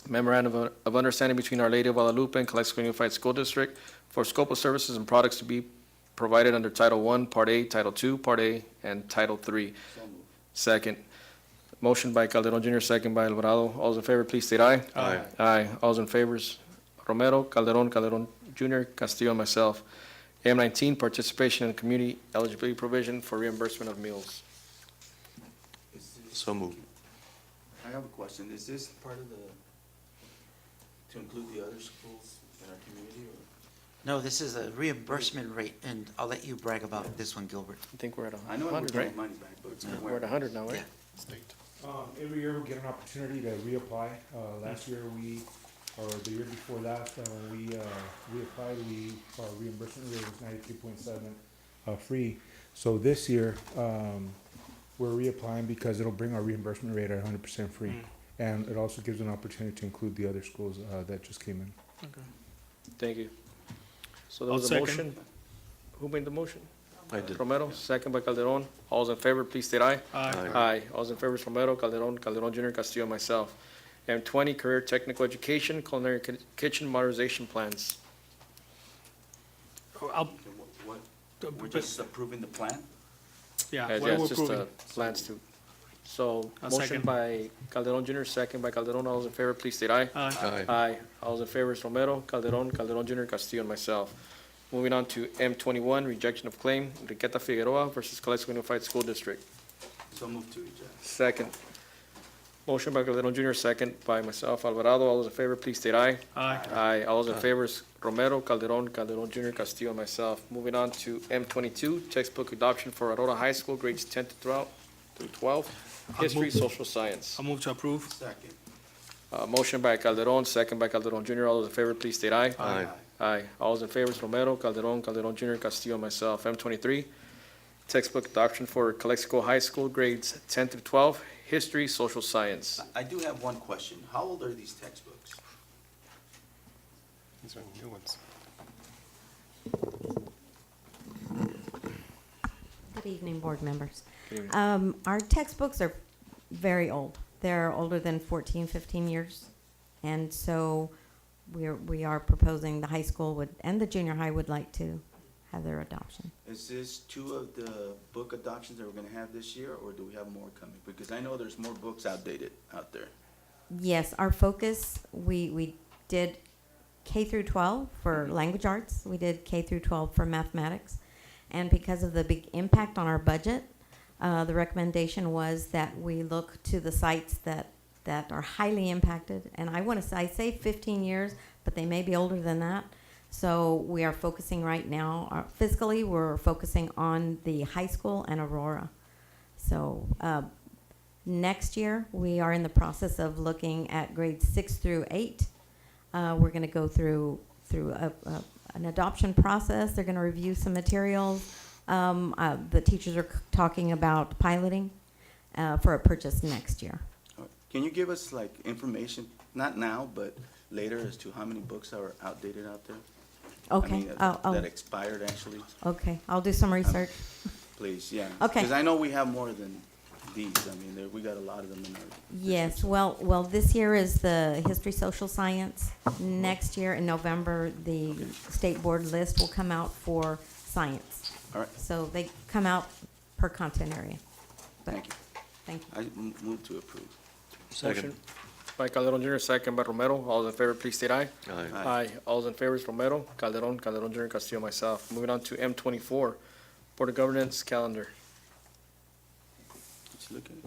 memorandum of understanding between Our Lady of Guadalupe and Calexico Unified School District for scope of services and products to be provided under Title I, Part A, Title II, Part A, and Title III. So moved. Second. Motion by Calderon Junior, second by Alvarado. All those in favor, please state aye. Aye. Aye. All those in favor is Romero, Calderon, Calderon Junior, Castillo, and myself. M19, participation in community eligibility provision for reimbursement of meals. Is this- So moved. I have a question. Is this part of the, to include the other schools in our community, or? No, this is a reimbursement rate, and I'll let you brag about this one, Gilbert. I think we're at I know we're 100, getting right? money back, but We're at 100 now, right? Yeah. State. Every year we get an opportunity to reapply. Last year or the year before last, when we reapplied, our reimbursement rate was 93.7 free. So this year, we're reapplying because it'll bring our reimbursement rate at 100% free. And it also gives an opportunity to include the other schools that just came in. Okay. Thank you. So there I'll was a second. motion. Who made the motion? I did. Romero, second by Calderon. All those in favor, please state aye. Aye. Aye. All those in favor is Romero, Calderon, Calderon Junior, Castillo, and myself. M20, career technical education, culinary kitchen modernization plans. I'll, We're just approving the plan? yeah, Yes, what are we it's just approving? plans to. So, I'll motion second. by Calderon Junior, second by Calderon. All those in favor, please state aye. Aye. Aye. Aye. All those in favor is Romero, Calderon, Calderon Junior, Castillo, and myself. Moving on to M21, rejection of claim, Enriqueta Figueroa versus Calexico Unified School District. So moved to reject. Second. Motion by Calderon Junior, second by myself, Alvarado. All those in favor, please state aye. Aye. Aye. All those in favor is Romero, Calderon, Calderon Junior, Castillo, and myself. Moving on to M22, textbook adoption for Aurora High School, grades 10 through 12, history, social science. I'll move to approve. Second. Motion by Calderon, second by Calderon Junior. All those in favor, please state aye. Aye. Aye. All those in favor is Romero, Calderon, Calderon Junior, Castillo, and myself. M23, textbook adoption for Calexico High School, grades 10 through 12, history, social science. I do have one question. How old are these textbooks? These are new ones. Good evening, board members. Good evening. Our textbooks are very old. They're older than 14, 15 years. And so we are proposing the high school would, and the junior high would like to have their adoption. Is this two of the book adoptions that we're gonna have this year, or do we have more coming? Because I know there's more books outdated out there. Yes, our focus, we did K through 12 for language arts. We did K through 12 for mathematics. And because of the big impact on our budget, the recommendation was that we look to the sites that are highly impacted. And I say 15 years, but they may be older than that. So we are focusing right now, fiscally, we're focusing on the high school and Aurora. So next year, we are in the process of looking at grades 6 through 8. We're going to go through an adoption process. They're going to review some materials. The teachers are talking about piloting for a purchase next year. Can you give us like information, not now, but later, as to how many books are outdated out there? I Okay, mean, I'll- that expired, actually? Okay, I'll do some research. Please, yeah. Okay. Because I know we have more than these. I mean, we got a lot of them in our. Yes, well, this year is the history, social science. Next year in November, the state board list will come out for science. All right. So they come out per content area. But Thank you. Thank you. I move to approve. Motion by Calderon Junior, second by Romero. All those in favor, please state aye. Aye. Aye. All those in favor is Romero, Calderon, Calderon Junior, Castillo, myself. Moving on to M24, Board of Governance calendar. Let's look at it.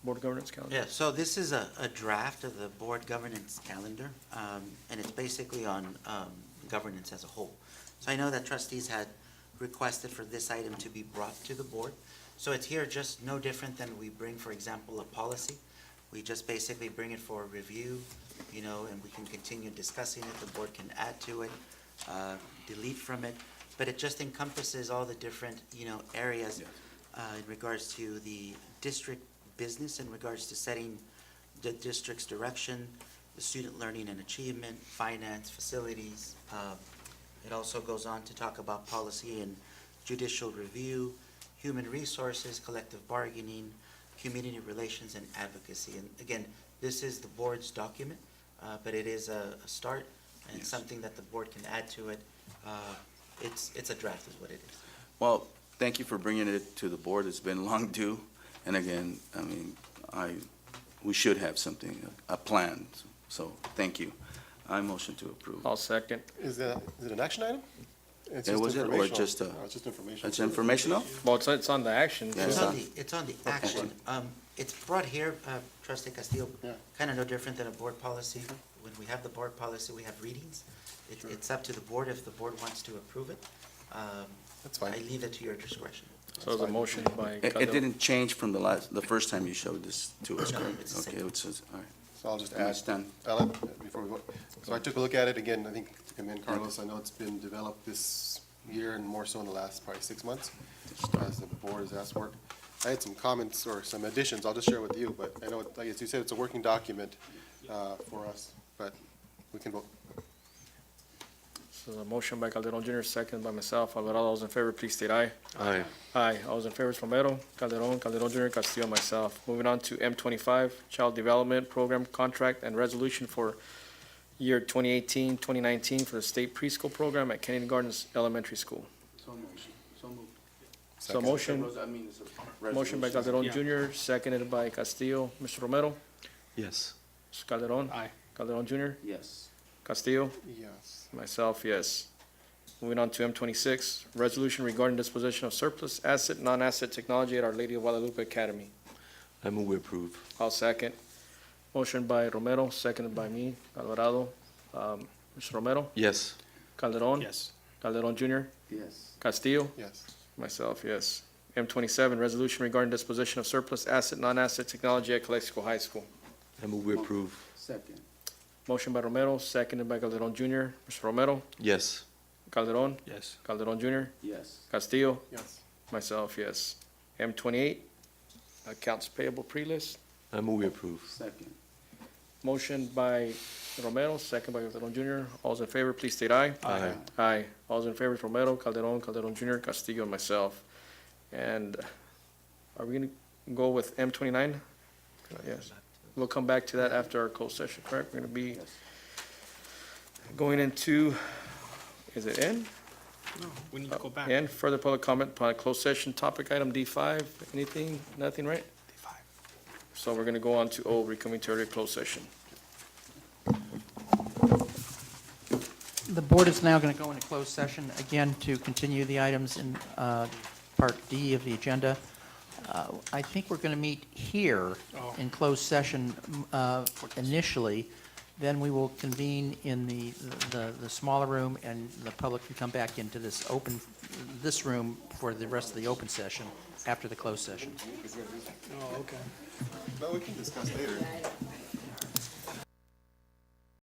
Board of Governance calendar. Yeah, so this is a draft of the board governance calendar, and it's basically on governance as a whole. So I know that trustees had requested for this item to be brought to the board. So it's here just no different than we bring, for example, a policy. We just basically bring it for review, you know, and we can continue discussing it. The board can add to it, delete from it, but it just encompasses all the different, you know, areas in regards to the district business, in regards to setting the district's direction, the student learning and achievement, finance, facilities. It also goes on to talk about policy and judicial review, human resources, collective bargaining, community relations, and advocacy. And again, this is the board's document, but it is a start and something that the board can add to it. It's a draft is what it is. Well, thank you for bringing it to the board. It's been long due. And again, I mean, we should have something, a plan. So thank you. I motion to approve. I'll second. Is it an action item? It's Yeah, just was it, or informational. just a? No, it's just informational. It's informational? Well, it's on the action. Yeah, It's on the action. It's brought here, trustee Castillo, kind of no different than a board policy. When we have the board policy, we have readings. It's up to the board if the board wants to approve it. That's fine. I leave it to your discretion. So there's a motion by It Calderon. didn't change from the first time you showed this to us, No, correct? it's the Okay, same. it says, all right. So I'll just I add, understand. Ellen, before we vote. So I took a look at it again. I think to commend Carlos. I know it's been developed this year and more so in the last probably 6 months as the board has asked for it. I had some comments or some additions. I'll just share with you, but I know, like as you said, it's a working document for us, but we can vote. So the motion by Calderon Junior, second by myself. Alvarado, all those in favor, please state aye. Aye. Aye. All those in favor is Romero, Calderon, Calderon Junior, Castillo, myself. Moving on to M25, Child Development Program Contract and Resolution for year 2018, 2019 for the state preschool program at Kennedy Gardens Elementary School. So motion, so moved. So motion, I mean, it's a motion by resolution. Calderon Yeah. Junior, seconded by Castillo. Mr. Romero? Yes. Mr. Calderon? Aye. Calderon Junior? Yes. Castillo? Yes. Myself, yes. Moving on to M26, resolution regarding disposition of surplus asset, non-asset technology at Our Lady of Guadalupe Academy. I move we approve. I'll second. Motion by Romero, seconded by me, Alvarado. Mr. Romero? Yes. Calderon? Yes. Calderon Junior? Yes. Castillo? Yes. Myself, yes. M27, resolution regarding disposition of surplus asset, non-asset technology at Calexico High School. I move we approve. Second. Motion by Romero, seconded by Calderon Junior. Mr. Romero? Yes. Calderon? Yes. Calderon Junior? Yes. Castillo? Yes. Myself, yes. M28, accounts payable pre-list. I move we approve. Second. Motion by Romero, second by Calderon Junior. All those in favor, please state aye. Aye. Aye. All those in favor is Romero, Calderon, Calderon Junior, Castillo, and myself. And are we gonna go with M29? Yes. We'll come back to that after our closed session, correct? We're gonna be going into, is it N? No, we need to go back. N, further public comment upon closed session, topic item D5, anything, nothing, right? D5. So we're gonna go on to O, recoming to earlier closed session. The board is now going to go into closed session again to continue the items in Part D of the agenda. I think we're going to meet here in closed session initially. Then we will convene in the smaller room, and the public can come back into this room for the rest of the open session after the closed session. Oh, okay. No, we can discuss later.